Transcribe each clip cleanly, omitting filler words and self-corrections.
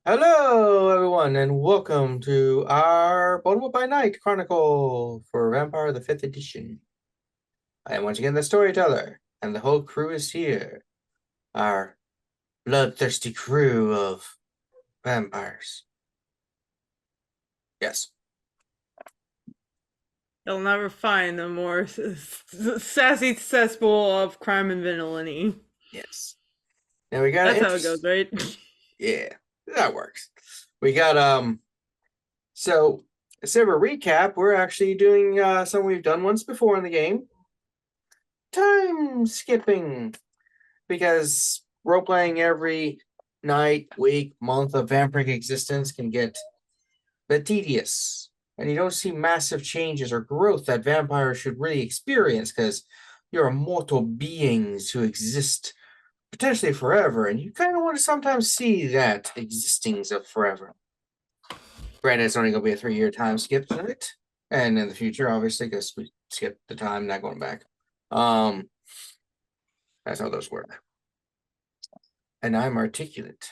Hello, everyone, and welcome to our Baltimore by Night Chronicle for Vampire the 5th edition. I am once again the Storyteller, and the whole crew is here. Our bloodthirsty crew of vampires. Yes. You'll never find a more sassy cesspool of crime and villainy. Yes. Now we got That's how it goes, right? Yeah, that works. We got so instead of a recap, we're actually doing something we've done once before in the game. Time skipping. Because role playing every night, week, month of vampiric existence can get a bit tedious. And you don't see massive changes or growth that vampires should really experience because you're immortal beings who exist potentially forever, and you kind of want to sometimes see that existings of forever. Granted, it's only going to be a 3-year time skip tonight, and in the future, obviously, because we skipped the time, not going back. That's how those work. And I'm articulate.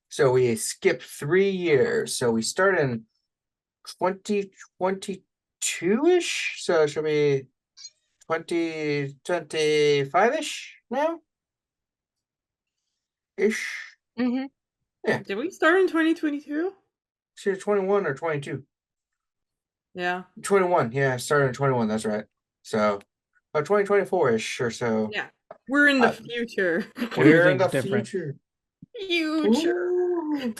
So we skipped 3 years. So we start in 2022-ish. So it should be 2025-ish now? Ish. Yeah. Did we start in 2022? So 21 or 22? Yeah. 21. Yeah, started in 21. That's right. So 2024-ish or so. Yeah. We're in the future. We're in the different. future. Future. Ooh.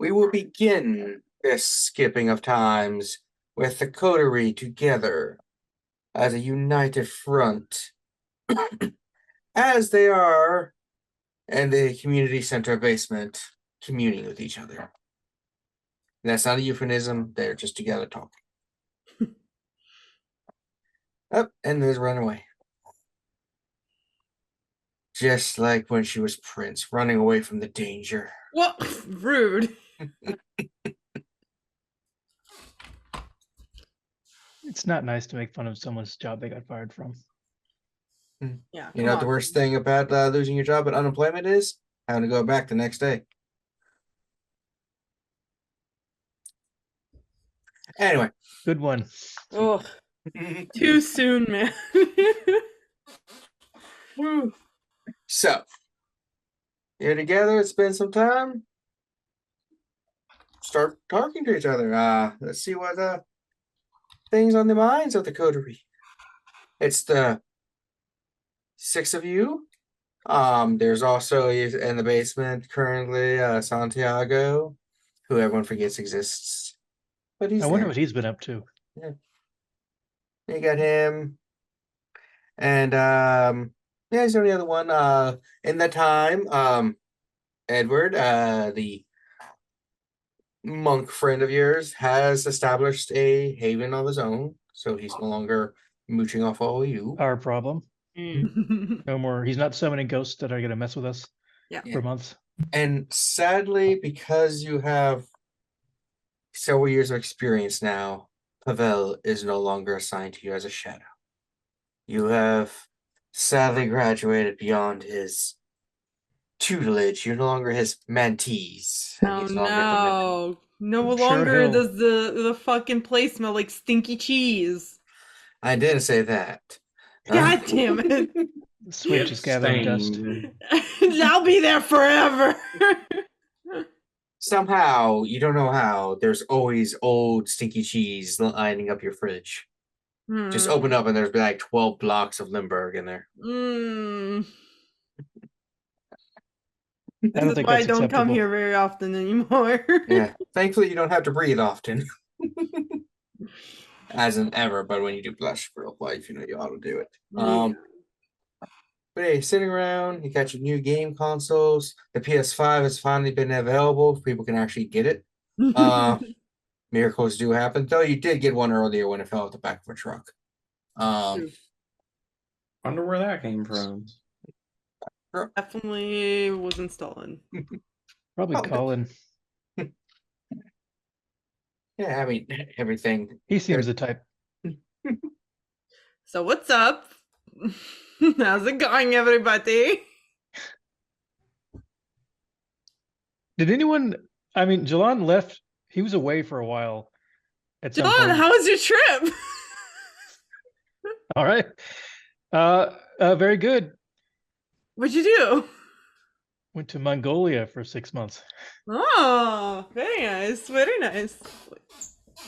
We will begin this skipping of times with the coterie together as a united front, as they are in the community center basement, communing with each other. That's not a euphemism, they're just together talking. And there's Runaway. Just like when she was Prince, running away from the danger. What? Rude. It's not nice to make fun of someone's job they got fired from. Yeah. You know what the worst thing about losing your job at unemployment is? Having to go back the next day. Anyway. Good one. Oh, too soon, man. So, you're together, it's been some time. Start talking to each other. Let's see what things on the minds of the coterie. It's the 6 of you. There's also in the basement currently Santiago, who everyone forgets exists. But he's I wonder there. what he's been up to. Yeah. You got him. And there's the only other one. In that time, Edward, the monk friend of yours, has established a haven of his own, so he's no longer mooching off all of you. Our problem. No more. He's not summoning ghosts that are going to mess with us for months. And sadly, because you have several years of experience now, Pavel is no longer assigned to you as a shadow. You have sadly graduated beyond his tutelage. You're no longer his mentees. Oh no. No longer does the fucking place smell like stinky cheese. I didn't say that. God damn it. The switch is gathering dust. I'll be there forever. Somehow, you don't know how, there's always old stinky cheese lining up your fridge. Just open up and there's like 12 blocks of Limburg in there. This is why I don't come here very often anymore. Yeah, thankfully you don't have to breathe often. As in ever, but when you do blush for real life, you know you ought to do it. But hey, sitting around, you got your new game consoles. The PS5 has finally been available. People can actually get it. Miracles do happen, though you did get one earlier when it fell out the back of a truck. Wonder where that came from. Definitely wasn't stolen. Probably Colin. Yeah, I mean, everything. He seems the type. So what's up? How's it going, everybody? Did anyone? I mean, Jilon left. He was away for a while. At some Jilon, point. how was your trip? All right. Very good. What'd you do? Went to Mongolia for 6 months. Oh, very nice. Very nice.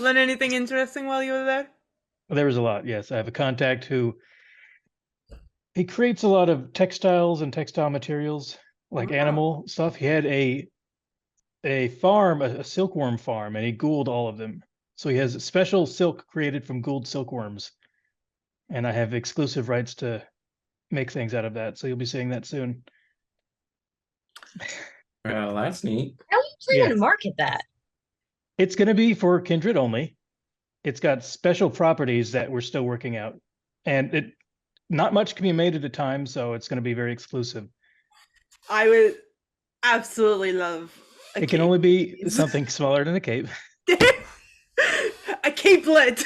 Learn anything interesting while you were there? There was a lot. Yes, I have a contact who he creates a lot of textiles and textile materials, like Oh. animal stuff. He had a farm, a silkworm farm, and he ghouled all of them. So he has special silk created from ghouled silkworms, and I have exclusive rights to make things out of that. So you'll be seeing that soon. Well, that's neat. How are you planning to market that? It's going to be for kindred only. It's got special properties that we're still working out, and not much can be made at a time, so it's going to be very exclusive. I would absolutely love It can only be something smaller than a cape. A capelet.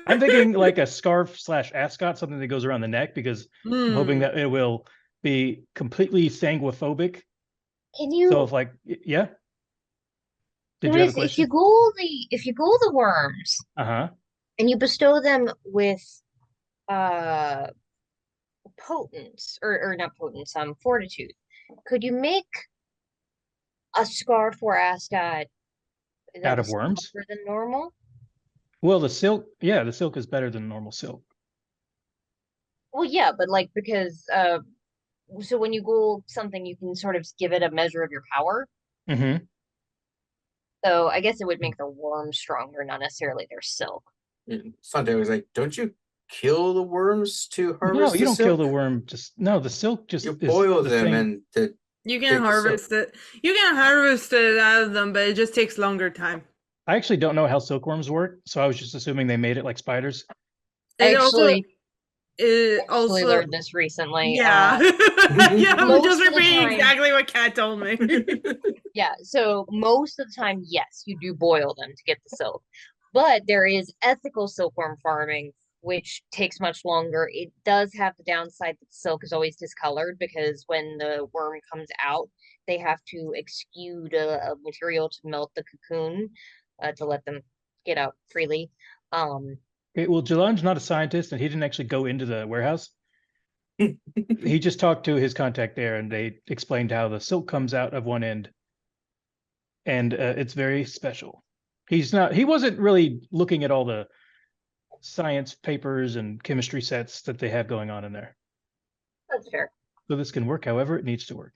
I'm thinking like a scarf / ascot, something that goes around the neck, because I'm hoping that it will be completely sanguophobic. Can you? So if yeah. Did you have a question? If you ghoul the worms, and you bestow them with potence or not potence, fortitude, could you make a scarf or ascot Out of worms? softer than normal? Well, the silk is better than normal silk. Well, yeah, but because so when you ghoul something, you can sort of give it a measure of your power. Mm-hmm. So I guess it would make the worms stronger, not necessarily their silk. Sunday was like, don't you kill the worms to harvest No, you don't silk? kill the worm. The silk just you boil them and you can harvest it. You can harvest it out of them, but it just takes longer time. I actually don't know how silkworms work, so I was just assuming they made it like spiders. I actually also learned this recently. Yeah. Yeah, I'm just repeating exactly what Kat told me. Yeah, so most of the time, yes, you do boil them to get the silk. But there is ethical silkworm farming, which takes much longer. It does have the downside that the silk is always discolored, because when the worm comes out, they have to exude a material to melt the cocoon to let them get out freely. Okay, well, Jilon's not a scientist, and he didn't actually go into the warehouse. He just talked to his contact there, and they explained how the silk comes out of one end, and it's very special. He wasn't really looking at all the science papers and chemistry sets that they have going on in there. That's fair. So this can work however it needs to work.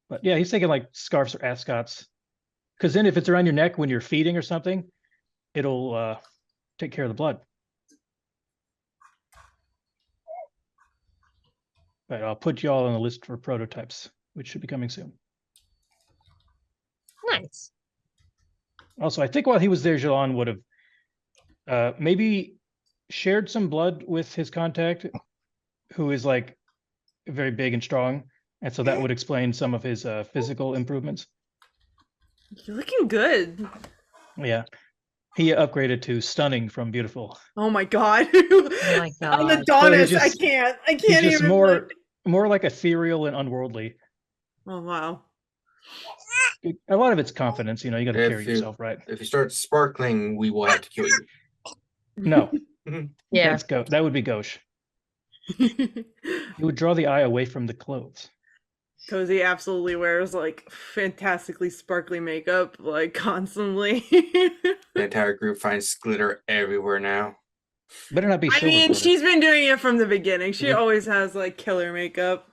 But yeah, he's thinking like scarves or ascots, because then if it's around your neck when you're feeding or something, it'll take care of the blood. But I'll put you all on the list for prototypes, which should be coming soon. Nice. Also, I think while he was there, Jilon would have maybe shared some blood with his contact, who is like very big and strong, and so that would explain some of his physical improvements. You're looking good. Yeah, he upgraded to stunning from beautiful. Oh my god! Oh my god! I'm Adonis. So I can't he's just even. More like ethereal and unworldly. Oh wow! A lot of it's confidence, you got to carry yourself right. If you start sparkling, we will have to kill you. No. Yeah. That would be gauche. You would draw the eye away from the clothes. Cozy absolutely wears like fantastically sparkly makeup, like constantly. The entire group finds glitter everywhere now. Better not be silver. I mean, glitter. she's been doing it from the beginning. She always has like killer makeup.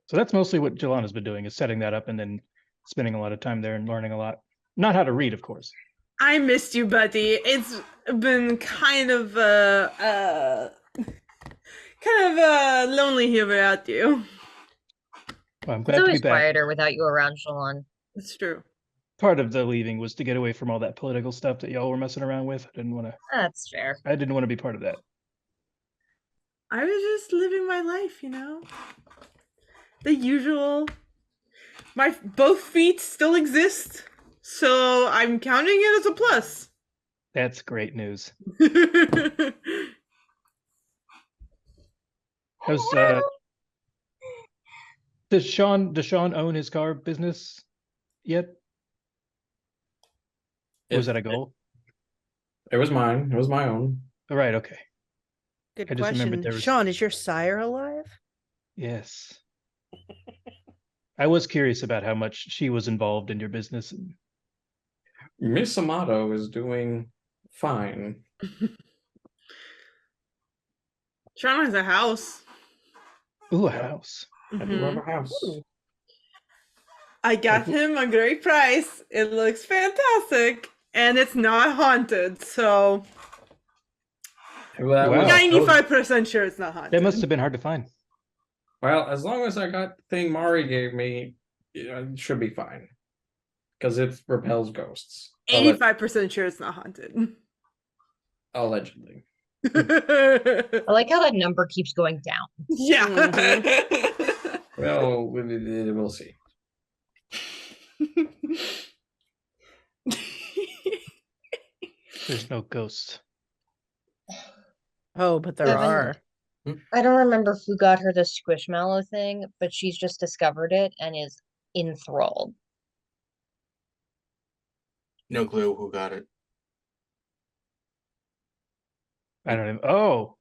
So that's mostly what Jilon has been doing, is setting that up and then spending a lot of time there and learning a lot. Not how to read, of course. I missed you, buddy. It's been kind of lonely here without you. Well, I'm glad It's to be always back. quieter without you around, Jilon. It's true. Part of the leaving was to get away from all that political stuff that y'all were messing around with. I didn't That's fair. want to be part of that. I was just living my life, the usual. My both feet still exist, so I'm counting it as a plus. That's great news. How's does Sean own his car business yet? Was that a goal? It was mine. It was my own. All right, okay. Good I just remembered question. there was- Sean, is your sire alive? Yes. I was curious about how much she was involved in your business. Miss Amato is doing fine. Sean has a house. Ooh, a Yep. house. I do have Mhm. a house. I got him a great price. It looks fantastic, and it's not haunted. So Well, Wow. 95% sure it's not haunted. That must have been hard to find. Well, as long as I got the thing Mari gave me, it should be fine. Because it repels ghosts. 85% sure it's not haunted. Allegedly. I like how that number keeps going down. Yeah. Well, we'll see. There's no ghosts. Oh, but there Seven. are. I don't remember who got her the squishmallow thing, but she's just discovered it and is enthralled. No clue who got it. I don't even. Oh,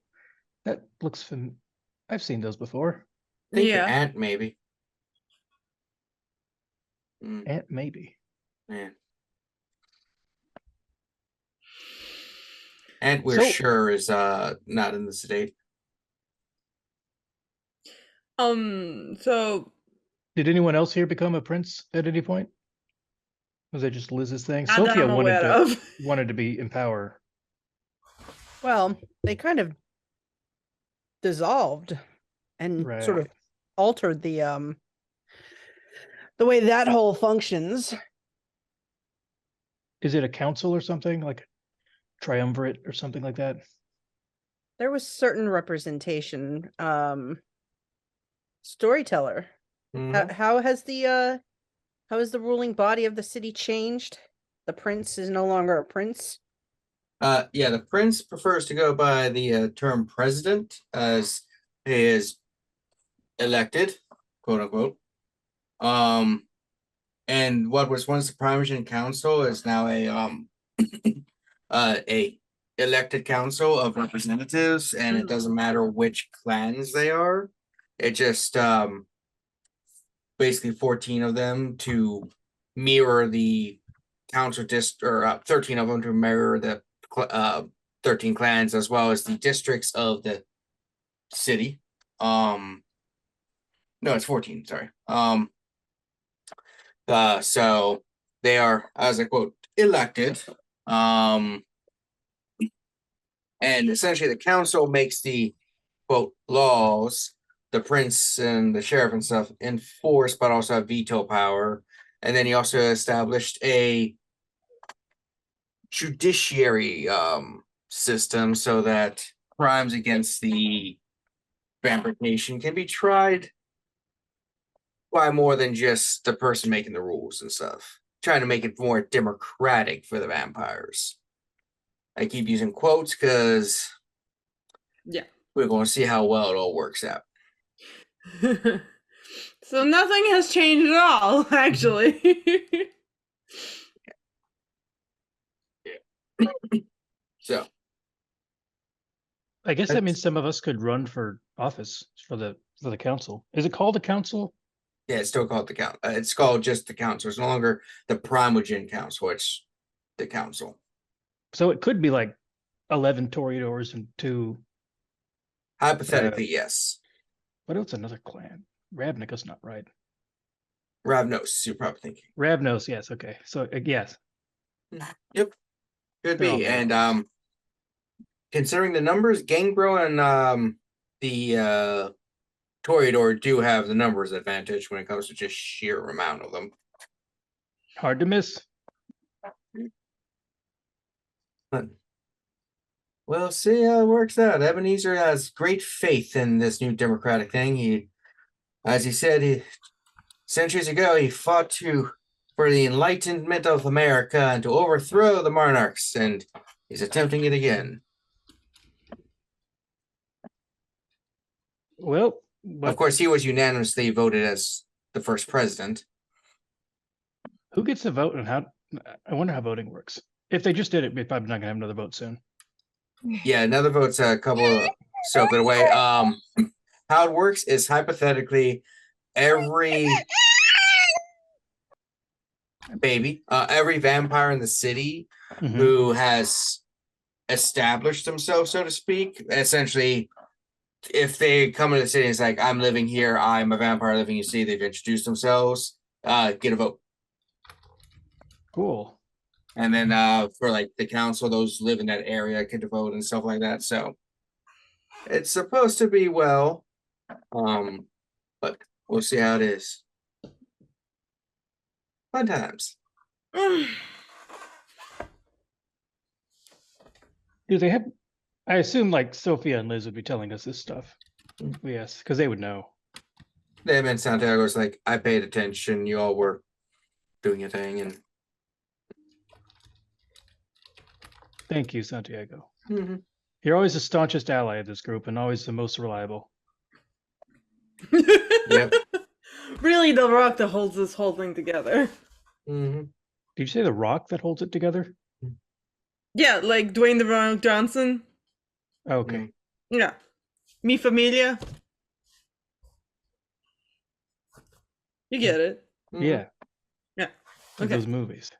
that looks I've seen those before. I think Yeah. the ant, maybe. And maybe. Yeah. Ant, we're So- sure is not in the state. So Did anyone else here become a prince at any point? Was that just Liz's thing? not that Sophia I'm wanted aware to of. wanted to be in power. Well, they kind of dissolved and sort of Right. altered the way that whole functions. Is it a council or something like a triumvirate or something like that? There was certain representation. Storyteller. Mhm. How has the ruling body of the city changed? The prince is no longer a prince. Yeah, the prince prefers to go by the term president as he is elected, quote unquote. And what was once the Primogenic Council is now a elected council of representatives, and it doesn't matter which clans they are. It just basically 14 of them to mirror the council or 13 of them to mirror the 13 clans as well as the districts of the city. No, it's 14, sorry. So they are, as I quote, elected. And essentially the council makes the quote laws, the prince and the sheriff and stuff enforce, but also have veto power. And then he also established a judiciary system so that crimes against the vampire nation can be tried by more than just the person making the rules and stuff. Trying to make it more democratic for the vampires. I keep using quotes because Yeah. we're going to see how well it all works out. So nothing has changed at all, actually. So I guess that means some of us could run for office for the council. Is it called a council? yeah, it's still called the council. It's called just the council. It's no longer the Primogenic Council. It's the council. So it could be like 11 Toreadors and 2. Hypothetically, yes. What else? Another clan. Ravnica's not right. Ravnos, you're probably thinking. Ravnos, yes. Okay. So yes. Yep. Could They're all be. good. And considering the numbers, Gangbro and the Toreador do have the numbers advantage when it comes to just sheer amount of them. Hard to miss. We'll see how it works out. Ebenezer has great faith in this new democratic thing. As he said, centuries ago, he fought for the enlightenment of America and to overthrow the monarchs, and he's attempting it again. Well, Of but course, he was unanimously voted as the first president. who gets to vote and how? I wonder how voting works. If they just did it, we're probably not gonna have another vote soon. Yeah, another vote's a couple so bit away. How it works is hypothetically every every vampire in the city Mhm. who has established themselves, so to speak, essentially, if they come into the city and it's like, I'm living here, I'm a vampire living in the city, they've introduced themselves, get a vote. Cool. And then for like the council, those who live in that area get to vote and stuff like that. So it's supposed to be well, but we'll see how it is. Fun times. Do they have? I assume like Sophia and Liz would be telling us this stuff. Yes, because they would know. Them in Santiago's like, I paid attention, you all were doing your thing, and Thank you, Santiago. Mhm. You're always the staunchest ally of this group and always the most reliable. Yep. Really, the rock that holds this whole thing together. Mhm. Did you say the rock that holds it together? Yeah, like Dwayne the Rock Johnson. Oh, okay. Mm. Yeah. Mi familia. You get it. Mhm. Yeah. Yeah. Like Okay. those movies.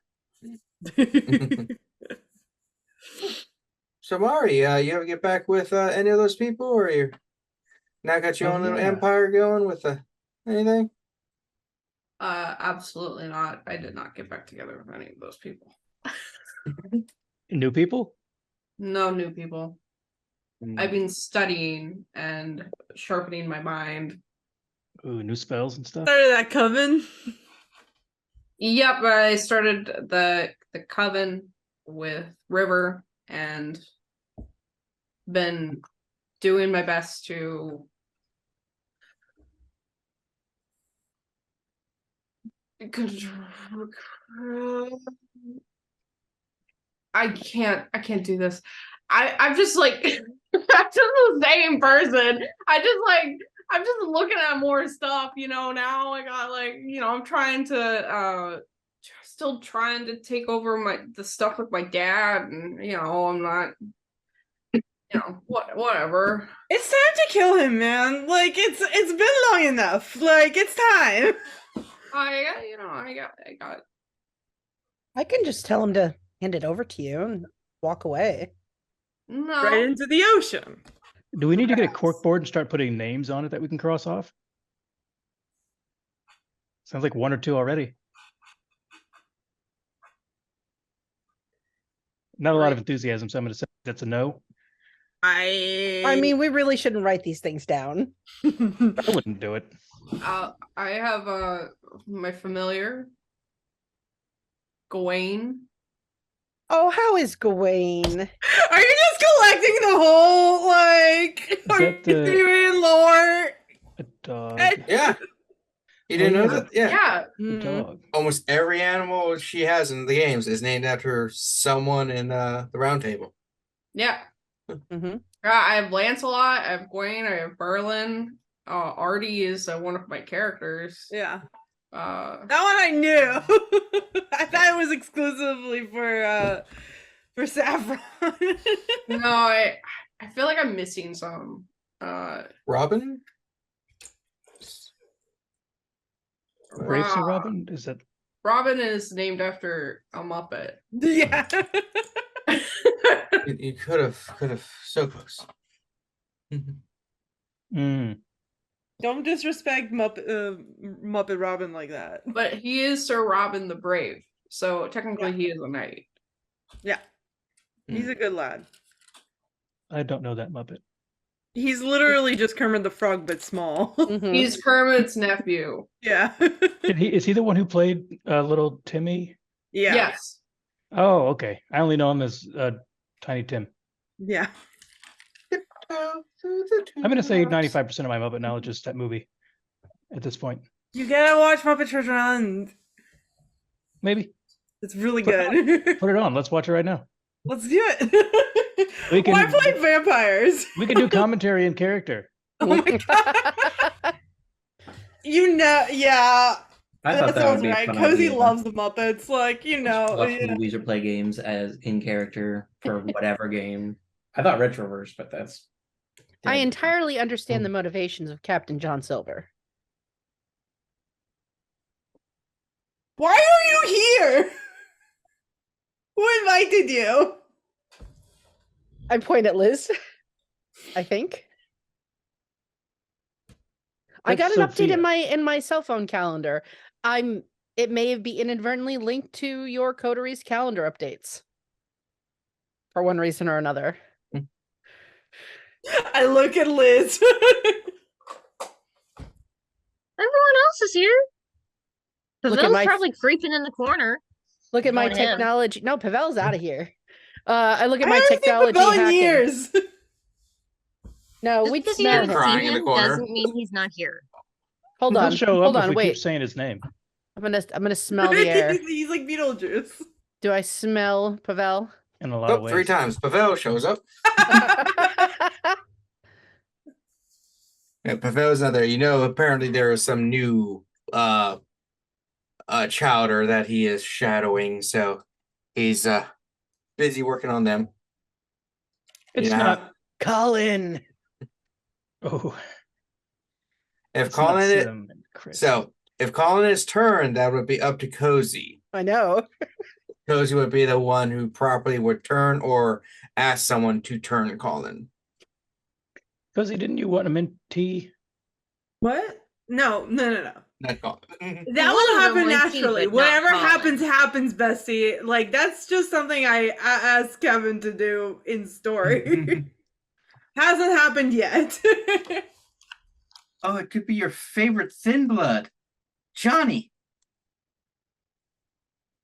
So Mari, you ever get back with any of those people, or you now got your Oh, own little yeah. empire going with anything? Absolutely not. I did not get back together with any of those people. New people? No new people. Mm. I've been studying and sharpening my mind. Ooh, new spells and stuff. Started that coven. Yep, I started the coven with River and been doing my best to I can't do this. I'm just like I'm just the same person. I'm just looking at more stuff, now I got I'm trying to still trying to take over the stuff with my dad, and I'm not whatever. It's time to kill him, man. Like it's been long enough. Like it's time. I got I can just tell him to hand it over to you and walk away. no. Right into the ocean. Do we need to get a cork board and start putting names on it that we can cross off? Sounds like one or two already. Not a lot of enthusiasm, so I'm going to say that's a no. I mean, we really shouldn't write these things down. I wouldn't do it. I have my familiar Gawain. Oh, how is Gawain? Are you just collecting the whole like Is that the- doing lore? A dog. Yeah. You didn't know yeah. that? Yeah. Yeah. A Mhm. dog. Almost every animal she has in the games is named after someone in the round table. Yeah. Mm-hmm. I have Lancelot, I have Gawain, I have Berlin. Artie is one of my characters. Yeah. Uh, That one I knew. I thought it was exclusively for Saffron. no, I feel like I'm missing some. Robin? Graves of Robin? Is that Robin is named after a Muppet. Yeah. You could have so close. Mm. Don't disrespect Muppet Robin like that. But he is Sir Robin the Brave, so technically he is a knight. Yeah. He's a good lad. I don't know that Muppet. He's literally just Kermit the Frog, but small. Mm-hmm. He's Kermit's nephew. Yeah. Is he the one who played little Timmy? Yeah. Yes. Oh, okay. I only know him as Tiny Tim. Yeah. I'm going to say 95% of my Muppet knowledge is that movie at this point. You gotta watch Muppet Treasure Island. Maybe. It's really Put good. Put it on. Let's watch it right now. Let's do it. We can- Why play vampires? We can do commentary in character. Oh my god. Yeah. I That thought that sounds would be a right. fun Cozy idea. loves the Muppets. Like, you know. Watch Yeah. movies or play games as in character for whatever game. I thought Retroverse, but that's. I entirely understand the motivations of Captain John Silver. Why are you here? Who invited you? I point at Liz. I think. I got That's an update Sophia. in my cell phone calendar. It may be inadvertently linked to your coteries calendar updates. For one reason or another. I look at Liz. Everyone else is here. Look at Pavel's my- probably creeping in the corner. Look at my Ignoring him. technology. No, Pavel's out of here. I look at I my haven't seen technology Pavel in hacking. years. No, Just we because you smell haven't him. Crying in the seen him corner. doesn't mean he's not here. Hold He'll on. show Hold up if on, we wait. keep saying his name. I'm gonna smell the air. He's like Beetlejuice. Do I smell Pavel? In a lot of Oh, ways. 3 times. Pavel shows up. Yeah, Pavel's not there. You know, apparently there is some new chowder that he is shadowing, so he's busy working on them. It's Yeah. not. Colin. Oh, If it's not Colin it, Sim and Chris. so if Colin is turned, that would be up to Cozy. I know. Cozy would be the one who properly would turn or ask someone to turn Colin. Cozy, didn't you want him in tea? What? No. Not Colin. That will happen wanted to, naturally. but not Whatever Colin. happens, bestie. Like, that's just something I asked Kevin to do in story. Hasn't happened yet. Oh, it could be your favorite thin blood, Johnny.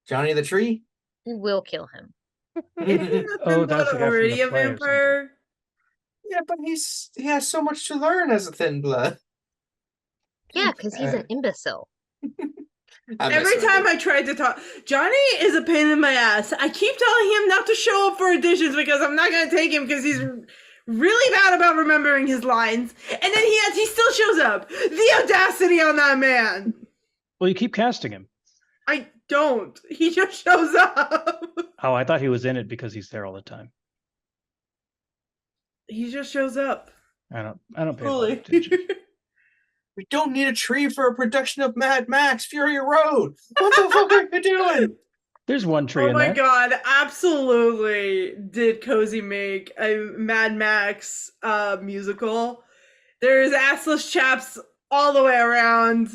Johnny the tree. We will kill him. Isn't Oh, oh, that's the guy from already the a play or something. vampire? Yeah, but he has so much to learn as a thin blood. Yeah, because he's an imbecile. Every time I tried to talk, Johnny is a pain in my ass. I keep telling him not to show up for auditions because I'm not gonna take him because he's really bad about remembering his lines. And then he still shows up. The audacity on that man. Well, you keep casting him. I don't. He just shows up. Oh, I thought he was in it because he's there all the time. He just shows up. I don't pay a lot of Fully. attention. We don't need a tree for a production of Mad Max Fury Road. What the fuck are you doing? There's one tree Oh in my there. god, absolutely did Cozy make a Mad Max musical. There's assless chaps all the way around.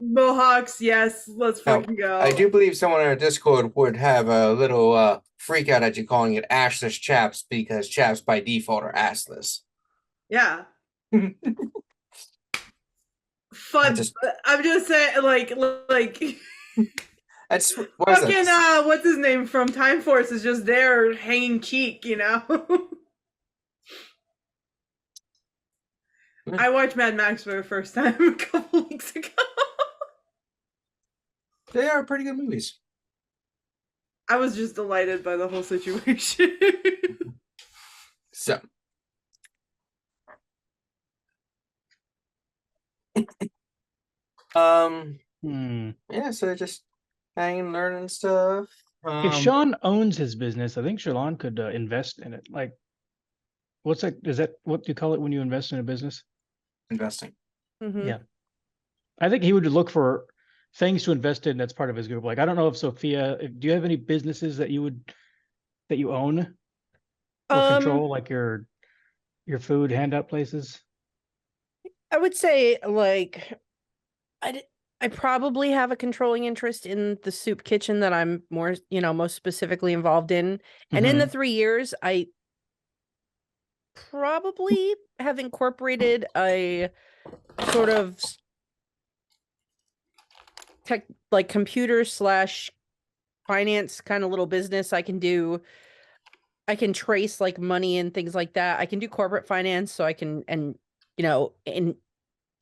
Mohawks, yes, let's Now, fucking go. I do believe someone in our Discord would have a little freak out at you calling it ashless chaps because chaps by default are assless. Yeah. Fun. I'm just saying, like That's what is fucking that? what's his name from Time Force is just there hanging cheek, you know. I watched Mad Max for the first time a couple weeks ago. They are pretty good movies. I was just delighted by the whole situation. So. Yeah, so just hanging, learning stuff. If Sean owns his business, I think Jilon could invest in it. Like, what's that? Is that what you call it when you invest in a business? Investing. Mhm. Yeah. I think he would look for things to invest in. That's part of his group. Like, I don't know if Sophia, do you have any businesses that you own or control, like your food handout places? I would say like I probably have a controlling interest in the soup kitchen that I'm more, most specifically involved in. And in the 3 years, I probably have incorporated a sort of tech, like computer / finance kind of little business. I can trace like money and things like that. I can do corporate finance, so I can, and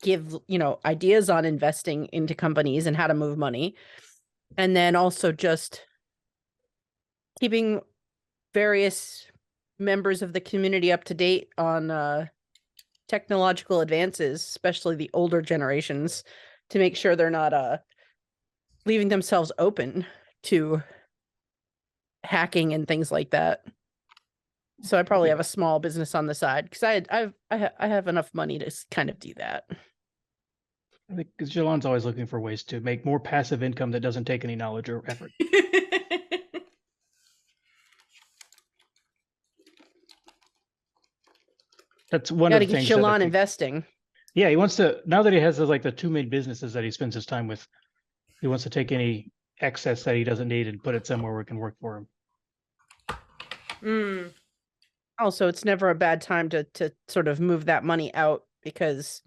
give, ideas on investing into companies and how to move money. And then also just keeping various members of the community up to date on technological advances, especially the older generations, to make sure they're not leaving themselves open to hacking and things like that. So I probably have a small business on the side because I have enough money to kind of do that. I think because Jilon's always looking for ways to make more passive income that doesn't take any knowledge or effort. That's one Got of to the get things that I Jilon think, investing. yeah, he wants to, now that he has like the two main businesses that he spends his time with, he wants to take any excess that he doesn't need and put it somewhere where it can work for him. Also, it's never a bad time to sort of move that money out because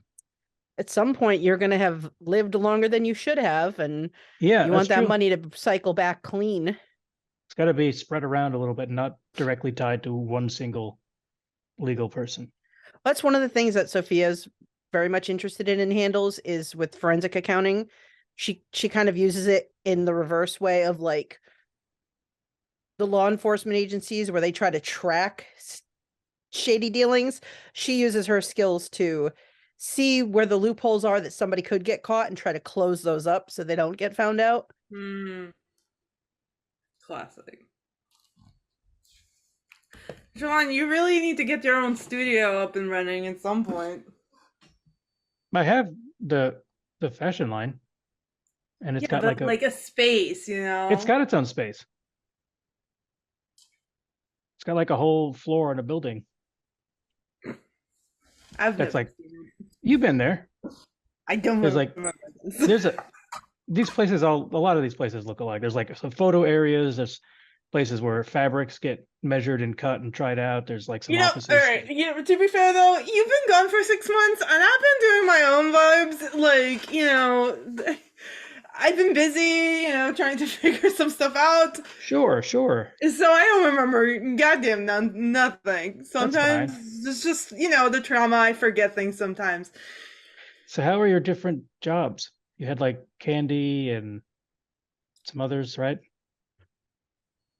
at some point you're going to have lived longer than you should have, and Yeah, you that's want that true. money to cycle back clean. It's got to be spread around a little bit, not directly tied to one single legal person. That's one of the things that Sophia's very much interested in and handles is with forensic accounting. She kind of uses it in the reverse way of like the law enforcement agencies where they try to track shady dealings. She uses her skills to see where the loopholes are that somebody could get caught and try to close those up so they don't get found out. Classic. Jilon, you really need to get your own studio up and running at some point. I have the fashion line, and it's got but like a space, you know. It's got its own space. It's got like a whole floor in a building. That's like you've been there. I don't There's remember this. There's these places, a lot of these places look alike. There's like some photo areas. There's places where fabrics get measured and cut and tried out. There's like some offices. All right. To be fair though, you've been gone for 6 months, and I've been doing my own vibes. Like, I've been busy, trying to figure some stuff out. Sure. So I don't remember goddamn nothing. Sometimes it's just, the trauma. I forget things sometimes. So how are your different jobs? You had like Candy and some others, right?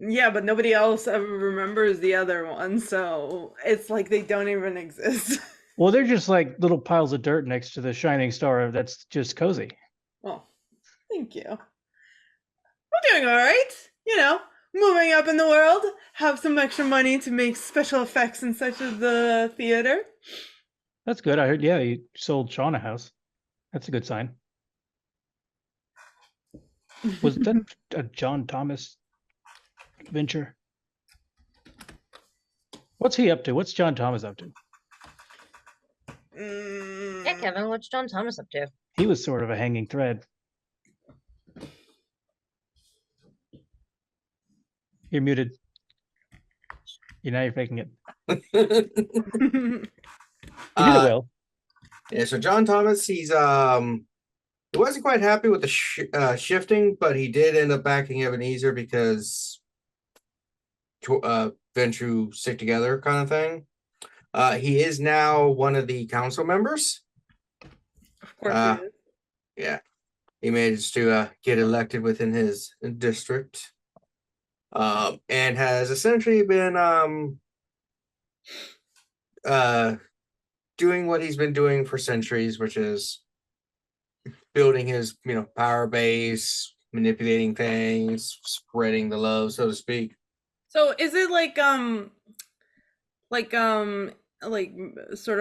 Yeah, but nobody else ever remembers the other one, so it's like they don't even exist. Well, they're just like little piles of dirt next to the shining star that's just cozy. Oh, thank you. I'm doing all right. Moving up in the world, have some extra money to make special effects and such as the theater. That's good. I heard, yeah, you sold Sean a house. That's a good sign. Was that a John Thomas venture? What's he up to? What's John Thomas up to? Yeah, Kevin, what's John Thomas up to? He was sort of a hanging thread. You're muted. You're faking it. You did it well. Yeah, so John Thomas, he wasn't quite happy with the shifting, but he did end up backing Ebenezer because Ventrue stick together kind of thing. He is now one of the council members. Of course he is. Yeah. He managed to get elected within his district. And has essentially been doing what he's been doing for centuries, which is building his power base, manipulating things, spreading the love, so to speak. So is it like sort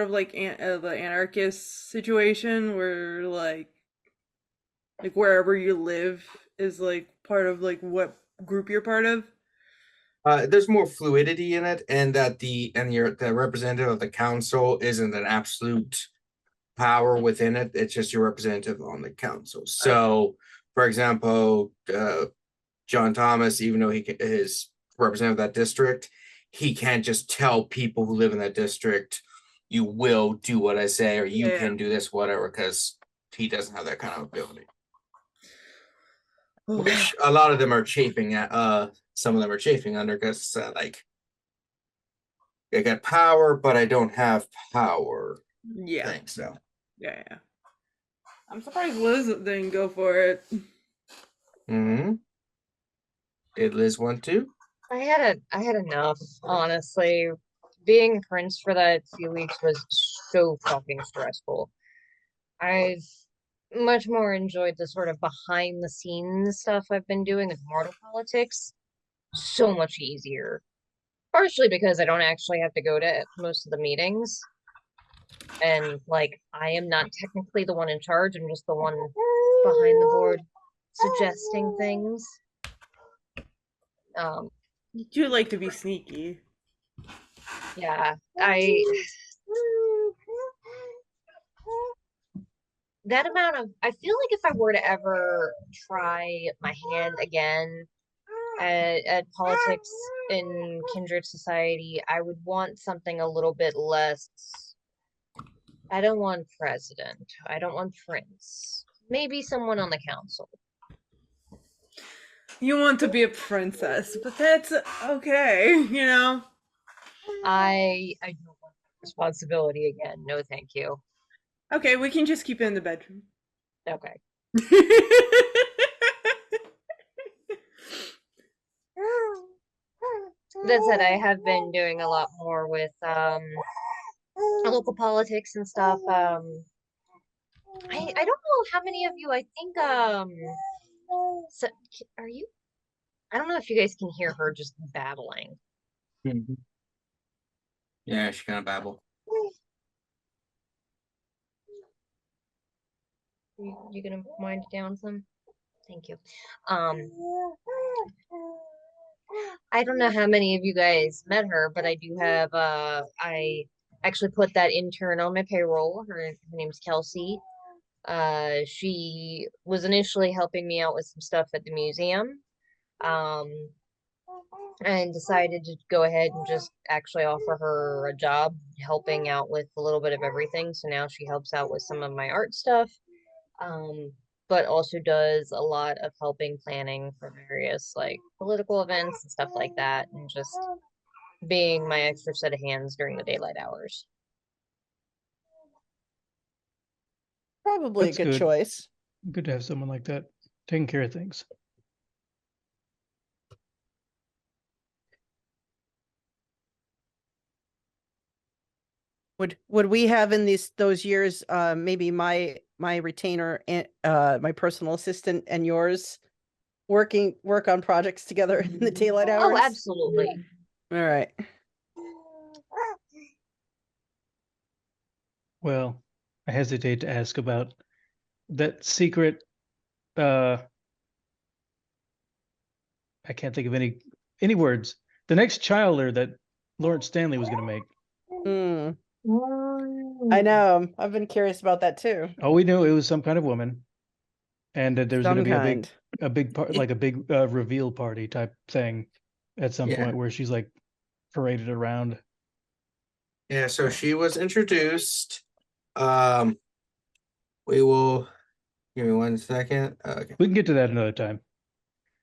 of like the anarchist situation where like wherever you live is like part of like what group you're part of? There's more fluidity in it, and that the representative of the council isn't an absolute power within it. It's just your representative on the council. So, for example, John Thomas, even though he is representative of that district, he can't just tell people who live in that district, you will do what I say, or you can do this, whatever, because he doesn't have that kind of ability. Which a lot of them are chafing at. Some of them are chafing under because like I got power, but I don't have power. Yeah. Thing, so yeah. I'm surprised Liz didn't go for it. Did Liz want to? I had enough, honestly. Being prince for that few weeks was so fucking stressful. I've much more enjoyed the sort of behind the scenes stuff I've been doing with mortal politics. So much easier. Partially because I don't actually have to go to most of the meetings. And like I am not technically the one in charge, I'm just the one behind the board suggesting things. You do like to be sneaky. Yeah, that amount of, I feel like if I were to ever try my hand again at politics in kindred society, I would want something a little bit less. I don't want president. I don't want prince. Maybe someone on the council. You want to be a princess, but that's okay, you know? I don't want responsibility again. No, thank you. Okay, we can just keep it in the bedroom. Okay. That said, I have been doing a lot more with local politics and stuff. I don't know how many of you, I think so, are you, I don't know if you guys can hear her just babbling. Yeah, she kind of babble. You gonna wind it down some? Thank you. I don't know how many of you guys met her, but I do have I actually put that intern on my payroll. Her name's Kelsey. She was initially helping me out with some stuff at the museum. And decided to go ahead and just actually offer her a job helping out with a little bit of everything. So now she helps out with some of my art stuff. But also does a lot of helping planning for various like political events and stuff like that, and just being my extra set of hands during the daylight hours. Probably That's a good good. choice. Good to have someone like that taking care of things. Would we have in those years maybe my retainer and my personal assistant and yours work on projects together in the daylight hours? Oh, absolutely. All right. Well, I hesitate to ask about that secret. I can't think of any words. The next childer that Lawrence Stanley was going to make. I know. I've been curious about that too. Oh, we knew it was some kind of woman, and that there's going to Some be kind. a big part, like a big reveal party type thing at some Yeah. point where she's like paraded around. Yeah, so she was introduced. We will give me 1 second. Okay. We can get to that another time.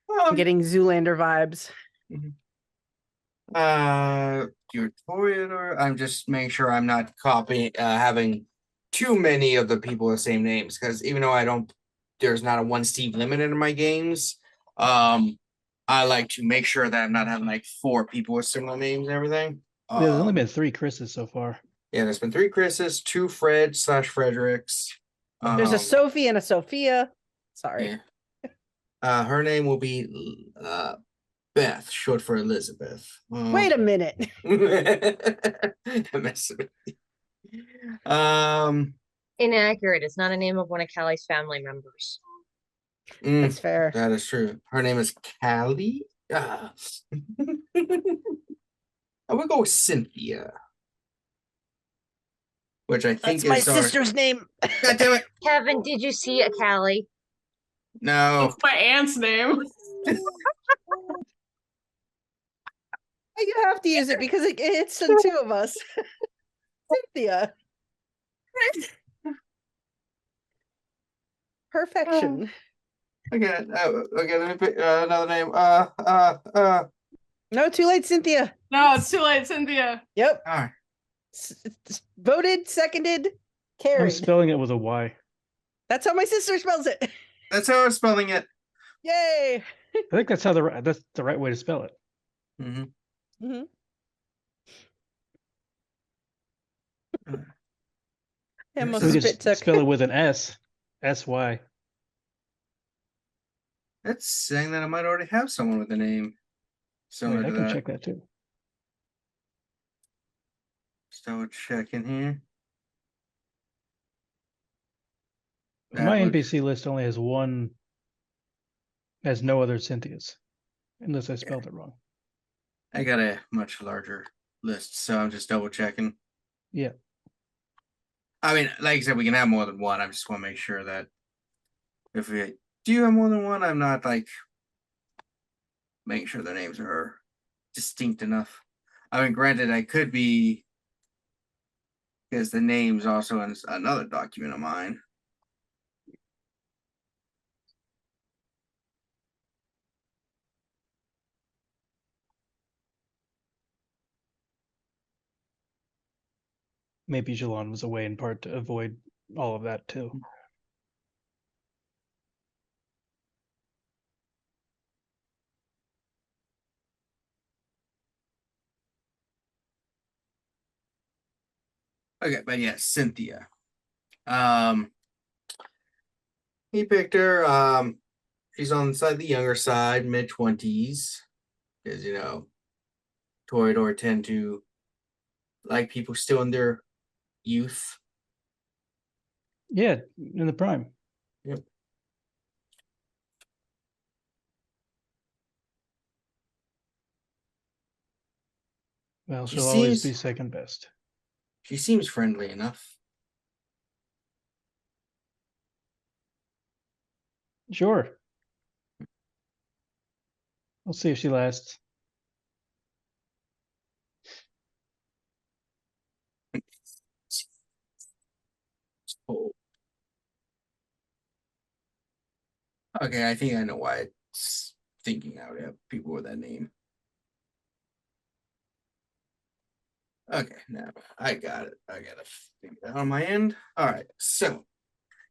I'm getting Zoolander vibes. Your Toreador. I'm just making sure I'm not copying having too many of the people with the same names, because even though there's not a one Steve limit in my games, I like to make sure that I'm not having like 4 people with similar names and everything. Yeah, there's only been 3 Chris's so far. Yeah, there's been 3 Chris's, 2 Fred/Fredericks. There's a Sophie and a Sophia. Sorry. Yeah. Her name will be Beth, short for Elizabeth. Wait a minute. Inaccurate. It's not a name of one of Callie's family members. That's fair. That is true. Her name is Callie. I would go with Cynthia, which I think That's my is sister's name. God damn it! Kevin, did you see a Callie? No. That's my aunt's name. You have to use it because it's the 2 of us. Cynthia. Perfection. Okay. Okay. Let me pick another name. No, too late, Cynthia. No, it's too late, Cynthia. Yep. All right. Voted, seconded, I'm carried. spelling it with a Y. That's how my sister spells it. That's how I'm spelling it. Yay. I think that's the right way to spell it. Mm-hmm. Mm-hmm. almost We So spit just took. spell it with an S. S-Y. that's saying that I might already have someone with a name similar Wait, I to can that. check that too. Just double checking here. My That would- NPC list only has one, has no other Cynthias, unless I spelled it wrong. I got a much larger list, so I'm just double checking. Yeah. I mean, like I said, we can have more than one. I just want to make sure that if we do have more than one, I'm not like making sure their names are distinct enough. I mean, granted, I could be because the name's also in another document of mine. Maybe Jilon was away in part to avoid all of that too. Okay, but yeah, Cynthia. He picked her. She's on the side the younger side, mid-20s, because Toreador tend to like people still in their youth. Yeah, in the prime. Yep. Well, She she'll always seems- be second best. She seems friendly enough. Sure. We'll see if she lasts. Oh. Okay, I think I know why it's thinking I would have people with that name. Okay, now I got it. I gotta figure that on my end. All right, so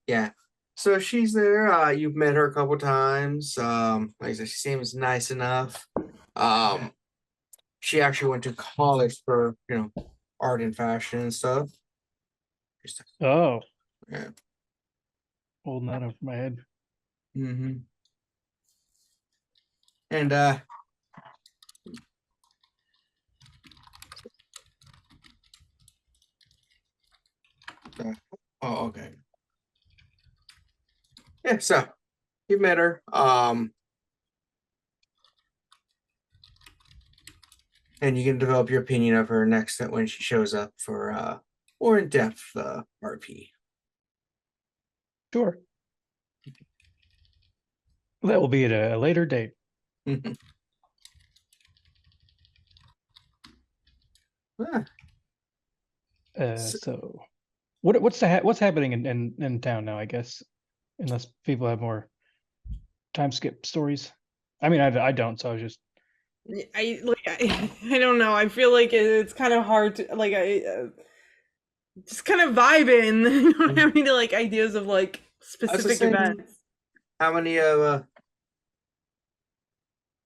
yeah, so she's there. You've met her a couple times. Like I said, she seems nice enough. She actually went to college for art and fashion and stuff. Oh, Yeah. holding that over my head. Mm-hmm. And oh, okay. Yeah, so you met her. And you can develop your opinion of her next when she shows up for more in-depth RP. Sure. That will be at a later date. Ah, So what's happening in town now, I guess, unless people have more time skip stories. I mean, I don't, so I was just I don't know. I feel like it's kind of hard to like just kind of vibe in. You know what I mean? To, like ideas of like specific saying, events. how many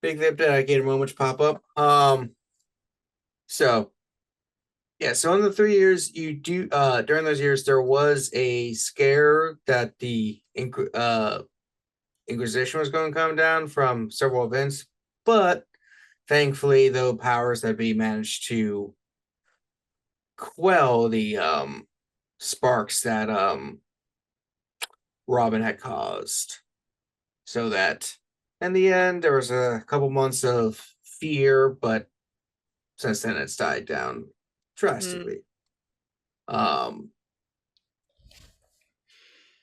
big lip dedicated moments pop up? So yeah, so in the 3 years you do during those years there was a scare that the Inquisition was going to come down from several events, but thankfully the powers that be managed to quell the sparks that Robin had caused, so that in the end there was a couple months of fear, but since then it's died down drastically.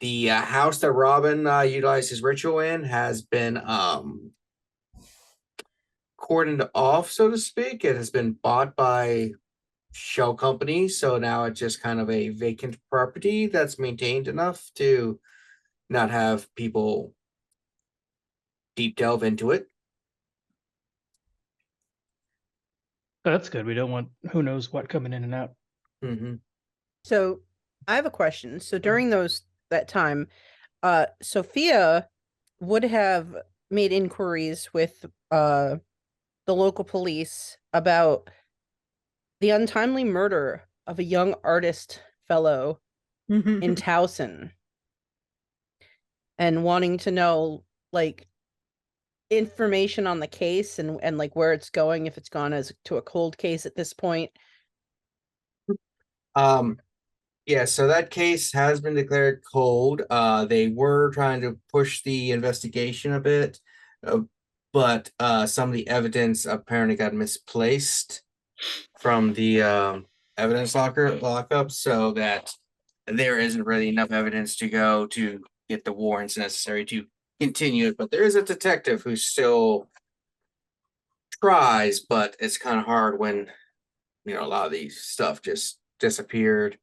The house that Robin utilized his ritual in has been cordoned off, so to speak. It has been bought by shell companies, so now it's just kind of a vacant property that's maintained enough to not have people deep delve into it. that's good. We don't want who knows what coming in and out. Mm-hmm. So I have a question. So during that time, Sophia would have made inquiries with the local police about the untimely murder of a young artist fellow in Towson and wanting to know like information on the case and like where it's going, if it's gone as to a cold case at this point. Yeah, so that case has been declared cold. They were trying to push the investigation a bit, but some of the evidence apparently got misplaced from the evidence lockup, so that there isn't really enough evidence to go to get the warrants necessary to continue it. But there is a detective who still tries, but it's kind of hard when a lot of these stuff just disappeared.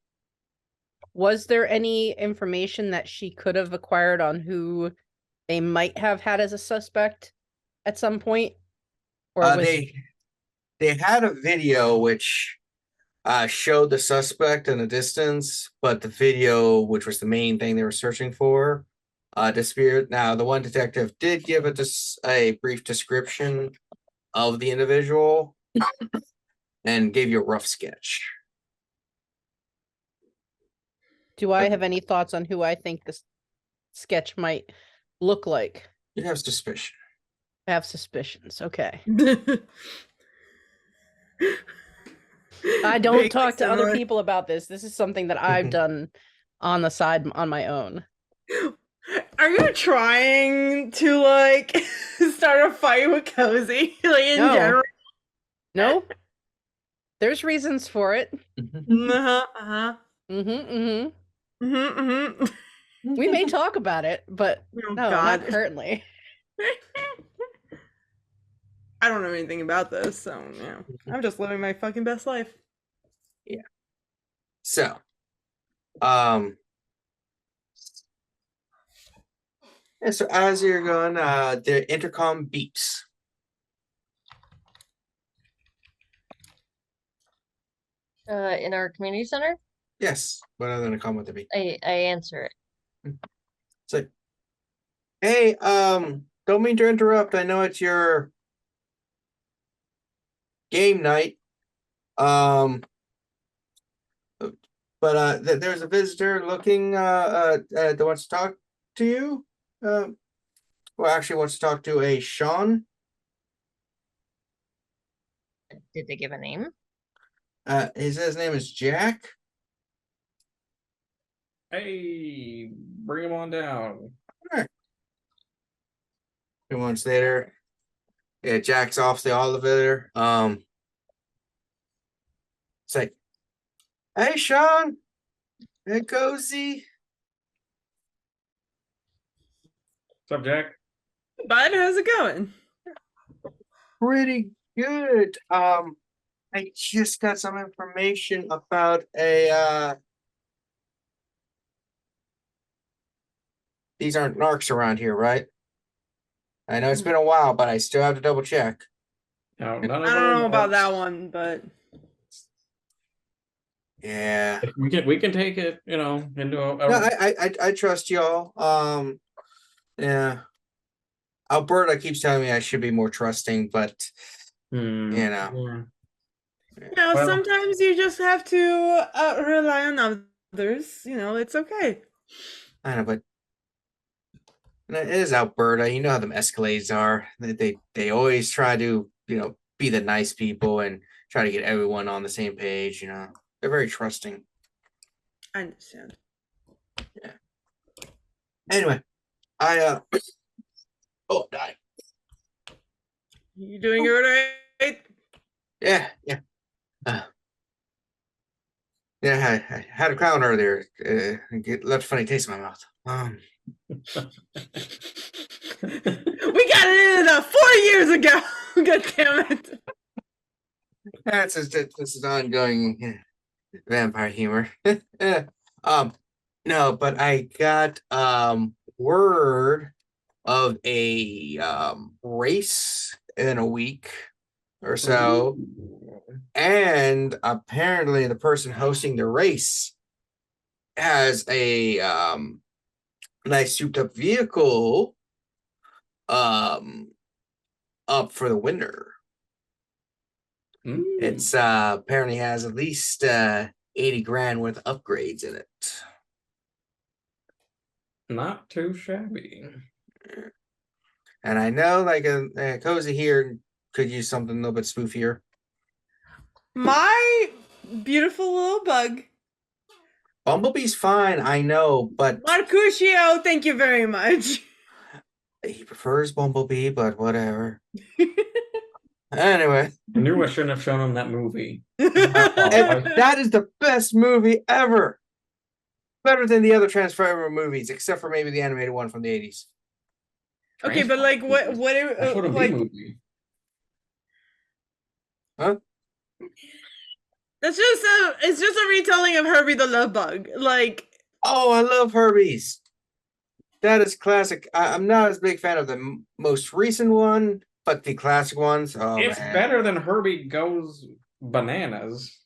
Was there any information that she could have acquired on who they might have had as a suspect at some point? Or they had a video which showed the suspect in the distance, but the video, which was the main thing they were searching for, disappeared. Now, the one detective did give a brief description of the individual and gave you a rough sketch. do I have any thoughts on who I think this sketch might look like? You have suspicion. I have suspicions. Okay. I don't Vaguely talk to other similar. people about this. This is something that I've done on the side on my own. Are you trying to like start a fight with Cozy? Like in No. general? No? There's reasons for it. Uh-huh. Mm-hmm. Mm-hmm. We may talk about it, but Oh, no, God. not currently. I don't know anything about this, so I'm just living my fucking best life. Yeah. So, yeah, so as you're going, the intercom beeps. In our community center, Yes. What other intercom would there be? I answer it. It's like, hey, don't mean to interrupt. I know it's your game night. But there's a visitor looking that wants to talk to you. Well, actually wants to talk to a Sean. Did they give a name? His name is Jack. Hey, bring him on down. He wants later. Yeah, Jack's off the elevator. It's like, hey, Sean. Hey, Cozy. What's up, Jack? Bud, how's it going? Pretty good. I just got some information about these aren't narcs around here, right? I know it's been a while, but I still have to double check. No, none of I don't our know about narcs. that one, but Yeah. We can take it, into No, I trust y'all. Yeah. Alberta keeps telling me I should be more trusting, but yeah. Well, Well- sometimes you just have to rely on others. It's okay. I know, but it is Alberta. You know how them Escalades are. They always try to, be the nice people and try to get everyone on the same page, They're very trusting. I understand. Anyway, die. You doing it right? Yeah. Yeah, I had a clown earlier. Left a funny taste in my mouth. We got it in 40 years ago. God damn it. This is ongoing vampire humor. No, but I got word of a race in a week or so, and apparently the person hosting the race has a nice souped up vehicle up for the winter. It's apparently has at least 80 grand worth of upgrades in it. Not too shabby. And I know like a cozy here could use something a little bit spoofier. My beautiful little bug. Bumblebee's fine, I know, but Marcusio, thank you very much. he prefers Bumblebee, but whatever. Anyway. I knew I shouldn't have shown him that movie. That is the best movie ever. Better than the other Transformer movies, except for maybe the animated one from the 80s. Okay, but like what That's what a like movie. Huh? that's just it's just a retelling of Herbie the Love Bug. Like, oh, I love Herbie's. That is classic. I'm not as big fan of the most recent one, but the classic ones. Oh, It's man. better than Herbie Goes Bananas.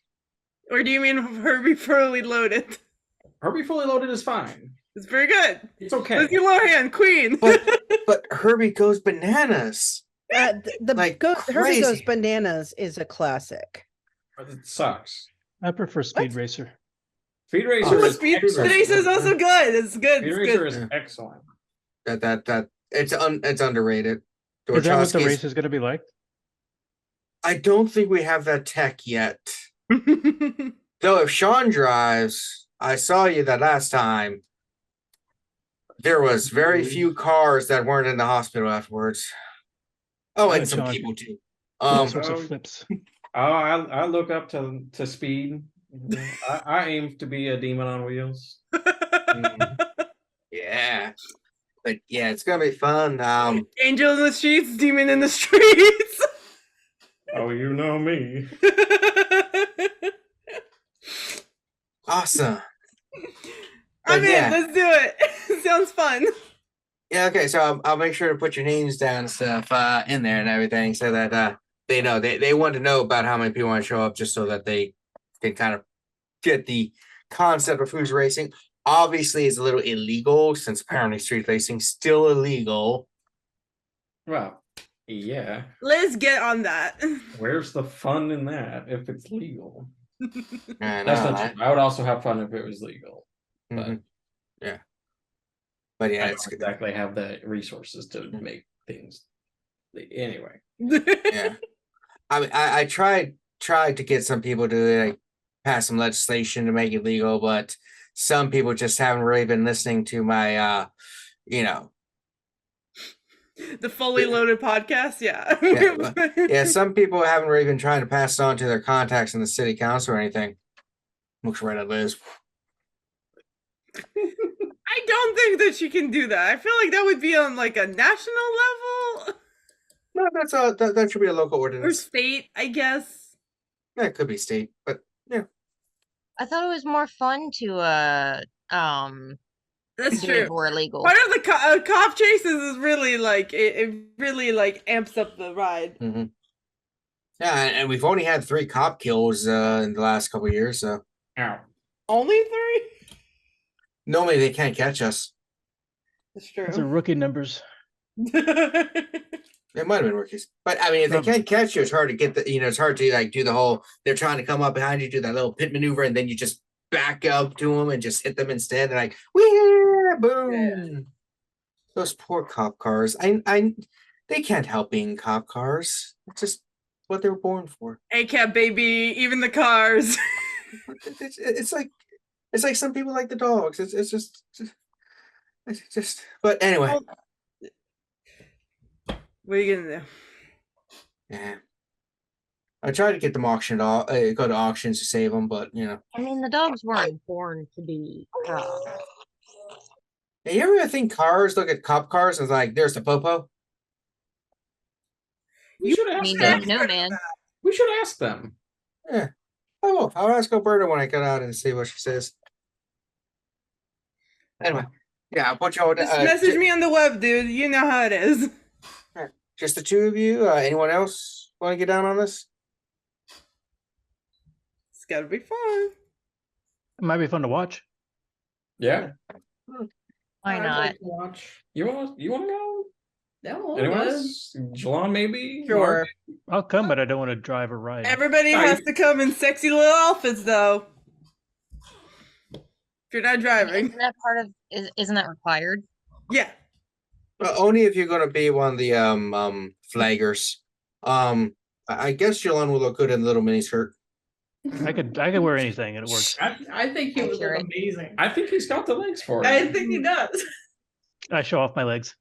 or do you mean Herbie Fully Loaded? Herbie Fully Loaded is fine. It's very good. It's okay. Lindsay Lohan, Queen. But Herbie Goes Bananas. Herbie Goes Bananas is a classic. It sucks. I prefer Speed Racer. Speed Racer Oh, is Speed excellent. Racer is also good. It's good. Speed It's Racer good. is excellent. It's underrated. Is that what the Wachowskis- race is going to be like? I don't think we have that tech yet. Though if Sean drives, I saw you that last time. There was very few cars that weren't in the hospital afterwards. Oh, and some Sean. people too. All sorts of flips. Oh, I look up to Speed. I aim to be a demon on wheels. Yeah. But yeah, it's gonna be fun. Angel in the streets, demon in the streets. Oh, you know me. Awesome. I'm But yeah. in. Let's do it. Sounds fun. Yeah, okay, so I'll make sure to put your names down and stuff in there and everything so that they know. They want to know about how many people want to show up just so that they can kind of get the concept of who's racing. Obviously, it's a little illegal since apparently street racing's still illegal. Well, yeah. Let's get on that. Where's the fun in that if it's legal? I That's know, not right? true. I would also have fun if it was legal. But Mhm. Yeah. But yeah, I it's don't exactly have the resources to make things. Anyway. yeah. I mean, I tried to get some people to like pass some legislation to make it legal, but some people just haven't really been listening to my The fully loaded podcast, yeah. yeah, some people haven't really been trying to pass it on to their contacts in the city council or anything. Looks right at Liz. I don't think that she can do that. I feel like that would be on like a national level No, that's that should be a local or ordinance. state, I guess. Yeah, it could be state, but yeah. I thought it was more fun to That's do true. it more legal. Part of the cop chases is really like it really like amps up the ride. Mm-hmm. Yeah, and we've only had 3 cop kills in the last couple of years, so Ow. Only 3? normally they can't catch us. That's true. Those are rookie numbers. It might have been rookies, but I mean, if they can't catch you, it's hard to get the. It's hard to like do the whole. They're trying to come up behind you, do that little pit maneuver, and then you just back up to them and just hit them instead. They're like, "Wee, boom!" Yeah. Those poor cop cars. They can't help being cop cars. It's just what they were born for. ACAB baby, even the cars. It's like some people like the dogs. It's just. But anyway. Well, what are you gonna do? Yeah. I tried to get them auctioned off, go to auctions to save them, but I mean, the dogs weren't born to be. Yeah, you ever think cars look at cop cars and like, there's the popo? We should I ask mean, them. no, man. We should ask them. Yeah. Oh, I'll ask Alberta when I get out and see what she says. Anyway, yeah, I'll put you all. Just message me on the web, dude. You know how it is. Just the 2 of you. Anyone else want to get down on this? It's gotta be fun. It might be fun to watch. Yeah. Why I'd not? like to watch. You want to go? No, Anyone good. else? Jilon, maybe? Sure. Mark? I'll come, but I don't want to drive or ride. Everybody Fine. has to come in sexy little outfits, though. you're not And driving. Isn't that part of? Isn't that required? Yeah. Only if you're gonna be one of the flaggers. I guess Jilon will look good in a little mini skirt. I could wear anything and it works. I think he would look Accurate. amazing. I think he's got the legs for it. I think he does. I show off my legs.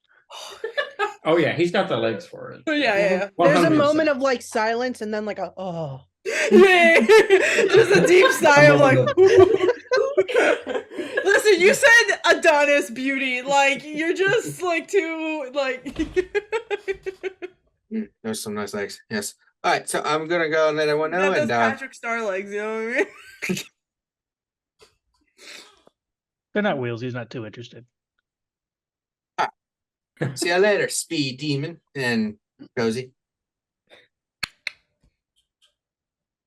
Oh yeah, he's got the legs for it. Yeah. There's a 100%. moment of like silence and then like a oh. Yeah. Just a deep sigh of like. Listen, you said Adonis beauty. Like you're just like too like. There's some nice legs. Yes. All right, so I'm gonna go and let everyone know. Not those And Patrick Star legs, you know what I mean? They're not wheels. He's not too interested. see you later, Speed Demon and Cozy.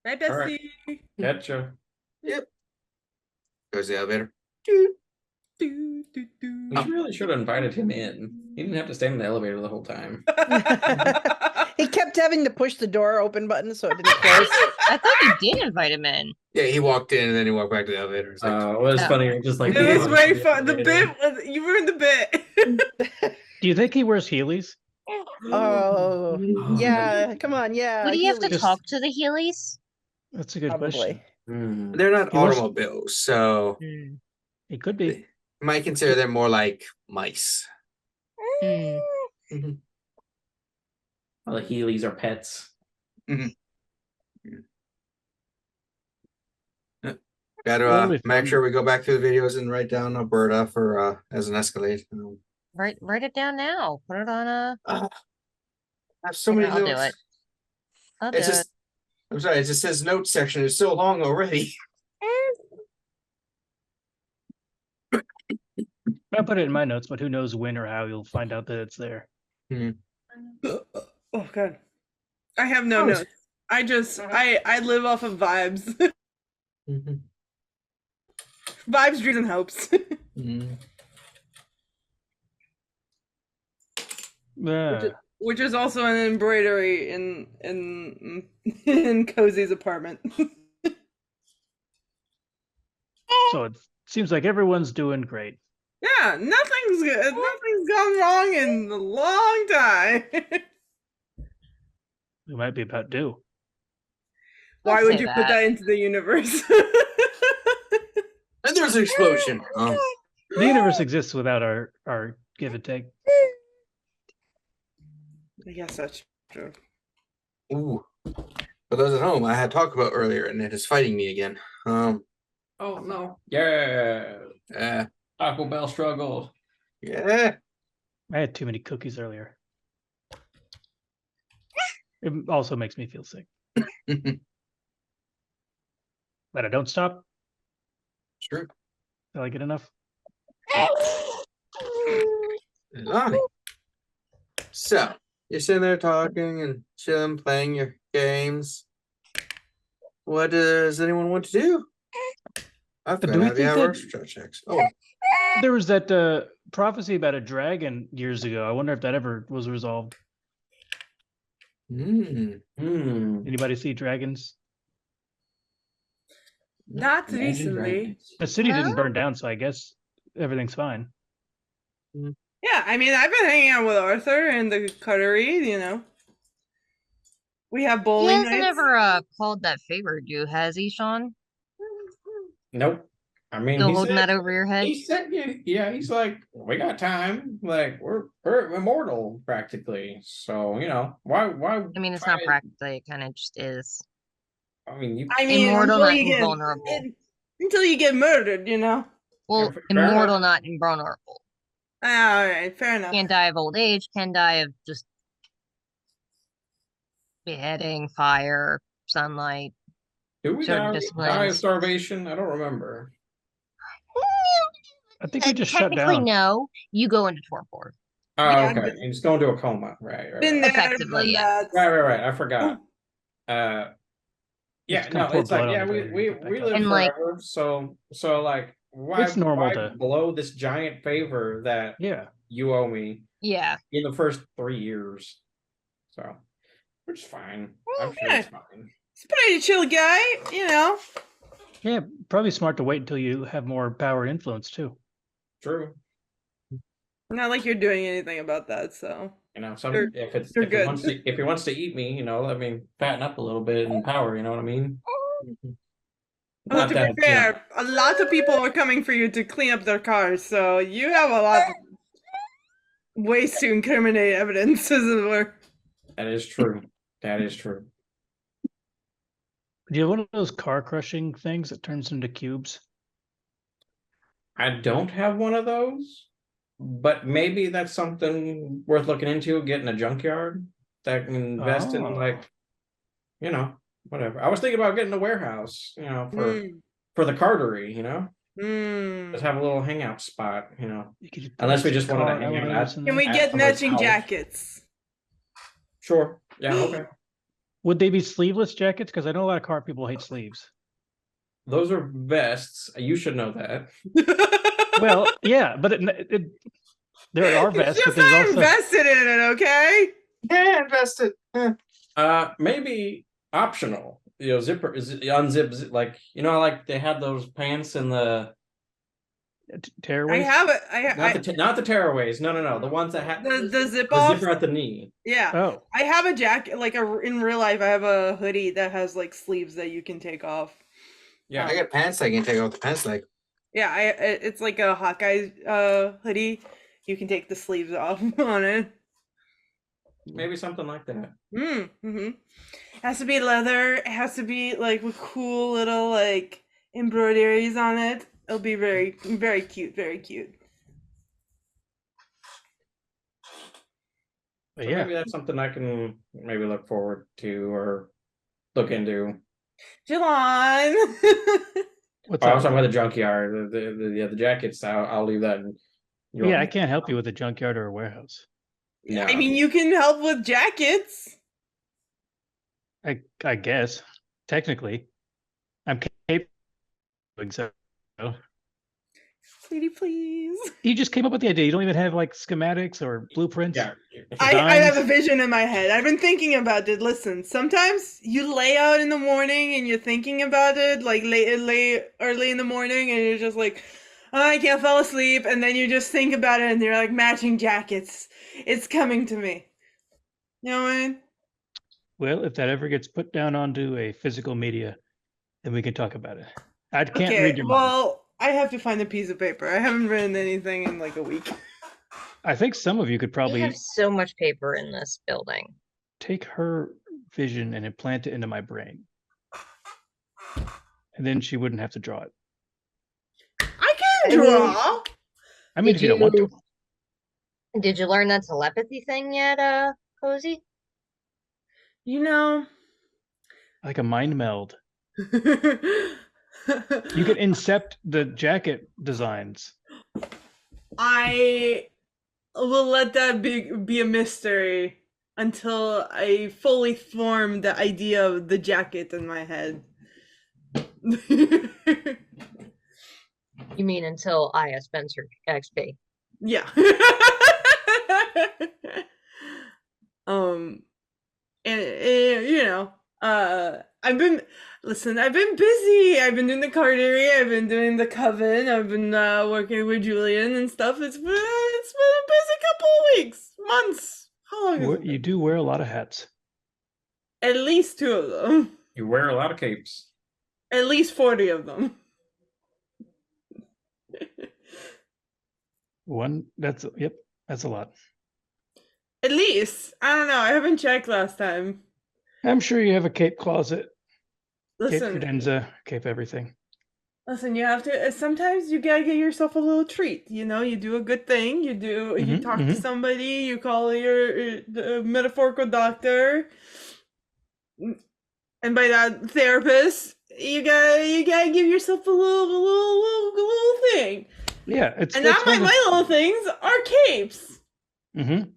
Right, All right. bestie. Getcha. Yep. Goes the elevator. Do, do, do. You really should have invited him in. He didn't have to stay in the elevator the whole time. He kept having to push the door open button so it didn't close. I thought you did invite him in. Yeah, he walked in and then he walked back to the elevator. It's like, Well, it's Oh. funny. Just like It was very fun. The bit, you ruined the bit. Do you think he wears Heelys? Oh, yeah. Come on, yeah. Would he have to Heelys. talk to the Heelys? That's a good question. Probably. they're not He was- automobiles, so He could be. you might consider them more like mice. Hmm. Well, the Heelys are pets. Gotta That'll be make fun. sure we go back through the videos and write down Alberta for as an Escalade. Write it down now. Put it on a. I have so Okay, many I'll do notes. it. I'll do It's just, I'm sorry, it just says notes section. It's so long already. I'll put it in my notes, but who knows when or how you'll find out that it's there. Oh god. I have no Oh, it's- notes. I live off of vibes. Vibes, dreams, and hopes. Which is also an embroidery in Cozy's apartment. So it seems like everyone's doing great. Yeah, nothing's gone wrong in a long time. We might be about due. Why Don't would say you put that into the universe? And there's an explosion. The universe exists without our give and take. I guess that's true. Ooh. For those at home, I had talked about earlier, and it is fighting me again. Oh no. Yeah. Uh, Taco Bell struggle. yeah. I had too many cookies earlier. It also makes me feel sick. But I don't stop True. till I get enough. Lonnie. So you're sitting there talking and chilling, playing your games. What does anyone want to do? I Do we forgot how the think that- hours checks. Oh, There was that prophecy about a dragon years ago. I wonder if that ever was resolved. Anybody see dragons? Not recently. The city didn't No? burn down, so I guess everything's fine. Yeah, I mean, I've been hanging out with Arthur and the Coterie, you know. We have He bowling hasn't nights. ever called that favor to you, has he, Sean? Nope. I mean, Still he holding said, that over your head? he said, yeah, he's like, we got time. Like, we're immortal practically. So, you know, why? I mean, it's not try- practically, it kind of just is. I mean, you. I mean, Immortal, until not you get invulnerable. until you get murdered, you know. Well, fair enough. immortal, not invulnerable. All right, fair enough. Can't die of old age, can die of just beheading, fire, sunlight. Did we certain die of disciplines. starvation? I don't remember. I think we just shut Technically, down. no. You go into torpor. Oh, Yeah, okay. but- He's going to a coma. Right. Been Right. there, Effectively, done yeah. that. Right. I forgot. Yeah, Just no, kinda pour it's like, blood on yeah, the we dragon we, and put we back live up. And, like- forever, so like why It's normal why to- blow this giant favor that Yeah. you owe me Yeah. in the first 3 years? So, which is fine. I'm sure it's fine. He's a pretty chill guy, you know. Yeah, probably smart to wait until you have more power and influence too. True. Not like you're doing anything about that, so You know, You're- if you're he good. wants to eat me, you know, let me fatten up a little bit in power. You know what I mean? Although Not to that. be fair, a lot of people are coming for you to clean up their cars, so you have a lot of ways to incriminate evidence, as it were. That is true. That is true. Do you have one of those car crushing things that turns into cubes? I don't have one of those, but maybe that's something worth looking into. Getting a junkyard that can invest in, Oh. like, you know, whatever. I was thinking about getting a warehouse, you know, Mm. for the cartery, you know, Mm. just have a little hangout spot, you know. You could Unless we put just wanted to car hang out elevators at- in Can there. we get somebody's matching house. jackets? Sure. Yeah. Okay. Would they be sleeveless jackets? Because I know a lot of car people hate sleeves. Those are vests. You should know that. Well, yeah, but there are It's vests, just but there's not also invested in it, okay? Yeah, invested. Maybe optional. You know, zipper is unzip, like, you know, like they had those pants in the tearaways. I have it. not the tearaways. No. The ones that had The zip the off. zipper at the knee. Yeah. Oh, I have a jacket, like in real life, I have a hoodie that has like sleeves that you can take off. Yeah. I got pants I can take off the pants leg. Yeah, it's like a Hawkeye hoodie. You can take the sleeves off on it. Maybe something like that. Mm-hmm. Has to be leather. It has to be like with cool little like embroideries on it. It'll be very, very cute. Very cute. but So yeah. maybe that's something I can maybe look forward to or look into. Jilon. What's Oh, I up? was talking about the junkyard, the jackets. I'll leave that. Yeah, I can't help you with a junkyard or a warehouse. No. I mean, you can help with jackets. I guess technically, I'm capable. So Sweetie, please. you just came up with the idea. You don't even have like schematics or blueprints. Yeah. I have a Designs. vision in my head. I've been thinking about it. Listen, sometimes you lay out in the morning and you're thinking about it, like late early in the morning, and you're just like, oh, I can't fall asleep, and then you just think about it, and you're like matching jackets. It's coming to me. You know what I mean? Well, if that ever gets put down onto a physical media, then we can talk about it. I can't Okay, read your mind. well, I have to find a piece of paper. I haven't written anything in like a week. I think some of you could We probably have so much paper in this building. take her vision and implant it into my brain. And then she wouldn't have to draw it. I can draw. I mean, Did if you don't want to. Did you learn that telepathy thing yet, Cozy? You know. Like a mind meld. You You can incept the jacket designs. I will let that be a mystery until I fully form the idea of the jacket in my head. You mean until I Spencer XP? Yeah. And you know, I've been busy. I've been doing the cartery, I've been doing the coven, I've been working with Julian and stuff. It's been a busy couple of weeks, months. How long has it You been? do wear a lot of hats. At least 2 of them. You wear a lot of capes. At least 40 of them. That's a lot. At least. I don't know. I haven't checked last time. I'm sure you have a cape closet. Cape Listen, credenza, cape everything. listen, you have to sometimes you gotta get yourself a little treat. You know, you do a good thing, you talk to somebody, you call your metaphorical doctor. And by that therapist, you gotta give yourself a little thing. Yeah, And now my little things are capes. Mm-hmm.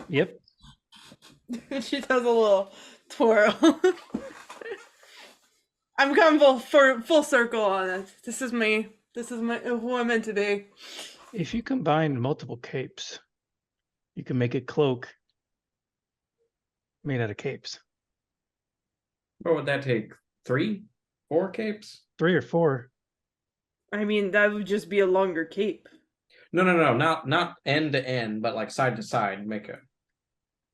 Yep. She does a little twirl. I'm coming full circle on it. This is me. This is who I'm meant to be. If you combine multiple capes, you can make a cloak made out of capes. What would that take? 3, 4 capes? 3 or 4. I mean, that would just be a longer cape. No, not end to end, but like side to side. Make a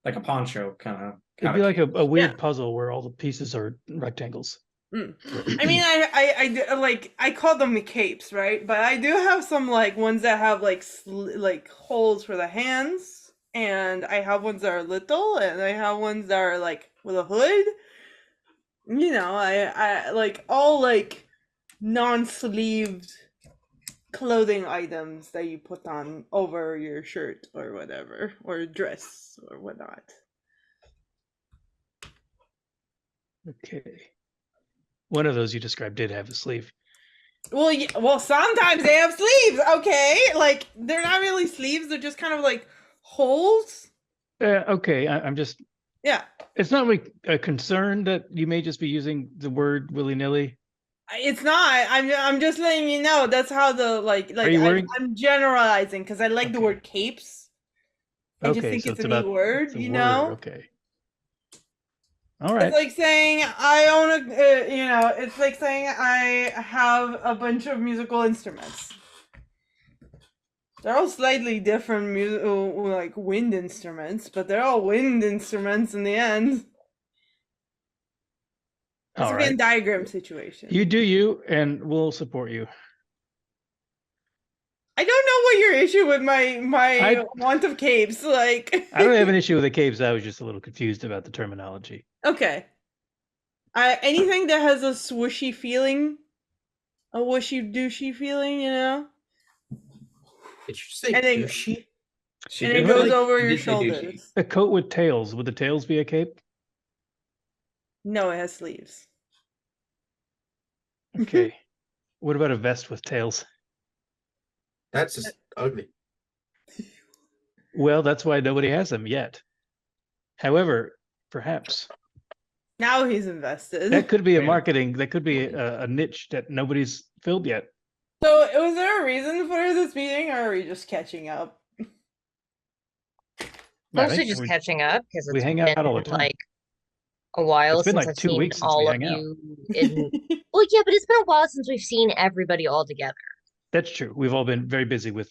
like a poncho kind of. It'd be like a weird puzzle where all the pieces are rectangles. I mean, I call them the capes, right? But I do have some like ones that have like holes for the hands, and I have ones that are little, and I have ones that are like with a hood. You know, I like all like non-sleeved clothing items that you put on over your shirt or whatever, or dress or whatnot. Okay. One of those you described did have a sleeve. Well, yeah, well, sometimes they have sleeves. Okay, like they're not really sleeves; they're just kind of like holes. Okay, I'm just. Yeah, it's not like a concern that you may just be using the word willy nilly. It's not. I'm just letting you know. That's how the like. Are you wearing... I'm generalizing because I like the word capes. I just think it's a neat word. You know. Okay. All right. It's like saying I own a, you know, it's like saying I have a bunch of musical instruments. They're all slightly different like wind instruments, but they're all wind instruments in the end. It's a Venn diagram situation. You do you, and we'll support you. I don't know what your issue with my want of capes, like. I don't have an issue with the capes. I was just a little confused about the terminology. Okay. Anything that has a swooshy feeling, a whooshy dooshy feeling, you know. Did you say douchey? And it goes over your shoulders. A coat with tails. Would the tails be a cape? No, it has sleeves. Okay. What about a vest with tails? That's just ugly. Well, that's why nobody has them yet. However, perhaps. Now he's invested. That could be a marketing. That could be a niche that nobody's filled yet. So, was there a reason for this meeting, or are we just catching up? Mostly just catching up because we hang out all the time. Like a while since I've seen 2 weeks all of you. Well, yeah, but it's been a while since we've seen everybody all together. That's true. We've all been very busy with.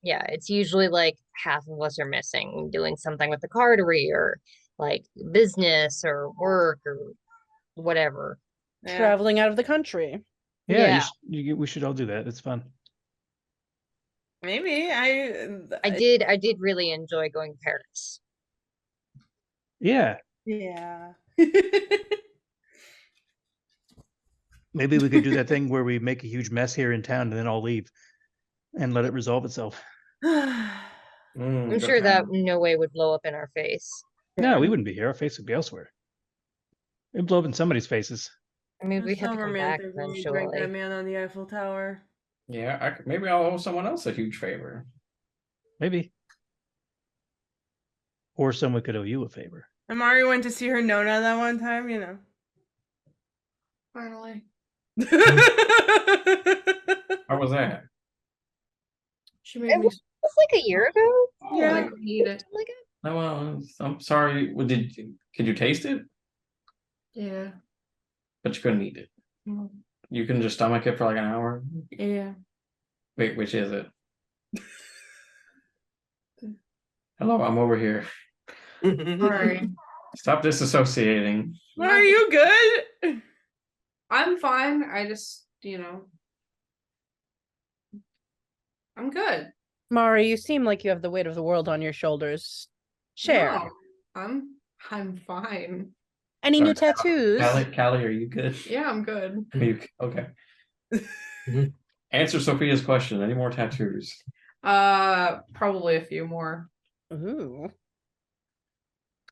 Yeah, it's usually like half of us are missing, doing something with the cartery or like business or work or whatever. Traveling out of the country. Yeah. We should all do that. It's fun. Maybe I did really enjoy going to Paris. Yeah. Yeah. Maybe we could do that thing where we make a huge mess here in town and then all leave and let it resolve itself. I'm sure that no way would blow up in our face. No, we wouldn't be here. Our face would be elsewhere. It'd blow up in somebody's faces. I mean, we have to come back eventually. Drank that man on the Eiffel Tower. Yeah, maybe I'll owe someone else a huge favor. Maybe. Or someone could owe you a favor. Amari went to see her Nona that one time, you know. Finally. How was that? She made me. It's like a year ago. Yeah. I could eat it. Oh, well, I'm sorry. Could you taste it? Yeah. But you couldn't eat it. You can just stomach it for like an hour. Yeah. Wait, which is it? Hello, I'm over here. Sorry. Stop disassociating. Are you good? I'm fine. I just, I'm good. Mari, you seem like you have the weight of the world on your shoulders. Share. No, I'm fine. Any new tattoos? Callie, are you good? Yeah, I'm good. Okay. Answer Sophia's question. Any more tattoos? Probably a few more. Ooh.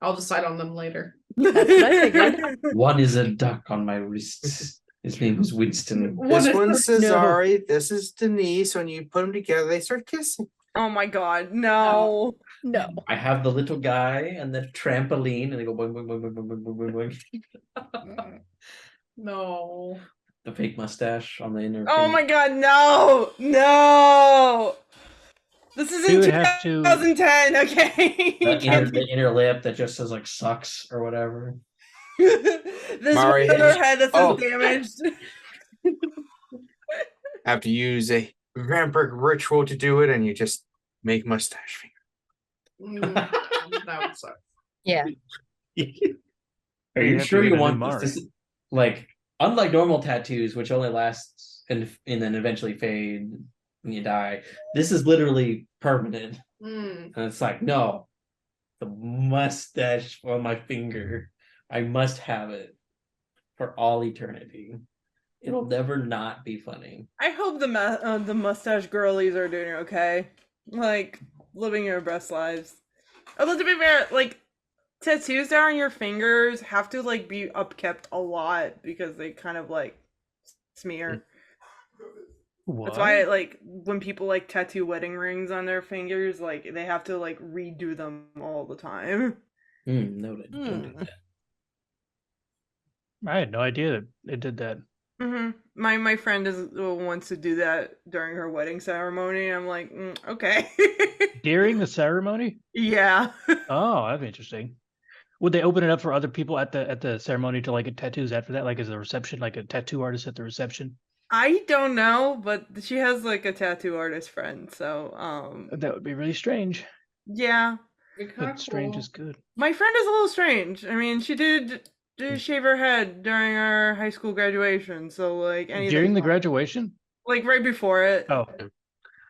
I'll decide on them later. That's what I figured. One is a duck on my wrist. His name is Winston. This one's Cesare. This is Denise. When you put them together, they start kissing. Oh my god, no. No. I have the little guy and the trampoline, and they go boing, boing, boing, boing, boing, boing, boing, boing. No. The fake mustache on the inner. Oh my god, no. No. This is in 2010, okay? The inner lip that just says like sucks or whatever. This Mari one on her has- head that says oh. damaged. Have to use a vampiric ritual to do it, and you just make mustache finger. That would suck. Yeah. Are You you have to sure get you a new want Mari. this to, like, unlike normal tattoos, which only last and then eventually fade when you die, this is literally permanent. Mm. And it's like, no, the mustache on my finger, I must have it for all eternity. It'll never not be funny. I hope the mustache girlies are doing okay. Like, living your best lives. Although, to be fair, like, tattoos that are on your fingers have to, like, be upkept a lot because they kind of, like, smear. What? That's why, like, when people, like, tattoo wedding rings on their fingers, like, they have to, like, redo them all the time. Noted. Don't do Hmm. that. I had no idea that it did that. My friend wants to do that during her wedding ceremony. I'm like, okay. During the ceremony? Yeah. Oh, that'd be interesting. Would they open it up for other people at the ceremony to like get tattoos after that? Like as a reception, like a tattoo artist at the reception? I don't know, but she has like a tattoo artist friend, so That would be really strange. yeah. But strange is good. My friend is a little strange. I mean, she did shave her head during our high school graduation, so like anything During the graduation? like right before it. Oh.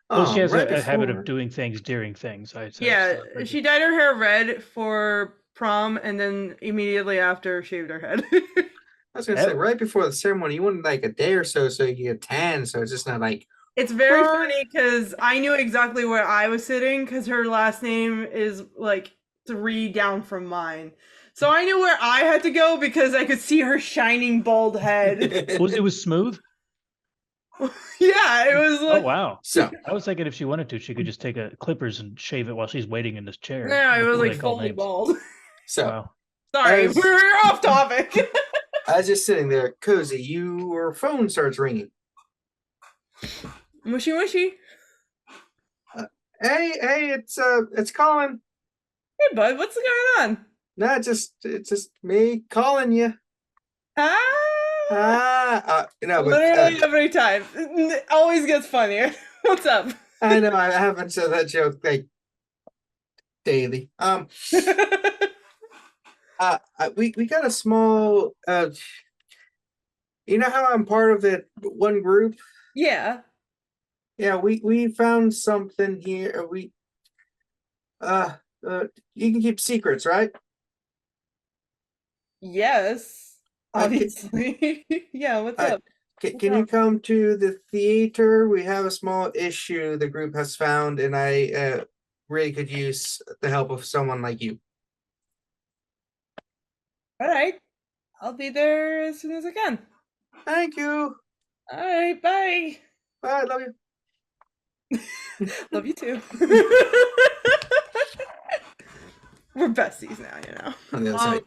Well, she has right a habit before- of doing things during things. Yeah, she dyed her hair red for prom and then immediately after shaved her head. I was gonna say right before the ceremony, you wanted like a day or so you get tan, so it's just not like It's very funny because I knew exactly where I was sitting because her last name is like 3 down from mine. So I knew where I had to go because I could see her shining bald head. It was smooth? Yeah, it was Oh like wow. so. I was thinking if she wanted to, she could just take a clippers and shave it while she's waiting in this chair. no, it was before like they call fully names. bald. So Wow. Sorry, As- we're off topic. I was just sitting there, cozy. Your phone starts ringing. Mushy mushy. Hey, it's Colin. Hey bud, what's going on? No, it's just me calling you. No, but Literally every time. It always gets funnier. What's up? I know I haven't said that joke like daily. We got a small. You know how I'm part of that one group? Yeah. Yeah, we found something here. You can keep secrets, right? Yes. Okay. Obviously. Yeah, what's I- up? Can you come to the theater? We have a small issue the group has found, and I really could use the help of someone like you. Alright. I'll be there as soon as I can. Thank you. Alright, bye. Bye. Love you. Love you too. We're besties now, you know. On the other side.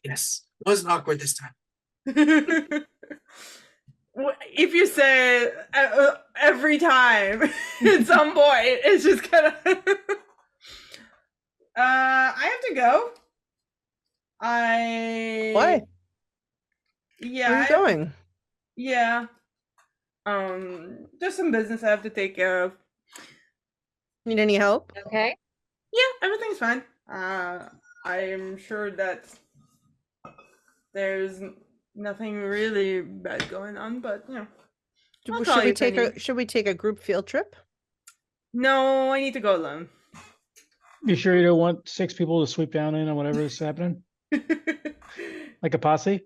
Yes. Wasn't awkward this time. If you say it every time at some point, it's just kind of. I have to go. Why? Yeah. Where are you going? Yeah. Just some business I have to take care of. Need any help? Okay. Yeah, everything's fine. I'm sure that there's nothing really bad going on, but you know. I'll call Should you we if I take a need- should we take a group field trip? No, I need to go alone. You sure you don't want 6 people to sweep down in on whatever is happening? Like a posse?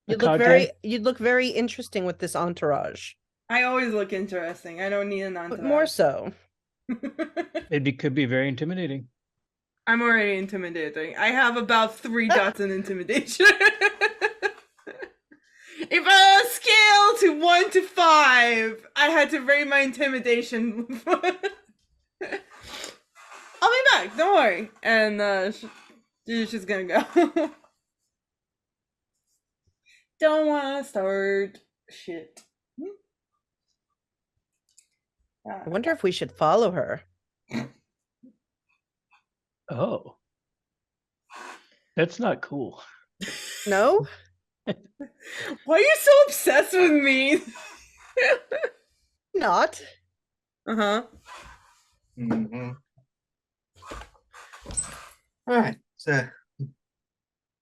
You'd cog look very interesting with this entourage. I always look interesting. I don't need an entourage. But more so. Could be very intimidating. I'm already intimidating. I have about 3 dots in intimidation. If I scale to 1 to 5, I had to rate my intimidation. I'll be back. Don't worry. And she's just gonna go. Don't wanna start shit. I wonder if we should follow her. Oh. That's not cool. No? Why are you so obsessed with me? Not. Uh-huh. Mm-hmm. All right, so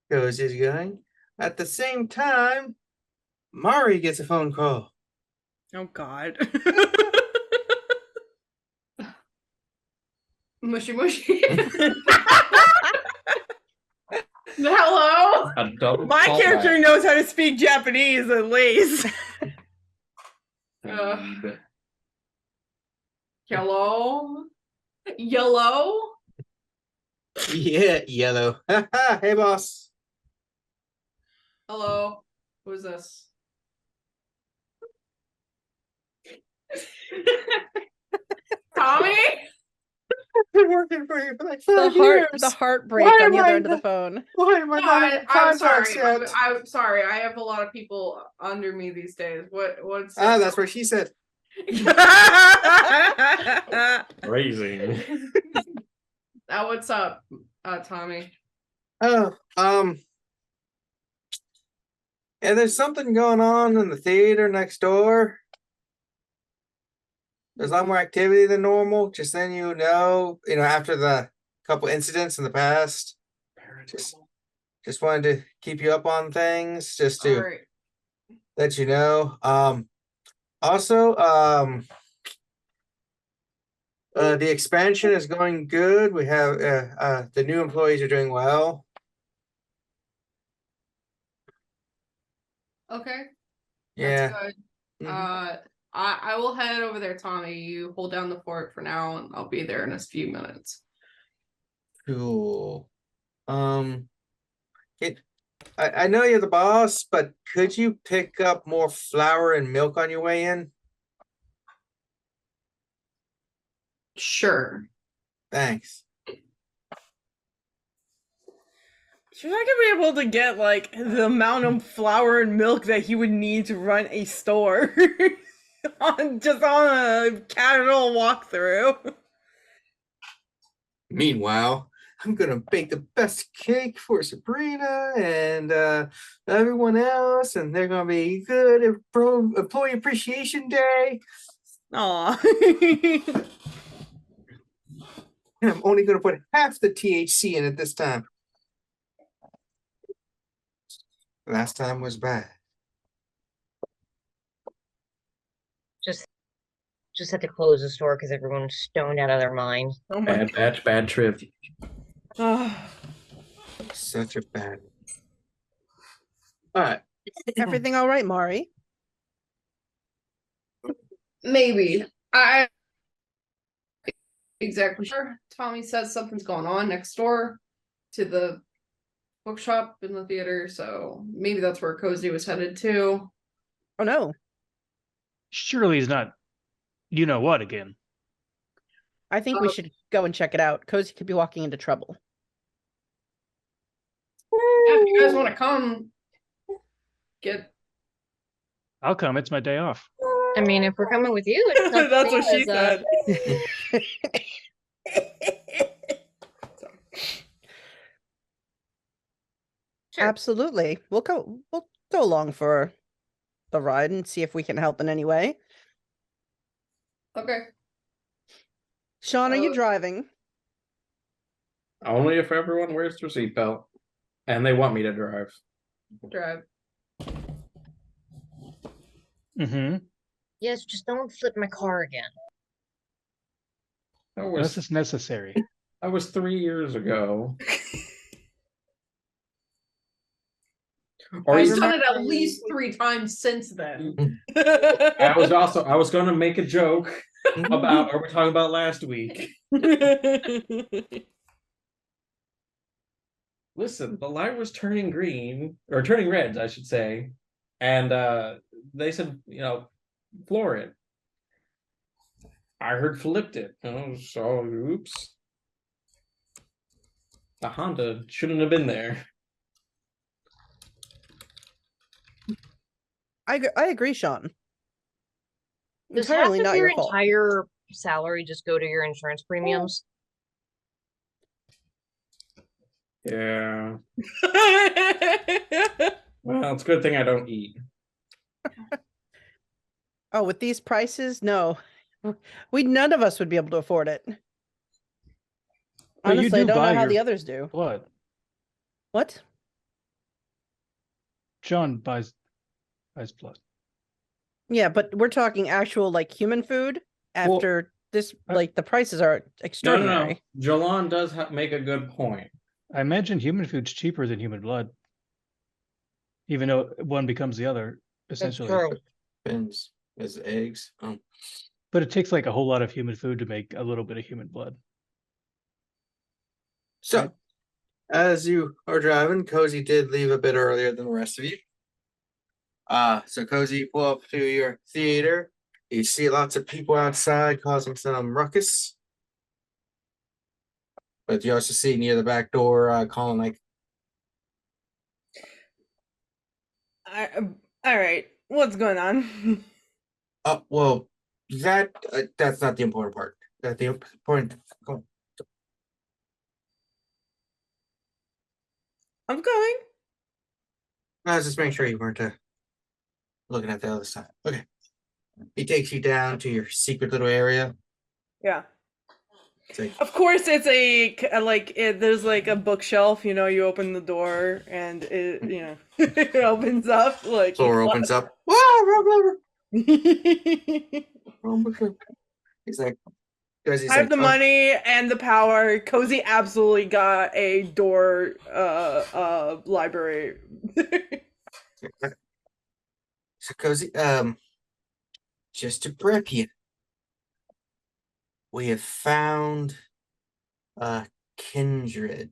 goes is going. At the same time, Mari gets a phone call. Oh God. Mushy mushy. Hello? A double My callback. character knows how to speak Japanese at least. Indeed. Hello? Yellow? Yeah, yellow. Hey, boss. Hello? Who's this? Tommy? I've been working for you for like The 5 years. heartbreak Why on am the other I end of the not- phone. Why am I No, not in I'm contracts sorry. yet? I'm sorry. I have a lot of people under me these days. What's Ah, that's what she said. Raising. What's up, Tommy? Oh, and there's something going on in the theater next door. There's a lot more activity than normal. Just then, after the couple incidents in the past. Just wanted to keep you up on things, just to All right. let you know. Also, the expansion is going good. We have the new employees are doing well. Okay. Yeah. That's good. Mhm. I will head over there, Tommy. You hold down the fort for now, and I'll be there in a few minutes. Cool. I know you're the boss, but could you pick up more flour and milk on your way in? Sure. Thanks. She's not gonna be able to get like the amount of flour and milk that he would need to run a store on a casual walkthrough. Meanwhile, I'm gonna bake the best cake for Sabrina and everyone else, and they're gonna be good for Employee Appreciation Day. Aw. And I'm only gonna put half the THC in it this time. Last time was bad. Just had to close the store because everyone's stoned out of their mind. Oh my Bad batch, bad trip. god. Such a bad. All right. Everything all right, Mari? Maybe. I exactly sure. Tommy says something's going on next door to the bookshop in the theater, so maybe that's where Cozy was headed to. Oh no. Surely he's not. You know what again? I think we should go and check it out. Cozy could be walking into trouble. Yeah, if you guys want to come, I'll come. It's my day off. I mean, if we're coming with you, it's not the That's same what she as, said. Sure. Absolutely. We'll go along for the ride and see if we can help in any way. Okay. Sean, are you driving? Only if everyone wears their seatbelt. And they want me to drive. Drive. Mm-hmm. Yes, just don't flip my car again. Unless it's necessary. That was 3 years ago. Or He's even, done it at least 3 times since then. I was going to make a joke about, are we talking about last week? Listen, the light was turning green, or turning red, I should say. And they said, floor it. I heard flipped it. So, oops. The Honda shouldn't have been there. I agree, Sean. Does Entirely half not of your your fault. entire salary just go to your insurance premiums? Yeah. Well, it's a good thing I don't eat. Oh, with these prices, no. None of us would be able to afford it. But you Honestly, I do don't know buy how your the others do. blood. What? John buys blood. Yeah, but we're talking actual like human food after this, like the prices are No. extraordinary. Jilon does make a good point. I imagine human food's cheaper than human blood, even though one becomes the other, essentially. true. Depends. As eggs. But it takes like a whole lot of human food to make a little bit of human blood. So, Right. as you are driving, Cozy did leave a bit earlier than the rest of you. So Cozy, you pull up to your theater. You see lots of people outside causing some ruckus. But you also see near the back door, calling like, All right, what's going on? "Oh, well, that's not the important part. That the important. Go on. I'm going. I was just making sure you weren't looking at the other side. Okay. He takes you down to your secret little area. Yeah. It's like, Of course, it's there's like a bookshelf. You know, you open the door and it it opens up like door opens up. Wow, he's like, because he's I have like, the "Oh, money and the power. Cozy absolutely got a door library. So Cozy, just to prep you, we have found kindred.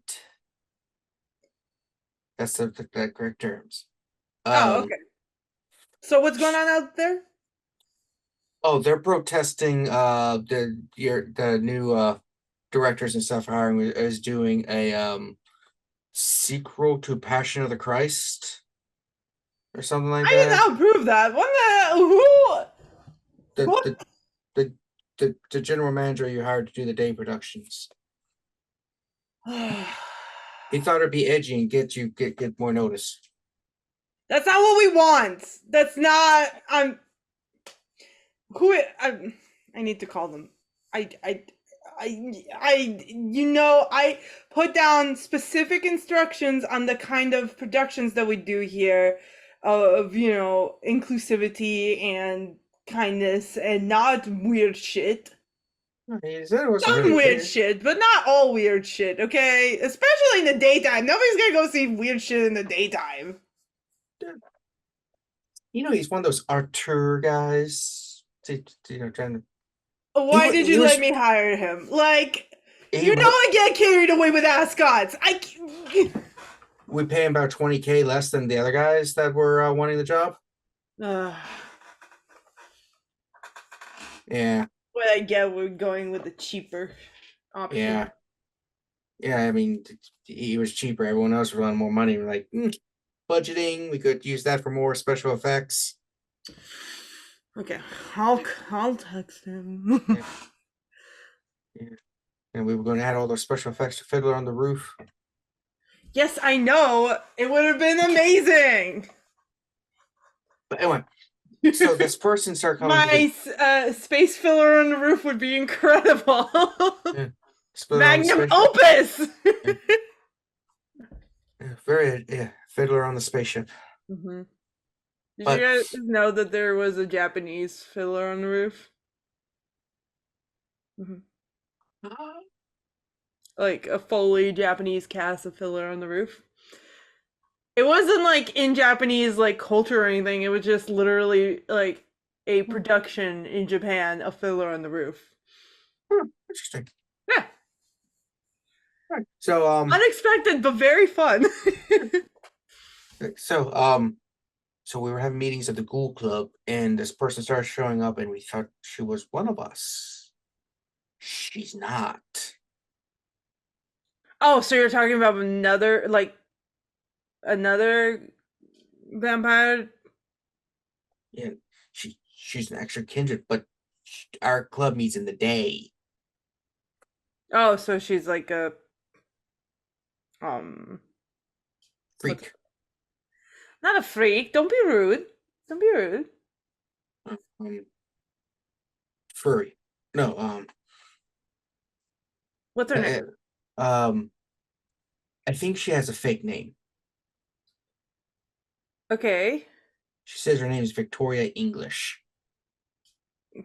That's the correct terms. Oh, okay. So what's going on out there? Oh, they're protesting the new directors and stuff hiring is doing a sequel to Passion of the Christ or something like I did that. not approve that. What the who? The general manager you hired to do the day productions. He thought it'd be edgy and get more notice. That's not what we want. That's not. I need to call them. I put down specific instructions on the kind of productions that we do here, of inclusivity and kindness, and not weird shit. He said it wasn't Some really weird weird. shit, but not all weird shit, okay? Especially in the daytime. Nobody's gonna go see weird shit in the daytime. He's one of those Artur guys. Trying to. Why did you let me hire him? Like, I get carried away with ascots. We pay him about $20K less than the other guys that were wanting the job. Yeah. But I get we're going with the cheaper option. Yeah. I mean, he was cheaper. Everyone else was a lot more money. We're like, budgeting. We could use that for more special effects. Okay, I'll text him. Yeah. And we were going to add all those special effects to Fiddler on the Roof. Yes, I know. It would have been amazing. But anyway, so this person started coming. My space filler on the roof would be incredible. Magnum opus. Fiddler on the spaceship. Mm-hmm. Did you guys know that there was a Japanese fiddler on the roof? Mm-hmm. Like a fully Japanese cast of Fiddler on the Roof. It wasn't like in Japanese like culture or anything. It was just literally like a production in Japan of Fiddler on the Roof. Interesting. Yeah. Right. So unexpected but very fun. So we were having meetings at the Ghoul Club, and this person started showing up, and we thought she was one of us. She's not. Oh, so you're talking about another vampire? Yeah, she's an extra kindred, but our club meets in the day. Oh, so she's like a Freak. Not a freak. Don't be rude. Don't be rude. Furry. No, What's her name? I think she has a fake name. Okay. She says her name is Victoria English.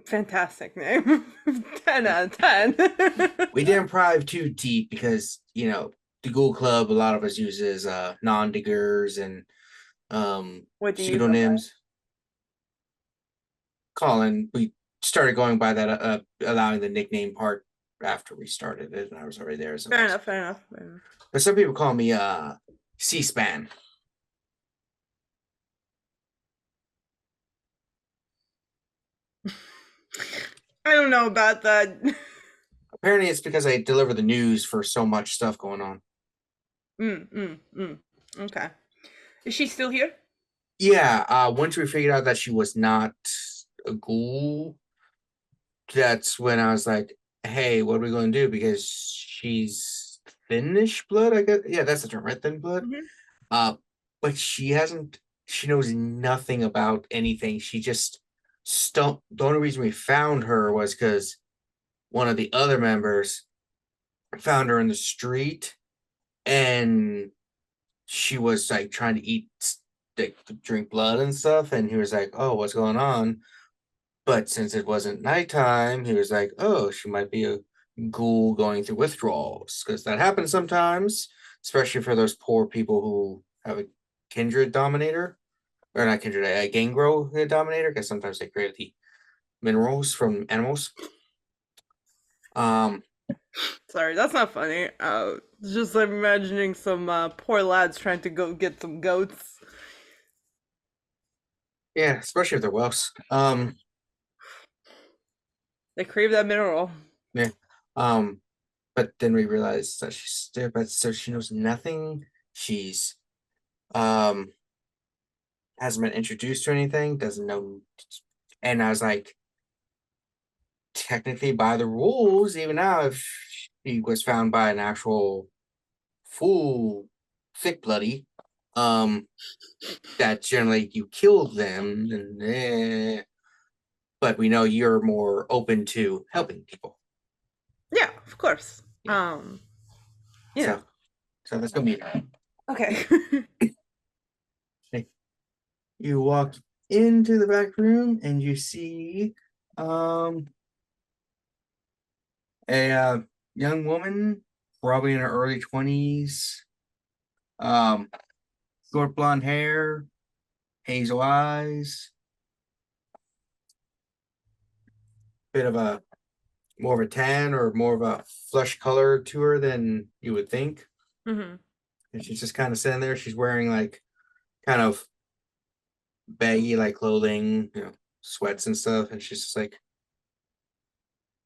Fantastic name. 10 out of 10. We didn't pry too deep because, you know, the Ghoul Club, a lot of us uses non-diggers and What do you go by? pseudonyms. Colin, we started going by that, allowing the nickname part after we started it, and I was already there. So Fair enough, fair enough. But some people call me C-SPAN. I don't know about that. Apparently, it's because I deliver the news for so much stuff going on. Okay. Is she still here? Yeah, once we figured out that she was not a ghoul, that's when I was like, hey, what are we going to do? Because she's thinnish blood, I guess. Yeah, that's the term, right? Thin blood. But she knows nothing about anything. She just the only reason we found her was because one of the other members found her in the street, and she was like trying to eat, like, drink blood and stuff, and he was like, oh, what's going on? But since it wasn't nighttime, he was like, oh, she might be a ghoul going through withdrawals, because that happens sometimes, especially for those poor people who have a kindred dominator, or not kindred, a gangrel dominator, because sometimes they create the minerals from animals. Sorry, that's not funny. Just like imagining some poor lads trying to go get some goats. Yeah, especially if they're Welsh. They crave that mineral. Yeah. But then we realized that she's there, but so she knows nothing. She's hasn't been introduced to anything, doesn't know. And I was like, technically by the rules, even now, if she was found by an actual full thick bloody, that generally you kill them, and but we know you're more open to helping people. Yeah, of course. Yeah. Yeah. So let's go meet her. Okay. You walk into the back room and you see a young woman, probably in her early 20s, short blonde hair, hazel eyes, bit of a more of a tan or more of a flesh color to her than you would think. And she's just kind of sitting there. She's wearing like kind of baggy like clothing, you know, sweats and stuff, and she's just like,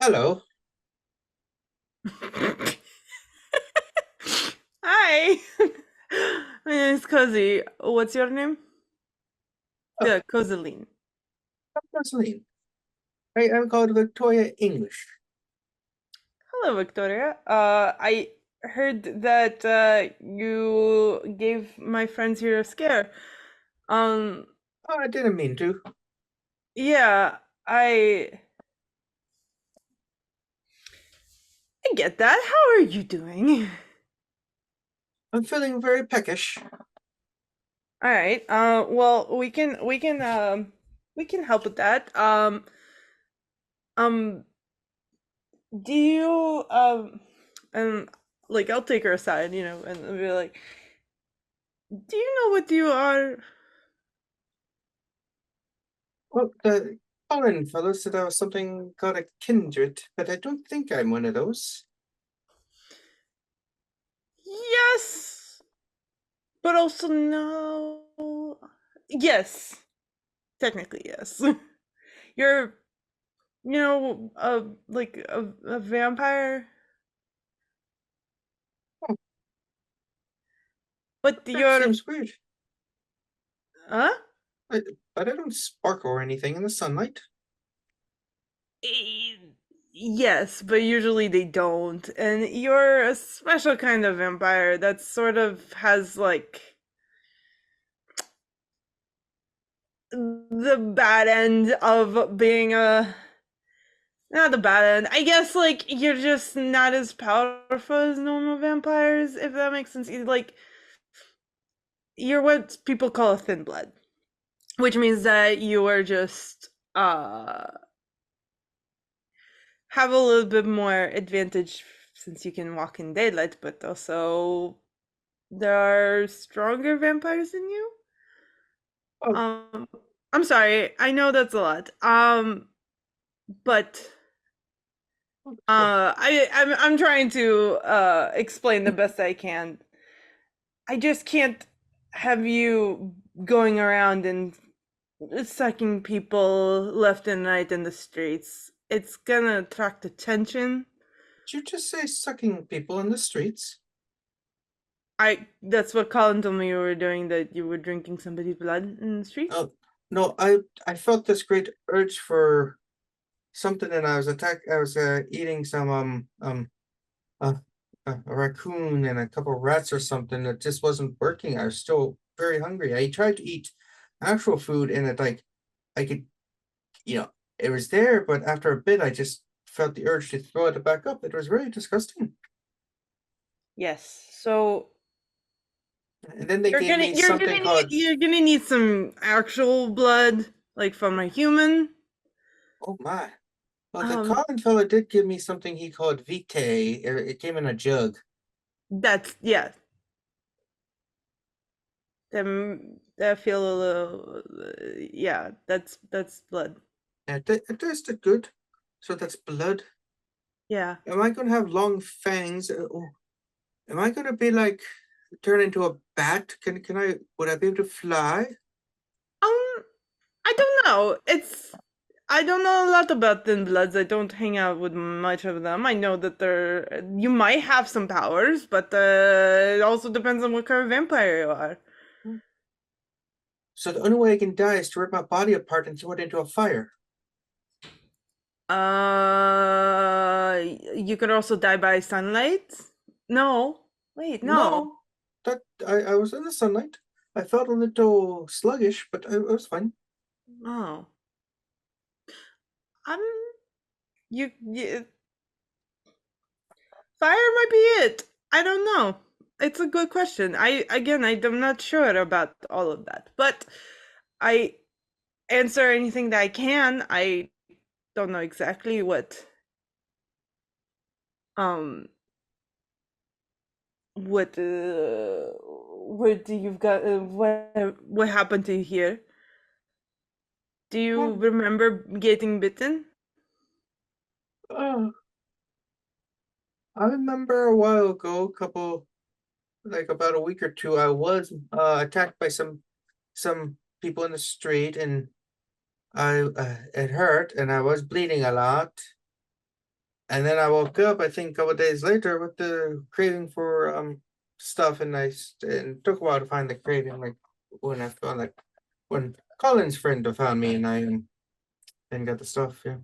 hello. Hi. My name is Cozy. What's your name? Yeah, Kozaline. Kozaline. I'm called Victoria English. Hello, Victoria. I heard that you gave my friends here a scare. Oh, I didn't mean to. Yeah, I get that. How are you doing? I'm feeling very peckish. All right. Well, we can help with that. Do you and like I'll take her aside, you know, and be like, do you know what you are? Well, the Colin fellow said there was something called a kindred, but I don't think I'm one of those. Yes, but also no. Yes, technically yes. You're, you know, like a vampire. Oh. But That you're, seems weird. huh? But I don't sparkle or anything in the sunlight. Yes, but usually they don't. And you're a special kind of vampire that sort of has like the bad end of being a not the bad end. I guess like you're just not as powerful as normal vampires, if that makes sense. Like you're what people call a thin blood, which means that you are just have a little bit more advantage since you can walk in daylight, but also there are stronger vampires than you. Oh. I'm sorry. I know that's a lot. But I'm trying to explain the best I can. I just can't have you going around and sucking people left and right in the streets. It's gonna attract attention. Did you just say sucking people in the streets? That's what Colin told me you were doing, that you were drinking somebody's blood in the street. Oh no, I felt this great urge for something, and I was eating some a raccoon and a couple of rats or something that just wasn't working. I was still very hungry. I tried to eat actual food, and it like I could, it was there, but after a bit, I just felt the urge to throw it back up. It was very disgusting. Yes. So And then they gave me something called. You're gonna need some actual blood, like from a human. Oh my! Well, the Colin fella did give me something he called Vitae. It came in a jug. That's yeah. I feel a little, yeah. That's blood. It tasted good. So that's blood. Yeah. Am I gonna have long fangs? Am I gonna be like turn into a bat? Would I be able to fly? I don't know. I don't know a lot about thin bloods. I don't hang out with much of them. I know that you might have some powers, but it also depends on what kind of vampire you are. So the only way I can die is to rip my body apart and throw it into a fire. You could also die by sunlight. No, wait, no. That I was in the sunlight. I felt a little sluggish, but it was fine. Oh. You fire might be it. I don't know. It's a good question. I'm not sure about all of that, but I answer anything that I can. I don't know exactly what you've got, what happened to you here? Do you remember getting bitten? I remember a while ago, about a week or two, I was attacked by some people in the street, and it hurt, and I was bleeding a lot. And then I woke up, I think, a couple of days later with the craving for stuff, and it took a while to find the craving, like when Colin's friend found me, and I then got the stuff. Yeah.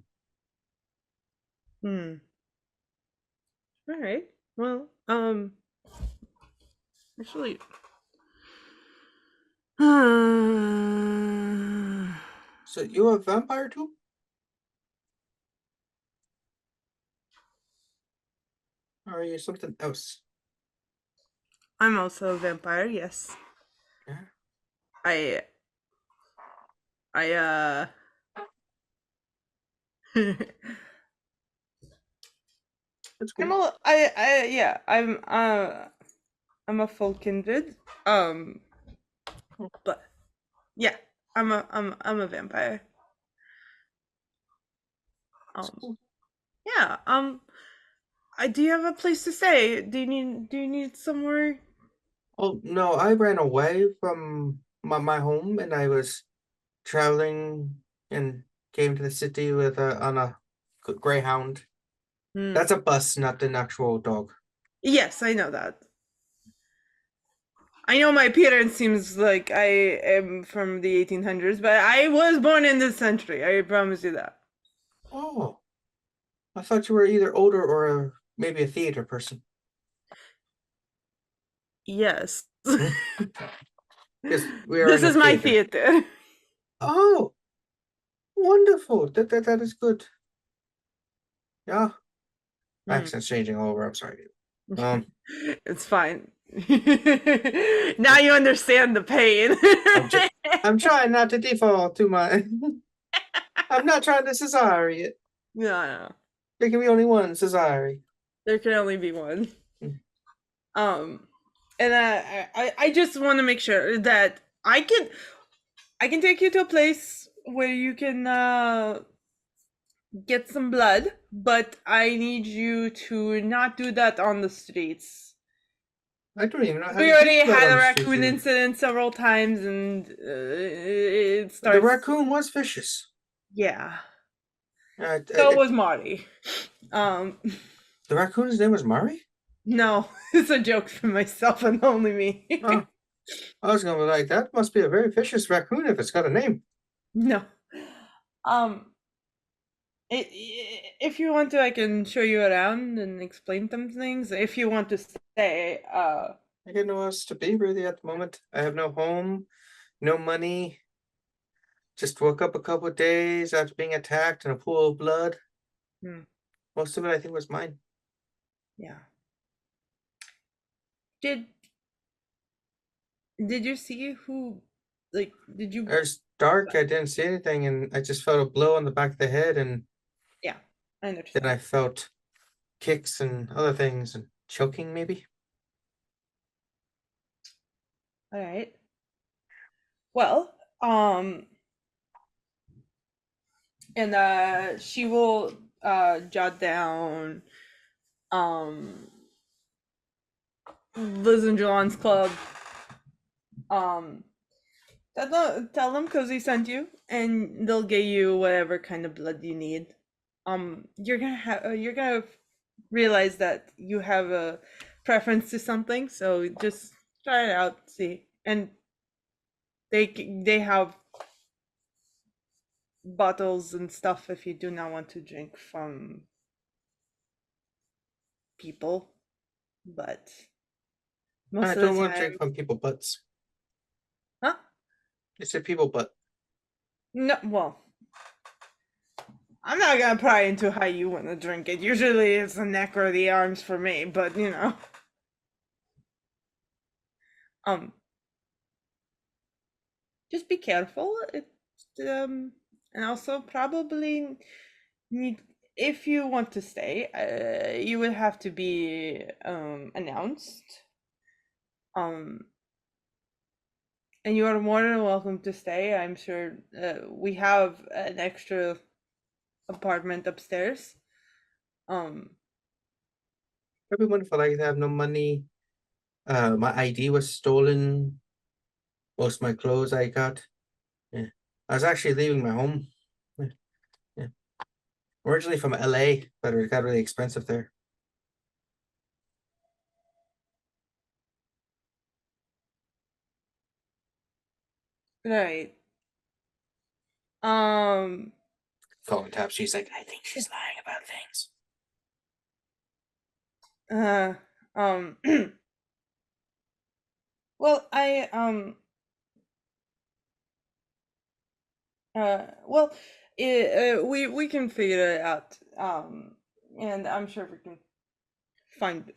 All right. Well, actually, so you're a vampire too? Or are you something else? I'm also a vampire, yes. Yeah. That's cool. I'm a full kindred. But yeah, I'm a vampire. Yeah. Do you have a place to stay? Do you need somewhere? Oh no, I ran away from my home, and I was traveling and came to the city on a greyhound. That's a bus, not an actual dog. Yes, I know that. I know my appearance seems like I am from the 1800s, but I was born in this century. I promise you that. Oh, I thought you were either older or maybe a theater person. Yes. Yes, we are This in a is my theater. theater. Oh, wonderful. That is good. Yeah. Accent's changing all over. I'm sorry. It's fine. Now you understand the pain. I'm trying not to default to my. I'm not trying to cesarean. No. There can be only one cesarean. There can only be one. Mm. And I just want to make sure that I can take you to a place where you can get some blood, but I need you to not do that on the streets. I don't even know how We to already get blood had on a the streets raccoon here. incident several times, and it starts. The raccoon was vicious. Yeah. Uh, So uh, was Marty. the raccoon's name was Murray? No, it's a joke for myself and only me. Oh, I was going to be like, that must be a very vicious raccoon if it's got a name. No. If you want to, I can show you around and explain some things. If you want to stay, I got no else to be really at the moment. I have no home, no money. Just woke up a couple of days after being attacked in a pool of blood. Most of it, I think, was mine. Yeah. Did you see who? Like, did you? It was dark. I didn't see anything, and I just felt a blow on the back of the head, and Yeah, I understand. then I felt kicks and other things, and choking maybe. All right. Well, and she will jot down Liz and Jilon's club. Tell them Cozy sent you, and they'll get you whatever kind of blood you need. You're gonna realize that you have a preference to something, so just try it out, see. And they have bottles and stuff if you do not want to drink from people, but most I of the don't want to time, drink from people butts. huh? It's a people butt. No, well, I'm not gonna pry into how you want to drink it. Usually it's the neck or the arms for me, but you know. Just be careful. And also probably need, if you want to stay, you would have to be announced. And you are more than welcome to stay. I'm sure we have an extra apartment upstairs. It'd be wonderful. I have no money. My ID was stolen. Most of my clothes I got. Yeah. I was actually leaving my home. Yeah. Originally from LA, but it got really expensive there. Right. Calling Tap, she's like, I think she's lying about things. Well, we can figure it out. And I'm sure we can find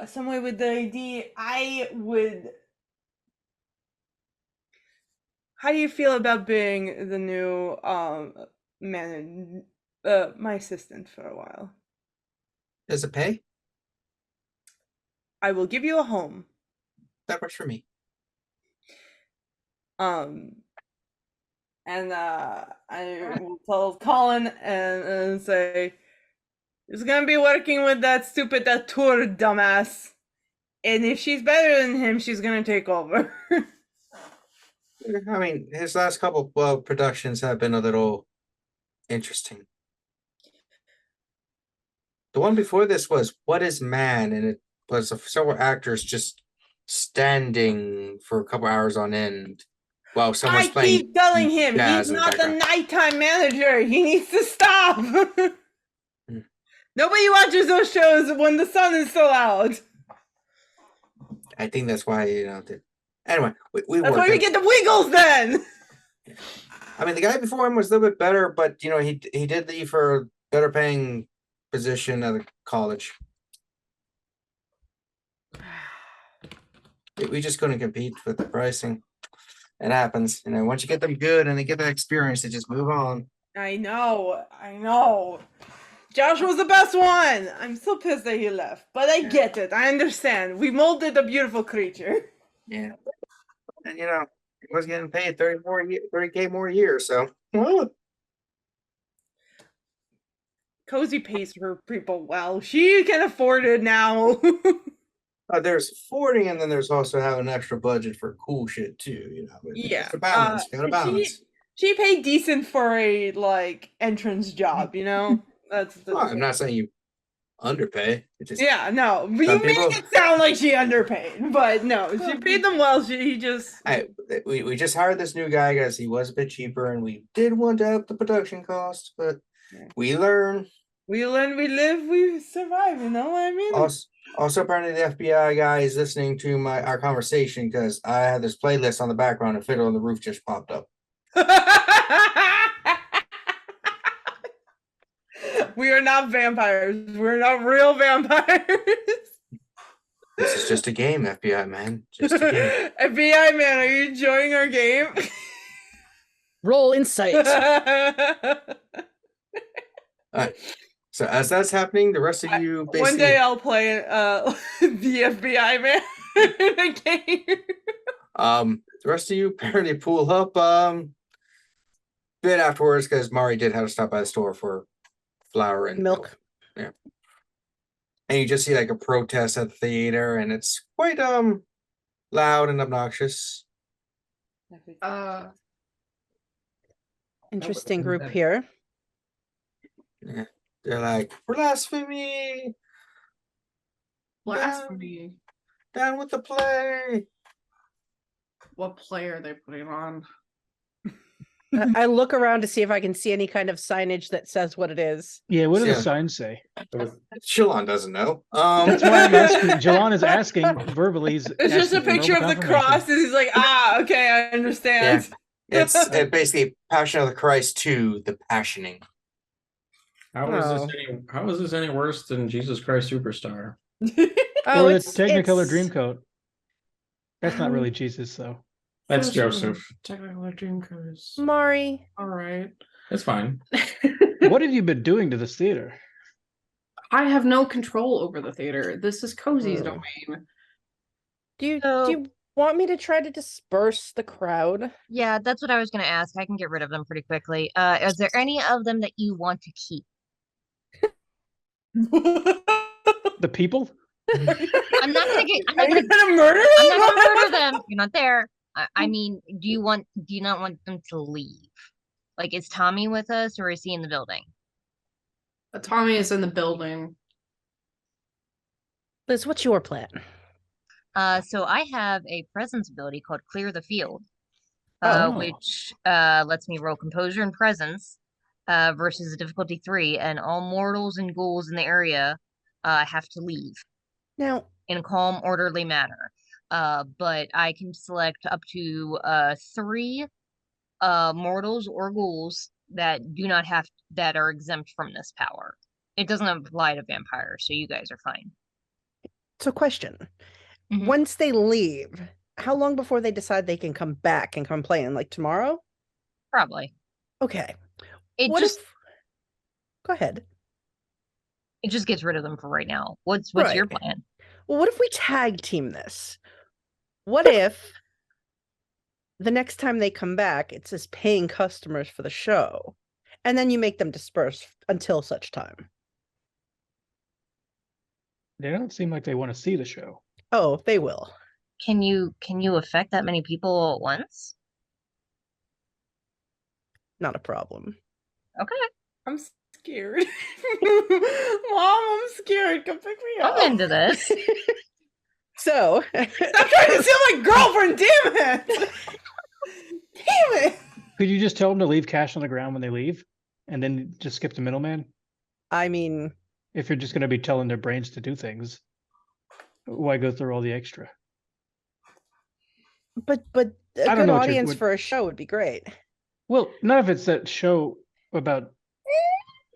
some way with the ID. How do you feel about being the new man, my assistant for a while? Does it pay? I will give you a home. That works for me. And I will tell Colin and say, he's gonna be working with that stupid tour dumbass. And if she's better than him, she's gonna take over. I mean, his last couple productions have been a little interesting. The one before this was What is Man? And it was several actors just standing for a couple hours on end. While someone's I playing keep telling him jazz he's in the not the background. nighttime manager. He needs to stop. Nobody watches those shows when the sun is still out. I think that's why anyway, we That's work why we it. get the wiggles then. I mean, the guy before him was a little bit better, but he did leave for a better paying position at a college. We just couldn't compete with the pricing. It happens, once you get them good and they get that experience, they just move on. I know. Josh was the best one. I'm so pissed that he left, but I get it. I understand. We molded a beautiful creature. Yeah, and he was getting paid 30K more a year, so well. Cozy pays her people well. She can afford it now. There's affording, and then there's also having an extra budget for cool shit too. Yeah, it's a balance. Gotta balance. She paid decent for a entrance job. That's. Well, I'm not saying you underpay. It just No, you some make people- it sound like she underpaid, but no, she paid them well. He just. We just hired this new guy because he was a bit cheaper, and we did want to up the production cost, but we learn. We learn, we live, we survive. You know what I mean? Also, apparently the FBI guy is listening to our conversation because I had this playlist on the background and Fiddle on the Roof just popped up. We are not vampires. We're not real vampires. This is just a game, FBI man. Just a game. FBI man, are you enjoying our game? Roll insight. So as that's happening, the rest of you basically... One day I'll play the FBI man in a game. The rest of you apparently pull up bit afterwards because Mari did have to stop by the store for flour and Milk. Yeah. And you just see a protest at the theater, and it's quite loud and obnoxious. Interesting group here. Yeah. They're like, blasphemy! Blasphemy. Down with the play! What play are they putting on? I look around to see if I can see any kind of signage that says what it is. Yeah, what does Yeah. the sign say? Jilon doesn't know. That's why I'm asking. Jilon is asking verbally. It's just a picture of the cross, and he's like, okay, I understand. It's basically Passion of the Christ 2, the passioning. How is this any worse than Jesus Christ Superstar? Or the Technicolor Dreamcoat. That's not really Jesus, though. That's Joseph. Technicolor Dreamcoat. Mari. All right. It's fine. What have you been doing to this theater? I have no control over the theater. This is Cozy's domain. Do you want me to try to disperse the crowd? Yeah, that's what I was going to ask. I can get rid of them pretty quickly. Is there any of them that you want to keep? The people? I'm not going to Are you gonna murder them? I'm not gonna murder them. You're not there. I mean, do you not want them to leave? Is Tommy with us, or is he in the building? Tommy is in the building. Liz, what's your plan? So I have a presence ability called Clear the Field, which lets me roll Composure and Presence versus a difficulty 3, and all mortals and ghouls in the area have to leave Now, in a calm, orderly manner. But I can select up to 3 mortals or ghouls that that are exempt from this power. It doesn't apply to vampires, so you guys are fine. so question. Mhm. Once they leave, how long before they decide they can come back and come play in? Tomorrow? Probably. Okay. It What just if... Go ahead. it just gets rid of them for right now. What's your Right. plan? Well, what if we tag team this? What if the next time they come back, it's as paying customers for the show, and then you make them disperse until such time? They don't seem like they want to see the show. Oh, they will. Can you affect that many people at once? Not a problem. Okay. I'm scared. Mom, I'm scared. Come pick me up. I'm into this. So, Stop trying to steal my girlfriend, damn it! Damn it! Could you just tell them to leave cash on the ground when they leave, and then just skip the middleman? I mean, If you're just going to be telling their brains to do things, why go through all the extra? but a I don't good know what you're- audience what- for a show would be great. Well, not if it's that show about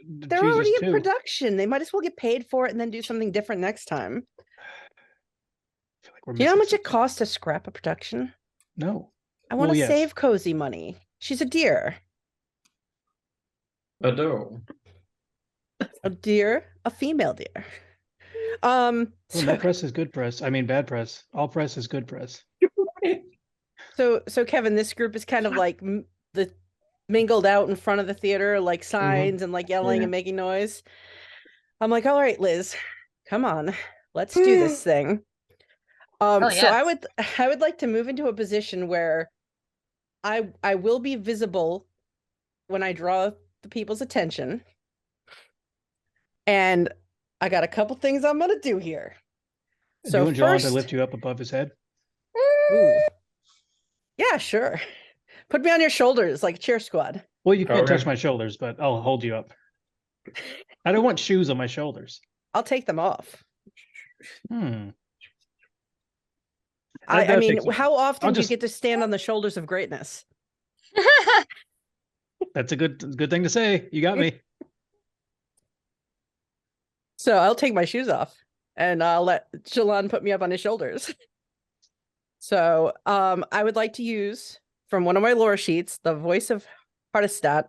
They're Jesus already in too. production. They might as well get paid for it and then do something different next time. I feel like we're Do you know how missing much it something. costs to scrap a production? No. I want to Well, yes. save Cozy money. She's a deer. A doe. A deer, a female deer. Well, So, no press is good press. I mean, bad press. All press is good press. so Kevin, this group is kind of like the mingled out in front of the theater, like signs and like yelling Yeah. and making noise. I'm like, all right, Liz, come on, let's do this thing. Oh, So I yes. would like to move into a position where I will be visible when I draw the people's attention. And I got a couple things I'm gonna do here. Do So you want Jilon to first, lift you up above his head? ooh, yeah, sure. Put me on your shoulders like cheer squad. Well, you can't touch Okay. my shoulders, but I'll hold you up. I don't want shoes on my shoulders. I'll take them off. Hmm. I That mean, takes some- how often I'll do you just- get to stand on the shoulders of greatness? That's a good thing to say. You got me. So I'll take my shoes off and I'll let Jilon put me up on his shoulders. So I would like to use from one of my lore sheets the voice of Hardestat,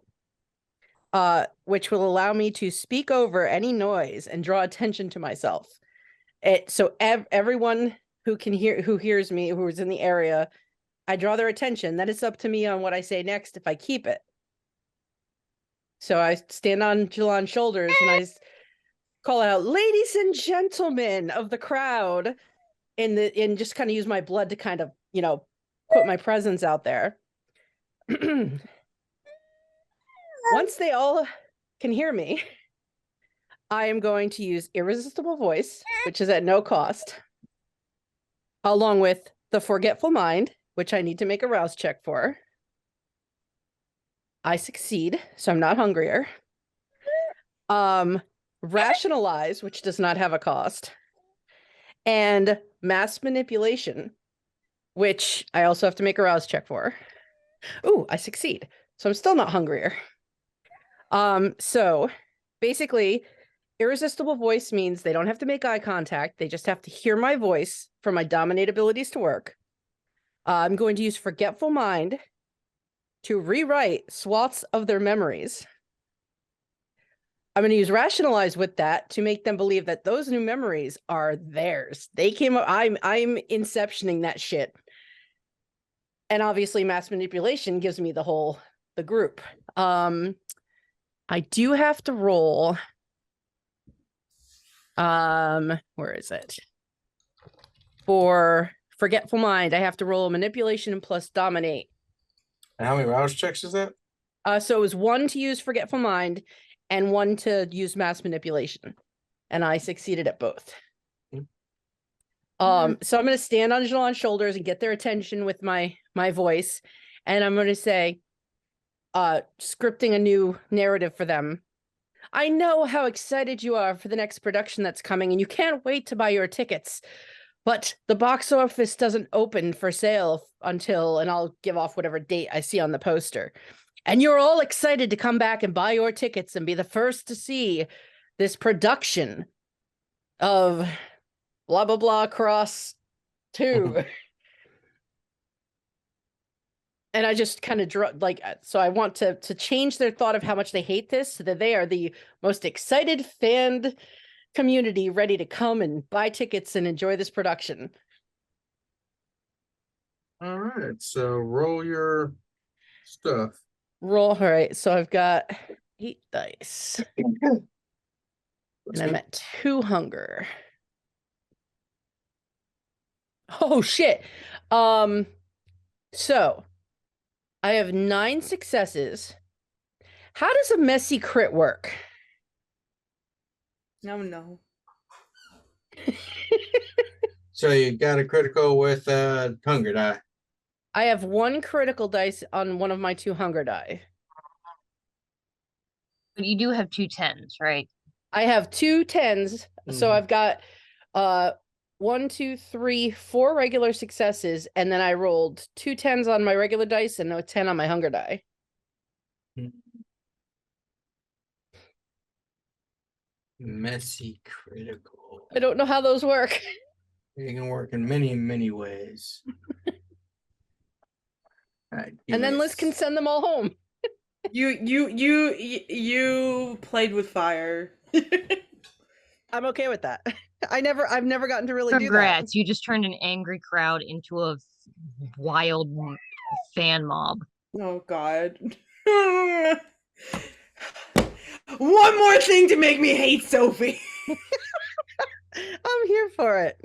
which will allow me to speak over any noise and draw attention to myself. So everyone who hears me, who is in the area, I draw their attention. Then it's up to me on what I say next if I keep it. So I stand on Jilon's shoulders and I call out, "Ladies and gentlemen of the crowd," and just kind of use my blood to kind of, put my presence out there. Once they all can hear me, I am going to use Irresistible Voice, which is at no cost, along with the Forgetful Mind, which I need to make a rouse check for. I succeed, so I'm not hungrier. Rationalize, which does not have a cost, and Mass Manipulation, which I also have to make a rouse check for. Ooh, I succeed, so I'm still not hungrier. So basically, Irresistible Voice means they don't have to make eye contact. They just have to hear my voice for my dominate abilities to work. I'm going to use Forgetful Mind to rewrite swaths of their memories. I'm going to use Rationalize with that to make them believe that those new memories are theirs. They came up. I'm inceptioning that shit. And obviously, Mass Manipulation gives me the group. I do have to roll. Where is it? For Forgetful Mind, I have to roll Manipulation plus Dominate. And how many rouse checks is that? So it was 1 to use Forgetful Mind and 1 to use Mass Manipulation. And I succeeded at both. So I'm going to stand on Jilon's shoulders and get their attention with my voice. And I'm going to say, scripting a new narrative for them. I know how excited you are for the next production that's coming, and you can't wait to buy your tickets. But the box office doesn't open for sale until, and I'll give off whatever date I see on the poster. And you're all excited to come back and buy your tickets and be the first to see this production of blah, blah, blah, Cross 2. And I just kind of so I want to change their thought of how much they hate this so that they are the most excited fan community ready to come and buy tickets and enjoy this production. All right, so roll your stuff. Roll. All right. So I've got 8 dice and I'm at 2 hunger. Oh, shit. So I have 9 successes. How does a messy crit work? No. So you got a critical with hunger die. I have 1 critical dice on one of my 2 hunger die. But you do have 2 10s, right? I have 2 10s, so Mhm. I've got 1, 2, 3, 4 regular successes, and then I rolled 2 10s on my regular dice and a 10 on my hunger die. Messy critical. I don't know how those work. It can work in many, many ways. Alright, And then Liz can send them all home. You played with fire. I'm okay with that. I've never gotten to really do that. Congrats, you just turned an angry crowd into a wild fan mob. Oh God. One more thing to make me hate Sophie. I'm here for it.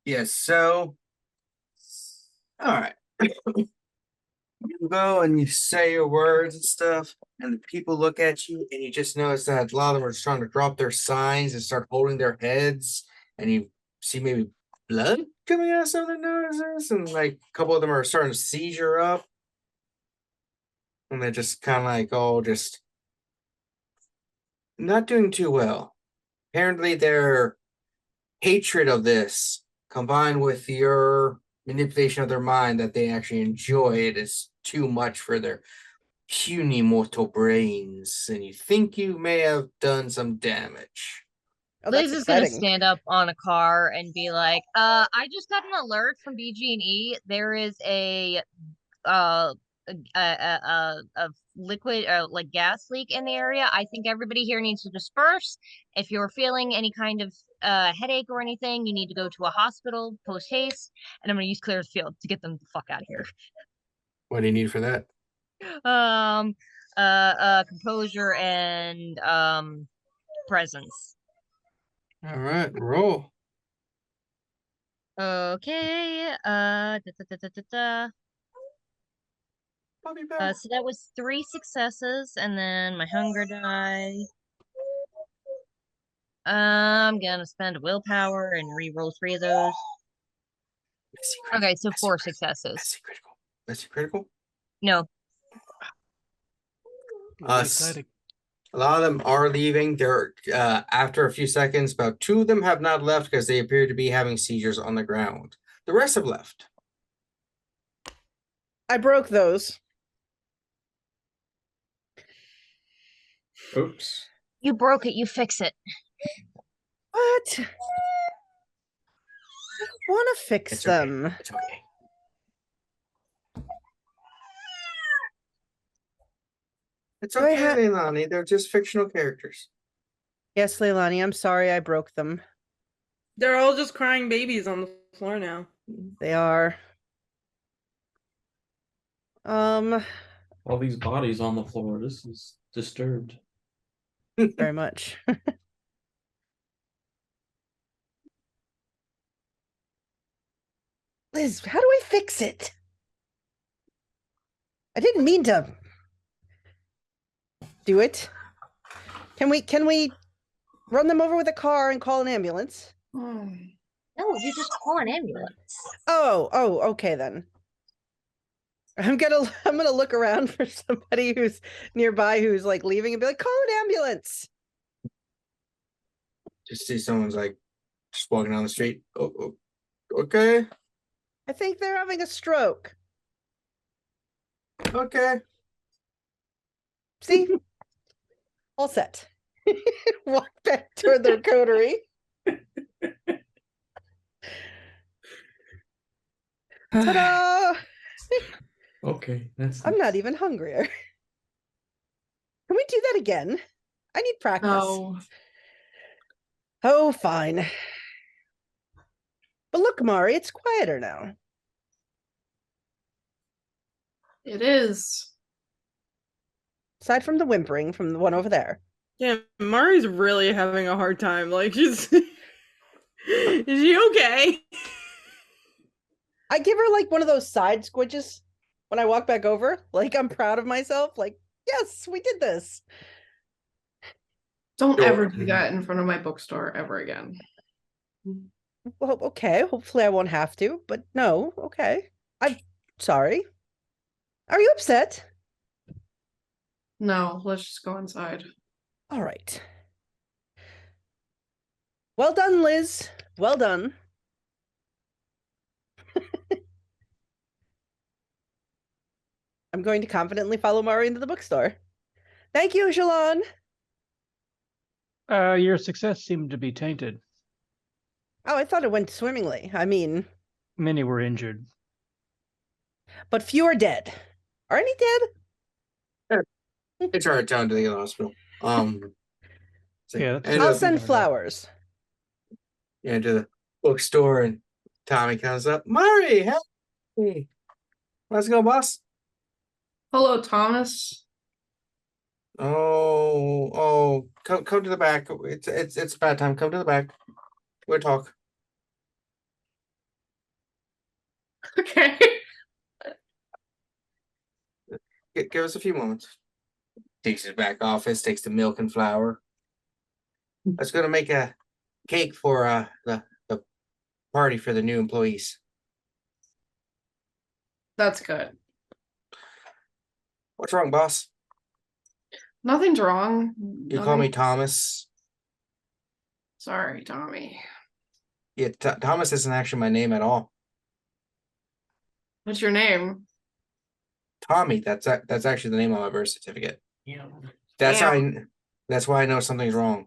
Yes, so all right. You go and you say your words and stuff, and the people look at you, and you just notice that a lot of them are just trying to drop their signs and start holding their heads, and you see maybe blood coming out of some of their noses, and like a couple of them are starting to seizure up. And they're just kind of like all just not doing too well. Apparently, their hatred of this combined with your manipulation of their mind that they actually enjoy it is too much for their puny mortal brains, and you think you may have done some damage. Oh, Liz that's is gonna exciting. stand up on a car and be like, I just got an alert from BG&E. There is a liquid like gas leak in the area. I think everybody here needs to disperse. If you're feeling any kind of headache or anything, you need to go to a hospital post haste. And I'm gonna use clear as field to get them the fuck out of here. What do you need for that? Composure and presence. All right, roll. Okay. Bobby Bell. So that was 3 successes, and then my hunger die. I'm gonna spend willpower and re-roll 3 of those. Messy critical, Okay, so messy 4 critical, successes. Messy critical. Messy critical. No. Really Us. exciting. A lot of them are leaving. They're after a few seconds, about 2 of them have not left because they appear to be having seizures on the ground. The rest have left. I broke those. Oops. You broke it, you fix it. What? I want to fix It's okay. them. It's okay. It's Do I okay, Leilani. They're just fictional characters. Yes, Leilani, I'm sorry I broke them. They're all just crying babies on the floor now. They are. All these bodies on the floor. This is disturbed. Very much. Liz, how do I fix it? I didn't mean to do it. Can we run them over with a car and call an ambulance? No, you just call an ambulance. Oh, okay then. I'm gonna look around for somebody who's nearby who's like leaving and be like, call an ambulance. Just see someone's like just walking down the street. Oh, okay. I think they're having a stroke. Okay. See? All set. Walk back toward their coterie. Ta-da! Okay, that's. I'm not even hungrier. Can we do that again? I need practice. No. Oh, fine. But look, Mari, it's quieter now. It is. Aside from the whimpering from the one over there. Yeah, Mari's really having a hard time. Like, she's... Is she okay? I give her like one of those side squidges when I walk back over. Like, I'm proud of myself. Like, yes, we did this. Don't Sure. ever do that in front of my bookstore ever again. Well, okay. Hopefully I won't have to, but no, okay. I'm sorry. Are you upset? No, let's just go inside. All right. Well done, Liz. Well done. I'm going to confidently follow Mari into the bookstore. Thank you, Jilon. Your success seemed to be tainted. Oh, I thought it went swimmingly. I mean, Many were injured. but few are dead. Are any dead? It's our time to the hospital. So, Yeah, that's and I'll just- send no. flowers. to the bookstore, and Tommy comes up. Mari, hey, let's go, boss. Hello, Thomas. Oh, come to the back. It's bad time. Come to the back. We'll talk. Okay. Give us a few moments. Takes his back office, takes the milk and flour. I was gonna make a cake for the party for the new employees. That's good. What's wrong, boss? Nothing's wrong. You call me Thomas. Sorry, Tommy. Yeah, Thomas isn't actually my name at all. What's your name? Tommy. That's actually the name on my birth certificate. Yeah. That's Damn. how that's why I know something's wrong.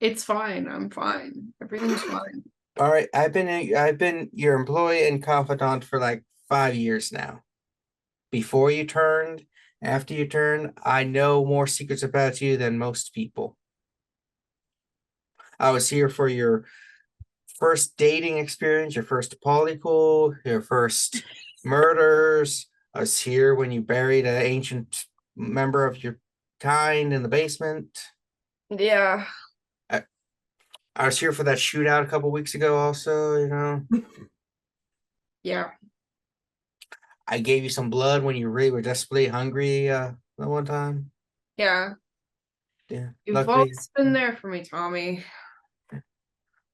It's fine. I'm fine. Everything's fine. All right, I've been your employee and confidant for like 5 years now. Before you turned, after you turned, I know more secrets about you than most people. I was here for your first dating experience, your first polycule, your first murders. I was here when you buried an ancient member of your kind in the basement. Yeah. I was here for that shootout a couple weeks ago also, Yeah. I gave you some blood when you really were desperately hungry that one time. Yeah. Yeah. You've Luckily, always been there for me, Tommy.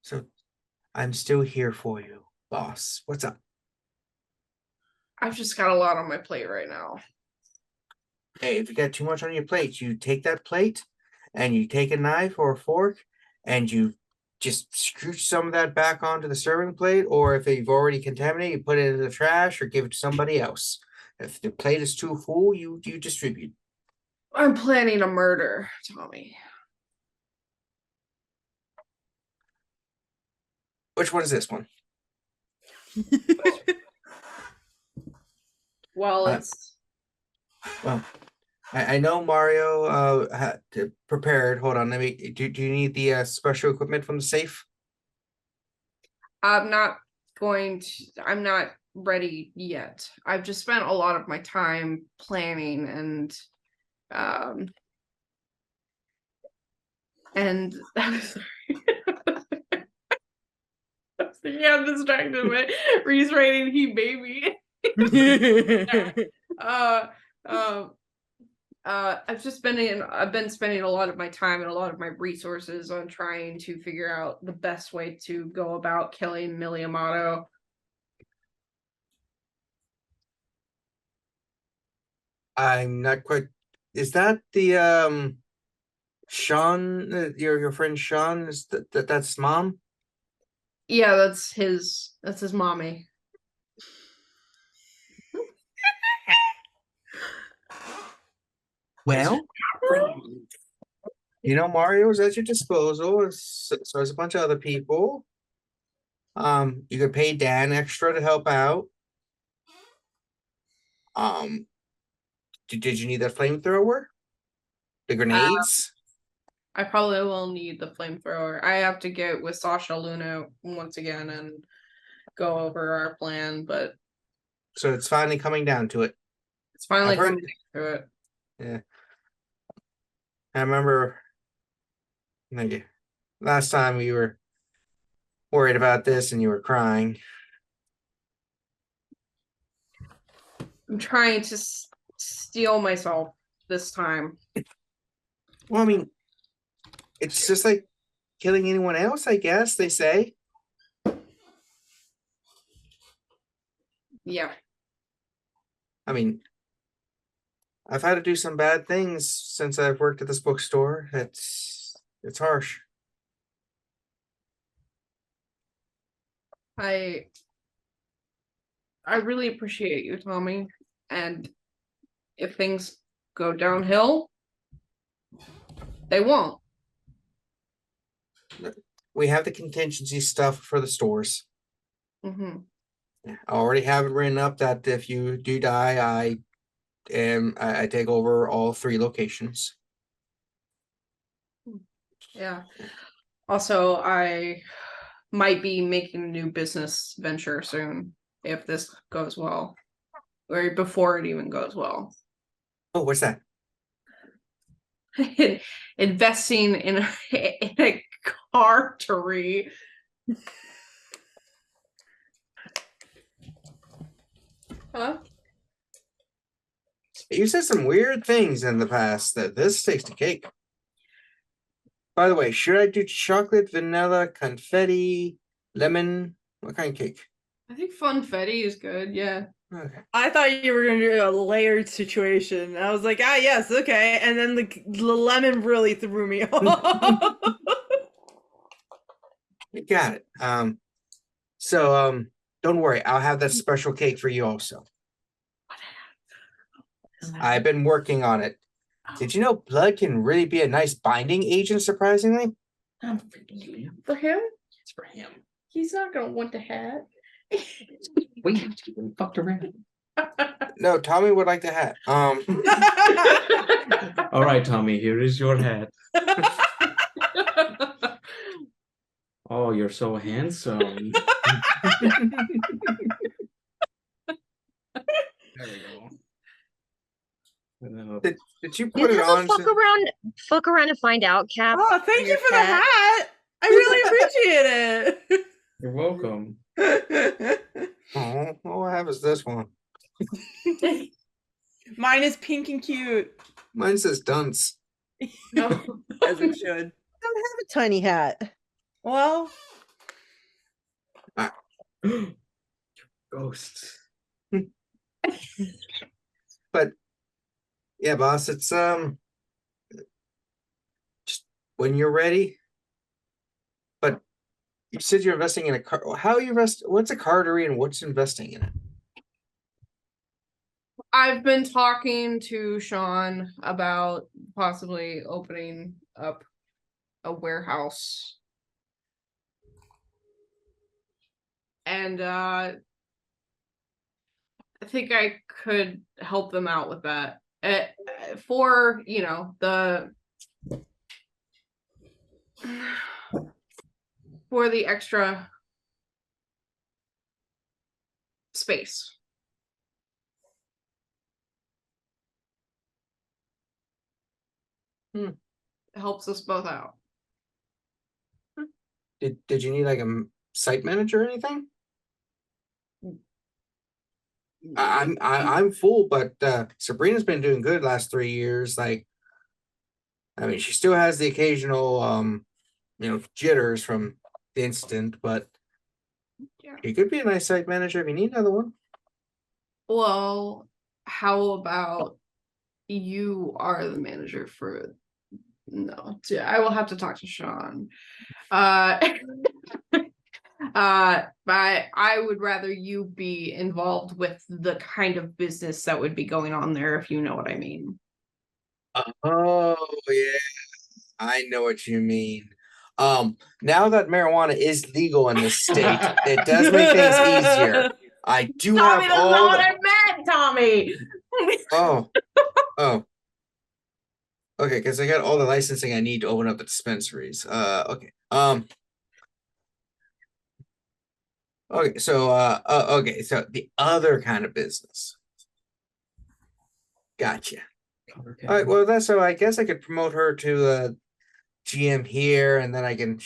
so I'm still here for you, boss. What's up? I've just got a lot on my plate right now. Hey, if you got too much on your plate, you take that plate and you take a knife or a fork and you just scooch some of that back onto the serving plate, or if you've already contaminated, you put it in the trash or give it to somebody else. If the plate is too full, you distribute. I'm planning a murder, Tommy. Which one is this one? Well, Uh, it's Well, I know Mario had prepared. Hold on, let me. Do you need the special equipment from the safe? I'm not ready yet. I've just spent a lot of my time planning and I'm sorry. Yeah, I'm distracted by Reese writing he baby. I've been spending a lot of my time and a lot of my resources on trying to figure out the best way to go about killing Millie Amato. I'm not quite. Is that the Sean? Your friend Sean? Is that's mom? Yeah, that's his mommy. Well, Mario's at your disposal. So there's a bunch of other people. You could pay Dan extra to help out. Did you need that flamethrower? The grenades? I probably will need the flamethrower. I have to get with Sasha Luna once again and go over our plan, but So it's finally coming down to it. it's finally I've heard- coming to it. Yeah. I remember maybe last time we were worried about this and you were crying. I'm trying to steel myself this time. Well, I mean, it's just like killing anyone else, I guess they say. Yeah. I mean, I've had to do some bad things since I've worked at this bookstore. It's harsh. I really appreciate you, Tommy. And if things go downhill, they won't. We have the contingency stuff for the stores. Mm-hmm. I already have it written up that if you do die, I take over all 3 locations. Yeah. Also, I might be making a new business venture soon if this goes well, or before it even goes well. Oh, what's that? Investing in a cartery. Huh? You said some weird things in the past that this takes the cake. By the way, should I do chocolate, vanilla, confetti, lemon? What kind of cake? I think funfetti is good, yeah. Okay. I thought you were gonna do a layered situation. I was like, yes, okay. And then the lemon really threw me off. You got it. So don't worry, I'll have that special cake for you also. I've been working on it. Did you know blood can really be a nice binding agent, surprisingly? For him? It's for him. He's not gonna want the hat. Wait, fucked around. No, Tommy would like the hat. All right, Tommy, here is your hat. Oh, you're so handsome. There we go. Did you You put it have on? to fuck around to find out, Cap. Oh, thank you your for the hat. I really appreciate You're welcome. it. Oh, all I have is this one. Mine is pink and cute, Mine says dunce. No. as it should. I don't have a tiny hat. Well, Ghosts. But yeah, boss, it's just when you're ready. But you said you're investing in a car. How are you invest? What's a cartery and what's investing in it? I've been talking to Sean about possibly opening up a warehouse. And I think I could help them out with that. For, for the extra space. It helps us both out. Did you need like a site manager or anything? I'm full, but Sabrina's been doing good last 3 years. Like, I mean, she still has the occasional jitters from the incident, but Yeah. she could be a nice site manager if you need another one. Well, how about you are the manager for no, I will have to talk to Sean. But I would rather you be involved with the kind of business that would be going on there, if you know what I mean. Oh yeah, I know what you mean. Now that marijuana is legal in this state, it does make things easier. I do Tommy, have that's all not what the- I meant, Tommy. Oh. Okay, because I got all the licensing I need to open up the dispensaries. Okay. Okay, so okay, so the other kind of business. Gotcha. Okay. All right, well that's so I guess I could promote her to GM here, and then I can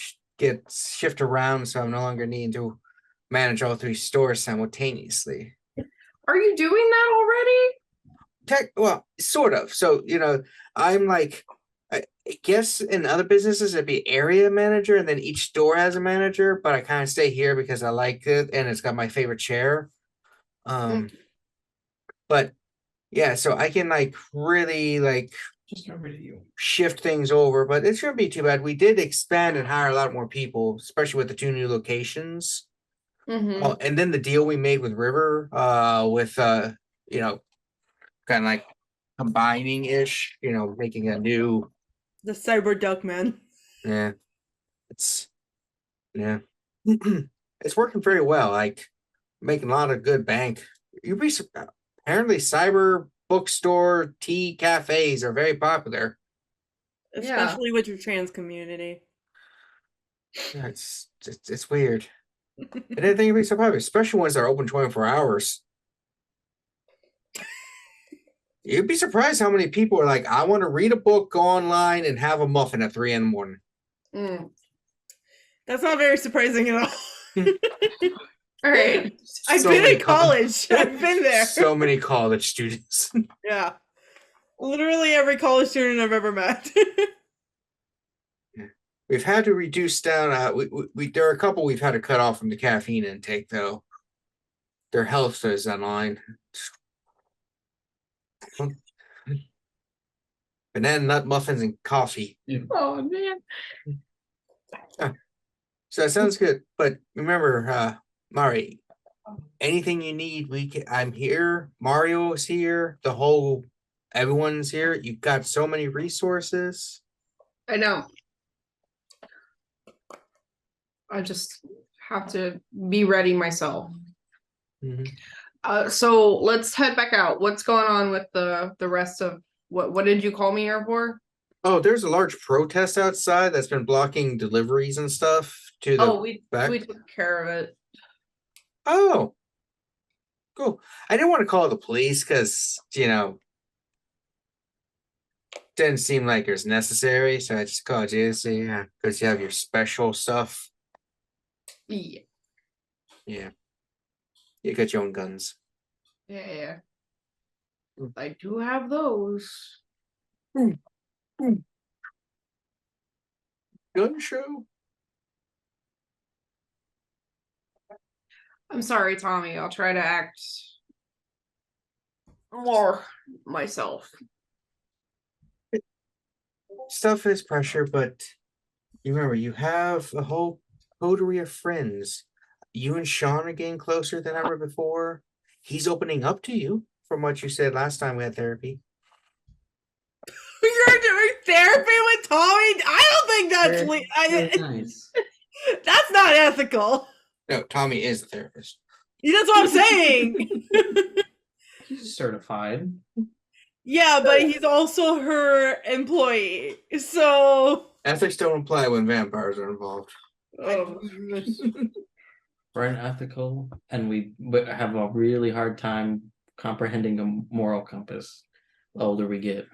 shift around so I'm no longer needing to manage all 3 stores simultaneously. Are you doing that already? Well, sort of. So I'm like, I guess in other businesses it'd be area manager, and then each store has a manager. But I kind of stay here because I like it, and it's got my favorite chair. But yeah, so I can like really like Just got rid of you. shift things over, but it shouldn't be too bad. We did expand and hire a lot more people, especially with the 2 new locations. Oh, and then the deal we made with River, with you know, kind of like combining ish, making a new. The cyber duck man. Yeah, it's yeah, it's working very well. Like making a lot of good bank. You'd be apparently cyber bookstore tea cafes are very popular. Especially with your trans community. Yeah, it's weird. I didn't think it'd be so popular, especially ones that are open 24 hours. You'd be surprised how many people are like, I want to read a book, go online, and have a muffin at 3 a.m. That's not very surprising at all. All right. I've been in college. I've been there. So many college students. Yeah. Literally every college student I've ever met. We've had to reduce down. There are a couple we've had to cut off from the caffeine intake, though. Their health is online. Banana nut muffins and coffee. Oh man. So that sounds good. But remember, Mari, anything you need, I'm here. Mario's here. Everyone's here. You've got so many resources. I know. I just have to be ready myself. So let's head back out. What's going on with the rest of what did you call me here for? Oh, there's a large protest outside that's been blocking deliveries and stuff to the we back. took care of it. Oh, cool. I didn't want to call the police because, didn't seem like it was necessary. So I just called you to say, yeah, because you have your special stuff. Yeah. Yeah. You got your own guns. Yeah. I do have those. Gun show? I'm sorry, Tommy. I'll try to act more myself. Stuff is pressure, but you remember, you have a whole coterie of friends. You and Sean are getting closer than ever before. He's opening up to you from what you said last time we had therapy. You're doing therapy with Tommy? I don't think that's Nice. that's not ethical. No, Tommy is the therapist. That's what I'm saying. He's certified. Yeah, but he's also her employee. So Ethics don't apply when vampires are involved. We're unethical, and we have a really hard time comprehending a moral compass the older we get.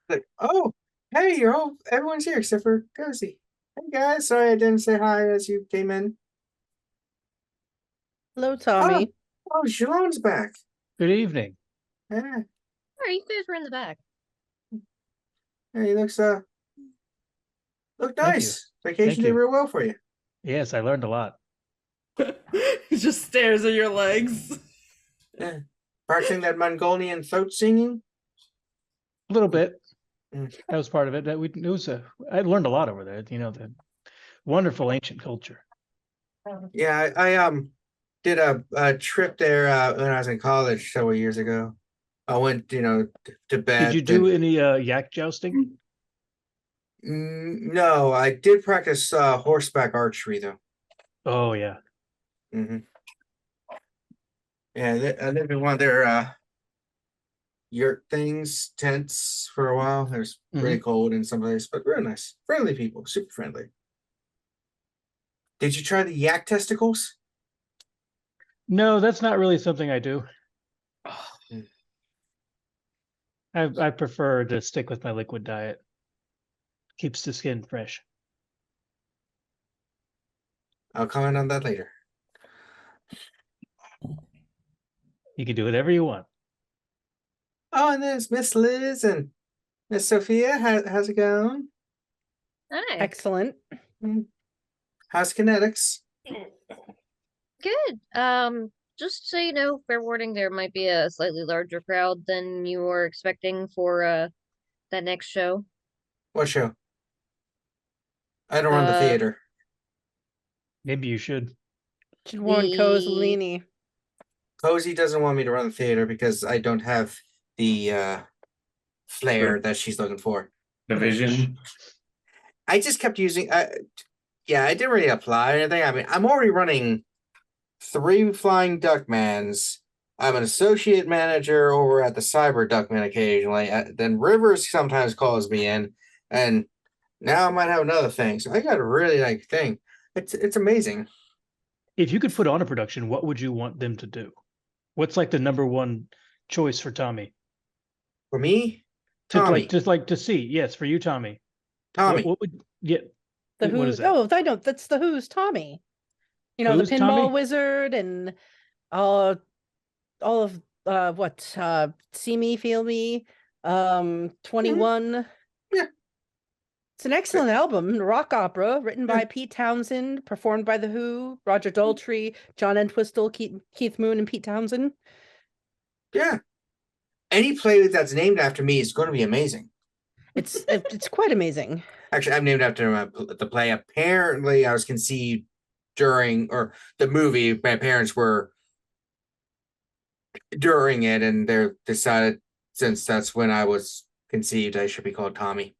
Like, oh, hey, everyone's here except for Cozy. Hey guys, sorry I didn't say hi as you came in. Hello, Tommy. Oh, Jilon's back. Good evening. Yeah, Sorry, you guys were in the back. he looks look Thank nice. you. Vacation Thank did you. real well for you. Yes, I learned a lot. he just stares at your legs. Yeah. Practicing that Mongolian throat singing. A little bit. Mm. That was part of it. I learned a lot over there. The wonderful ancient culture. Yeah, I did a trip there when I was in college several years ago. I went, to bed. Did you do any yak jousting? No, I did practice horseback archery though. Oh yeah. Yeah, I lived in one of their yurt things, tents for a while. It was really cold in some places, but real nice, friendly people, super friendly. Did you try the yak testicles? No, that's not really something I do. I prefer to stick with my liquid diet. Keeps the skin fresh. I'll comment on that later. You can do whatever you want. Oh, and there's Miss Liz and Miss Sophia, how's it going? Hi. Excellent. How's kinetics? Good. Just so you know, fair warning, there might be a slightly larger crowd than you were expecting for that next show. What show? I don't run the theater. Maybe you should. Should warn The- Kozaline. Cozy doesn't want me to run the theater because I don't have the flair that she's looking for. The vision. I just kept using. Yeah, I didn't really apply or anything. I mean, I'm already running 3 Flying Duckmans. I'm an associate manager over at the Cyber Duckman occasionally. Then Rivers sometimes calls me in, and now I might have another thing. So I got a really thing. It's amazing. If you could put on a production, what would you want them to do? What's like the number one choice for Tommy? For me, To Tommy. to see. Yes, for you, Tommy. Tommy. What would The what Who? is that? Oh, I don't. That's the Who's Tommy. You know, Who's the pinball Tommy? wizard and all of what See Me, Feel Me, 21. Yeah. It's an excellent album, rock opera, written by Pete Townsend, performed by The Who, Roger Daltrey, John Entwistle, Keith Moon, and Pete Townsend. Yeah. Any play that's named after me is going to be amazing. It's quite amazing. Actually, I'm named after the play. Apparently, I was conceived during, or the movie, my parents were during it, and they decided since that's when I was conceived, I should be called Tommy.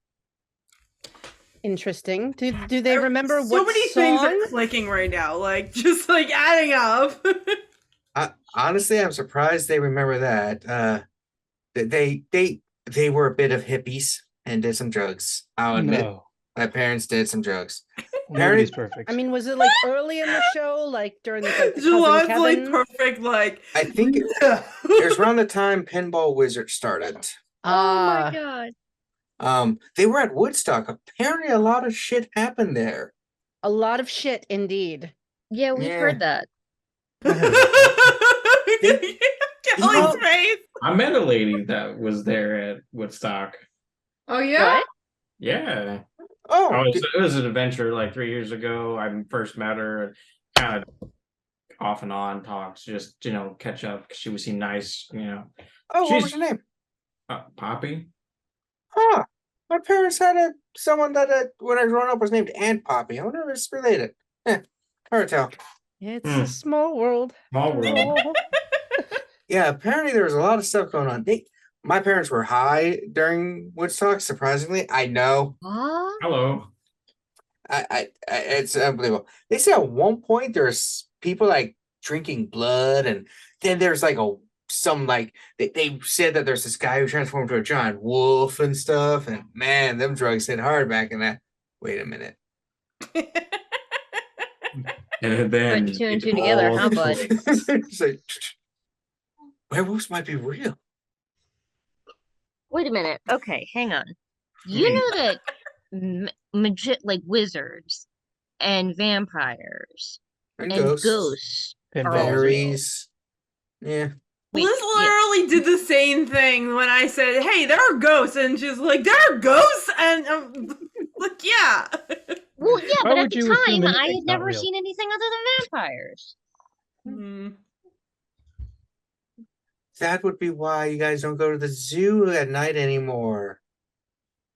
Interesting. Do they remember so what many song? things are clicking right now, like just like adding up. Honestly, I'm surprised they remember that. They were a bit of hippies and did some drugs. I'll admit, No, my parents did some drugs. nobody's perfect. I mean, was it like early in the show, like during the cousin Jilon's like Kevin? perfect, like I think it was around the time Pinball Wizard started. Oh my Ah, god. They were at Woodstock. Apparently, a lot of shit happened there. a lot of shit indeed. Yeah, we've Yeah. heard that. Kelly's face. I met a lady that was there at Woodstock. Oh yeah. What? Yeah. Oh, It was an adventure like 3 years ago. I first met her, kind of off and on talks, just catch up because she seemed nice. what was she's- her name? Poppy. Huh. My parents had someone that when I was growing up was named Aunt Poppy. I wonder if it's related. Hard to tell. It's Hmm. a small world. Small world. Oh. Yeah, apparently there was a lot of stuff going on. My parents were high during Woodstock. Surprisingly, I know. What? Hello. It's unbelievable. They say at one point there's people like drinking blood, and then there's like they said that there's this guy who transformed into a giant wolf and stuff. And man, them drugs hit hard back in that. Wait a minute. And then Put two and it two together, all huh, bud? clicks. It's like, werewolves might be real. Wait a minute. Okay, hang on. You know that like wizards and vampires And and ghosts. ghosts And are all real. Fairies. Yeah. Wait, Liz yeah. literally did the same thing when I said, "Hey, there are ghosts," and she's like, "There are ghosts," and like, yeah. Well, yeah, Why but at would the you assume time, I anything's had not never real? seen anything other than vampires. Mhm. That would be why you guys don't go to the zoo at night anymore.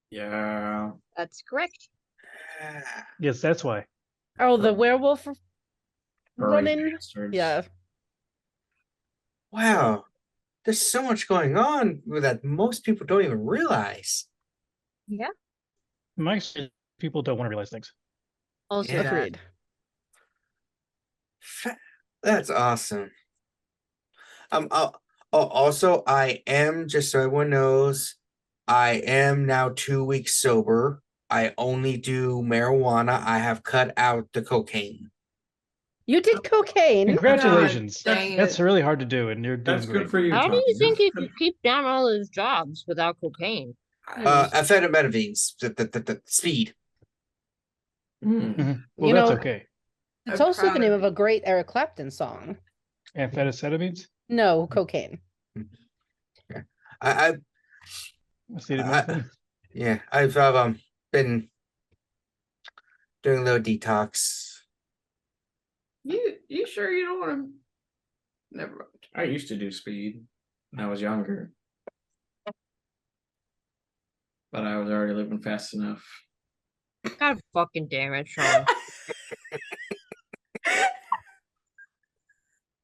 Yeah. That's correct. Yes, that's why. Oh, the werewolf Furry running. bastards. Yeah. Wow. There's so much going on that most people don't even realize. Yeah. My experience, people don't want to realize things. Also, Yeah. that. Agreed. That's awesome. Also, I am, just so everyone knows, I am now 2 weeks sober. I only do marijuana. I have cut out the cocaine. You did cocaine. Congratulations. dang That's it. really hard to do, and you're doing That's great. good for you. How do you Tommy. think you could keep down all those jobs without cocaine? Amphetamines, the speed. Mm. Well, You that's know- okay. It's I'm also proud the name of of a great Eric Clapton song. Amphetamines? No, cocaine. I Acetaminophen? Yeah, I've been doing a little detox. You sure you don't want to? Never mind. I used to do speed when I was younger, but I was already living fast enough. God fucking damn it, Sean.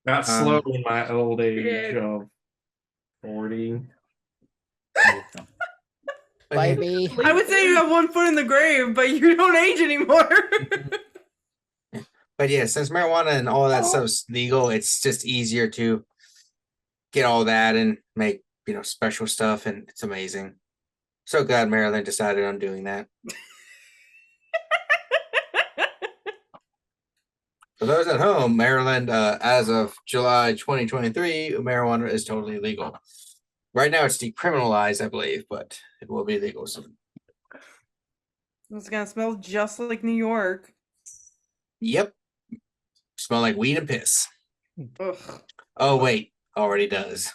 Not slow in my old age Yeah. of 40. Bite me. I would say you have one foot in the grave, but you don't age anymore. But yeah, since marijuana and all that stuff's legal, it's just easier to get all that and make, special stuff, and it's amazing. So glad Maryland decided on doing that. For those at home, Maryland, as of July 2023, marijuana is totally legal. Right now, it's decriminalized, I believe, but it will be legal soon. It's gonna smell just like New York. Yep. Smell like weed and piss. Ugh. Oh, wait. Already does.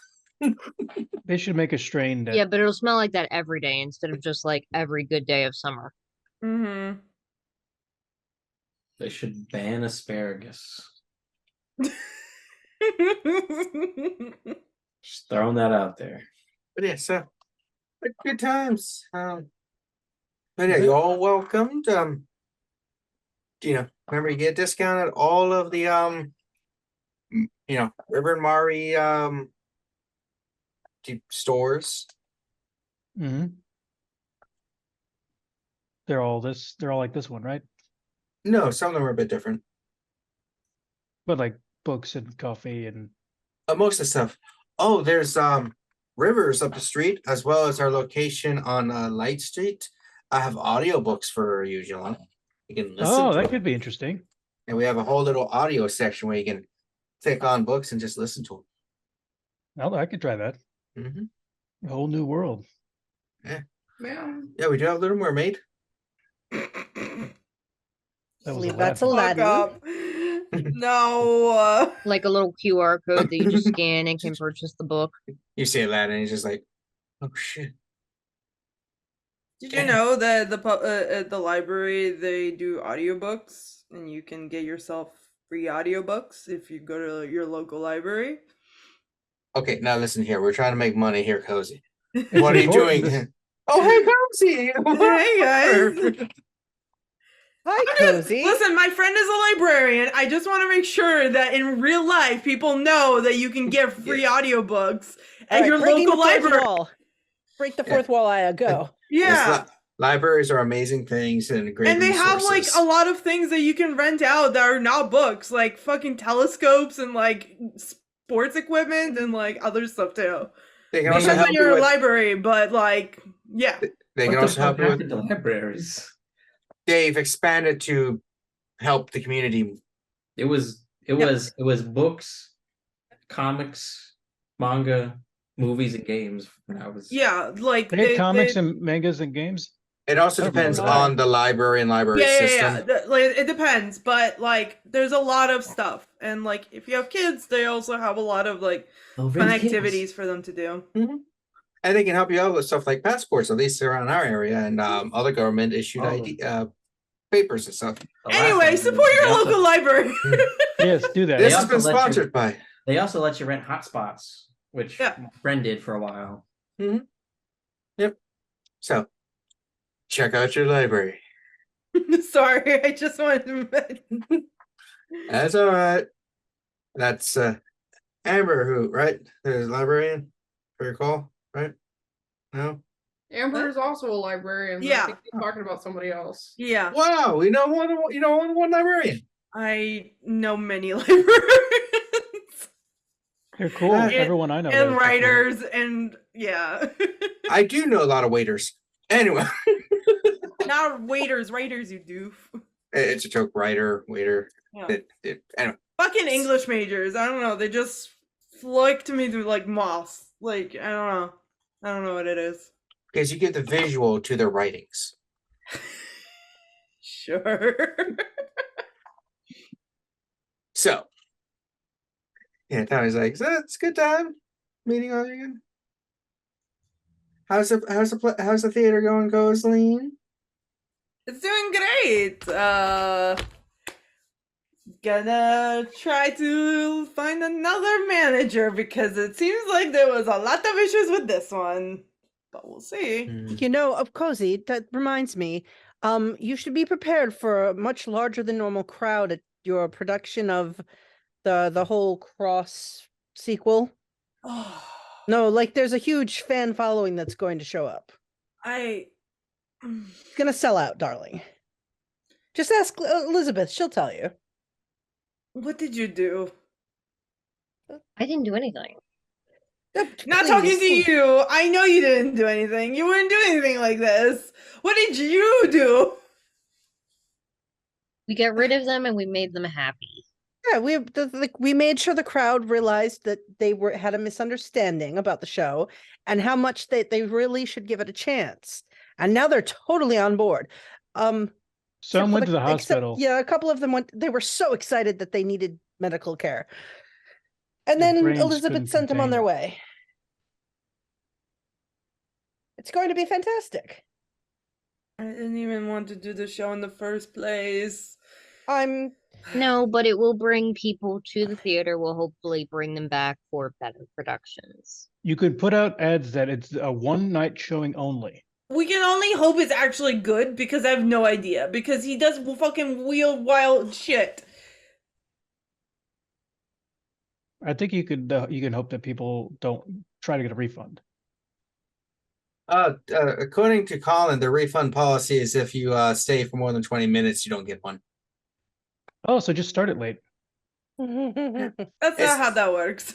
They should make a strain that Yeah, but it'll smell like that every day instead of just like every good day of summer. Mm-hmm. They should ban asparagus. Just throwing that out there. But yeah, so good times. But yeah, you're all welcomed. Remember you get a discount at all of the River and Mari stores. hmm they're all like this one, right? No, some of them are a bit different. But like books and coffee and Most of the stuff. Oh, there's Rivers up the street, as well as our location on Light Street. I have audiobooks for you, Jilon. You can listen to that them. could be interesting. And we have a whole little audio section where you can click on books and just listen to Well, I could try that. them. A whole new world. Yeah. Yeah, we do have Little Mermaid. That was Leave that to Fuck Aladdin. up. No. Like a little QR code that you just scan and can purchase the book. You say that, and he's just like, "Oh shit!" Did you know that at the library they do audiobooks and you can get yourself free audiobooks if you go to your local library? Okay, now listen here. We're trying to make money here, Cozy. It's What are you important. doing? Oh, hey, Cozy. Hey guys. Hi, Cozy. Listen, my friend is a librarian. I just want to make sure that in real life people know that you can get free audiobooks All at right, your breaking local the fourth library. wall. Break the fourth wall. I go. Yeah. Libraries are amazing things and great And they have like resources. a lot of things that you can rent out that are not books, like fucking telescopes and like sports equipment and like other stuff too. They can Because also help when you you're a with. library, but like, yeah. They can What the also help fuck you with. happened to libraries? They've expanded to help the community. It was books, comics, manga, movies, and games when I was. Yeah, like They had comics and mangas and games. It also I don't depends remember that. on the library and library system. Like it depends, but like there's a lot of stuff, and like if you have kids, they also have a lot of like fun activities for them to do. Mm-hmm. And they can help you out with stuff like passports, at least around our area, and other government issued ID papers and stuff. Anyway, support your local library. Yes, do that. This They has been also let you- sponsored by. They also let you rent hotspots, which Yeah. my friend did for a while. Yep. So, check out your library. Sorry, I just wanted to. That's all right. That's Amber, who right? The librarian for your call, right? No. Amber is also a librarian. But Yeah. I think he's talking about somebody else. Yeah, Wow, we know one librarian. I know many librarians They're cool. And- Everyone I know. and knows. writers, and yeah, I do know a lot of waiters. Anyway, not waiters, writers. You doof. it's a joke. Writer, waiter. Yeah. Anyway, Fucking English majors. I don't know. They just flicked me through like moss. Like I don't know. I don't know what it is. because you give the visual to their writings. Sure. So, yeah, Tommy's like, so it's a good time meeting all you again. How's the theater going, Kozaline? It's doing great. Gonna try to find another manager because it seems like there was a lot of issues with this one. But we'll see. You know, of Cozy, that reminds me. You should be prepared for a much larger than normal crowd at your production of the whole Cross sequel. No, like there's a huge fan following that's going to show up. I It's gonna sell out, darling. Just ask Elizabeth; she'll tell you. What did you do? I didn't do anything. Not talking to you. I know you didn't do anything. You wouldn't do anything like this. What did you do? We got rid of them and we made them happy. Yeah, we made sure the crowd realized that they had a misunderstanding about the show and how much they really should give it a chance. And now they're totally on board. Some went to the hospital. Yeah, a couple of them went. They were so excited that they needed medical care. And Their then brains Elizabeth couldn't sent them on contain their it. way. It's going to be fantastic. I didn't even want to do the show in the first place. No, but it will bring people to the theater. Will hopefully bring them back for better productions. You could put out ads that it's a one-night showing only. We can only hope it's actually good because I have no idea. Because he does fucking weird, wild shit. I think you can hope that people don't try to get a refund. According to Colin, the refund policy is if you stay for more than 20 minutes, you don't get one. Oh, so just start it late. That's not how that works.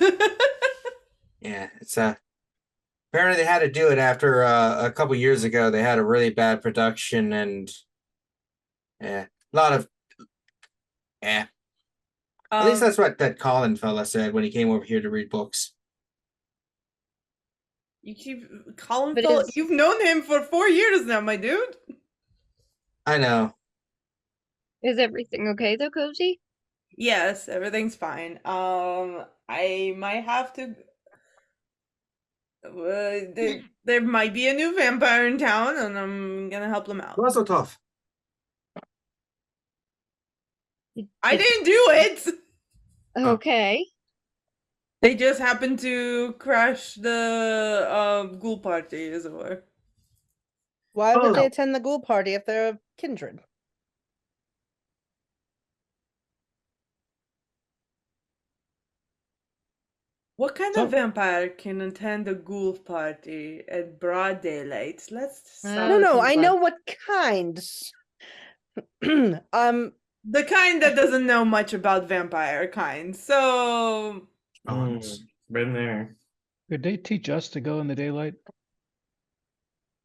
Yeah, it's apparently they had to do it after a couple years ago. They had a really bad production and a lot of At least that's what that Colin fella said when he came over here to read books. You keep Colin But Phillip. You've known him for 4 years now, my dude. I know. Is everything okay though, Cozy? Yes, everything's fine. I might have to. There might be a new vampire in town, and I'm gonna help them out. Not so tough. I didn't do it. Okay. They just happened to crash the ghoul party, as it were. Why would they Oh. attend the ghoul party if they're a kindred? What kind So- of vampire can attend a ghoul party at broad daylight? Let's stop No, thinking I about- know what kind. The kind that doesn't know much about vampire kind. So Been there. Could they teach us to go in the daylight?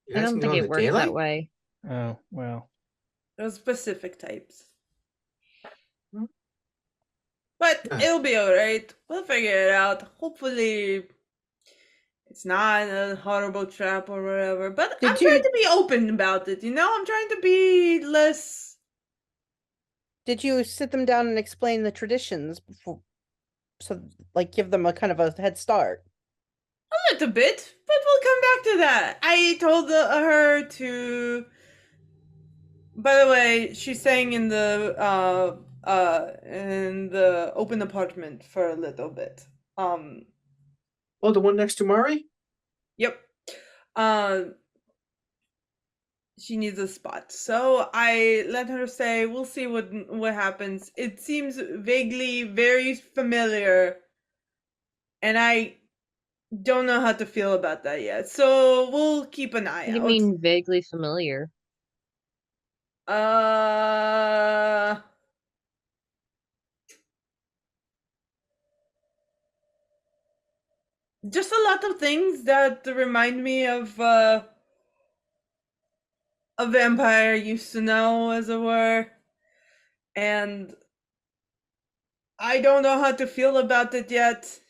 You I guys don't can go think in it the works daylight? that way. Oh, well. there's specific types. But Ah. it'll be alright. We'll figure it out. Hopefully it's not a horrible trap or whatever. But Did I'm trying you- to be open about it, you know? I'm trying to be less Did you sit them down and explain the traditions before, so like give them a kind of a head start? a little bit, but we'll come back to that. I told her to. By the way, she's staying in the open apartment for a little bit. Oh, the one next to Murray? Yep. She needs a spot, so I let her stay. We'll see what happens. It seems vaguely very familiar, and I don't know how to feel about that yet. So we'll keep an eye What do you out. mean vaguely familiar? Just a lot of things that remind me of a vampire I used to know, as it were. And I don't know how to feel about it yet.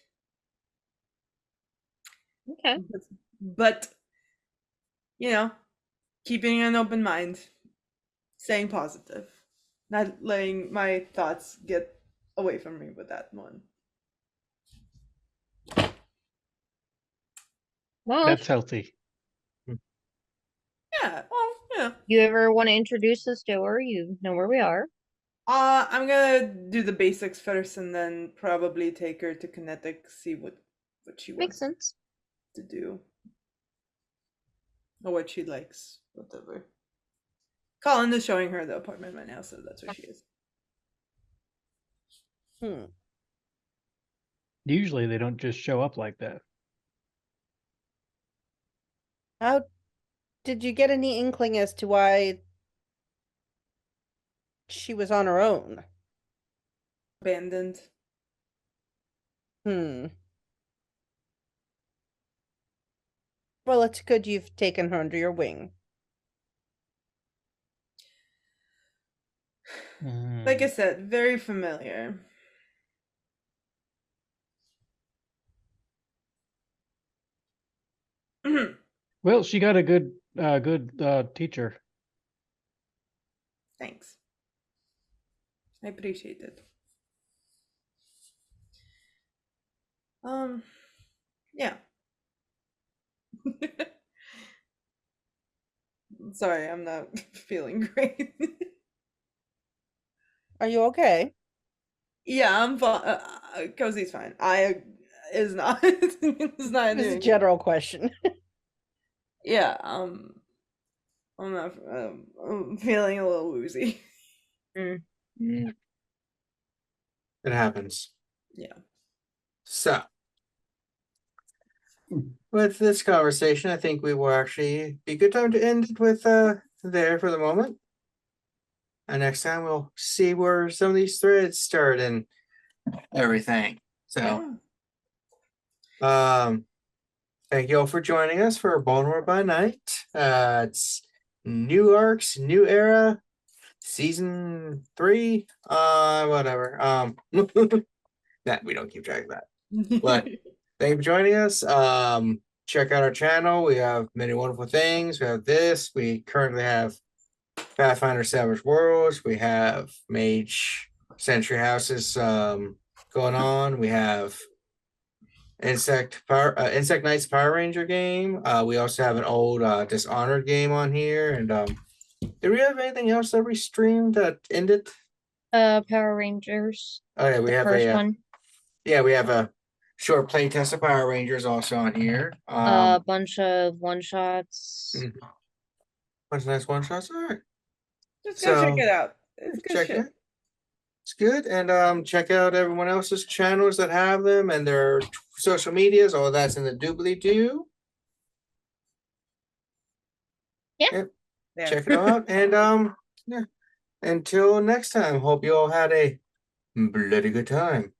Okay. But, you know, keeping an open mind, staying positive, not letting my thoughts get away from me with that one. Well, That's healthy. Yeah. You ever want to introduce us to her, you know where we are. I'm gonna do the basics first, and then probably take her to Kinetic, see what she Makes wants sense. to do, or what she likes, whatever. Colin is showing her the apartment right now, so that's where she is. Usually they don't just show up like that. How did you get any inkling as to why she was on her own? Abandoned. Well, it's good you've taken her under your wing. Like I said, very familiar. Well, she got a good teacher. Thanks. I appreciate it. Yeah. Sorry, I'm not feeling great. Are you okay? Yeah, I'm fine. Cozy's fine. I is not. It's not It was a doing. general question. Yeah. I'm not. I'm feeling a little woozy. It happens. Yeah. So, with this conversation, I think we will actually be a good time to end it with there for the moment. And next time we'll see where some of these threads start and everything. So, thank you all for joining us for Baltimore by Night. It's new arcs, new era, season 3. Whatever. That we don't keep track of that. But thank you for joining us. Check out our channel. We have many wonderful things. We have this. We currently have Pathfinder Savage Worlds. We have Mage Century Houses going on. We have Insect Knights Power Ranger game. We also have an old Dishonored game on here. And did we have anything else that we streamed that ended? Power Rangers. Oh yeah, we The have first a one. yeah, we have a short playtest of Power Rangers also on here. A bunch of one shots. Bunch of nice one shots. All right. Just go check So, it out. It's good check shit. it. It's good. And check out everyone else's channels that have them and their social medias. All that's in the doobly doo. Yeah. Yep. Yeah. Check it out. And yeah. Until next time, hope you all had a bloody good time.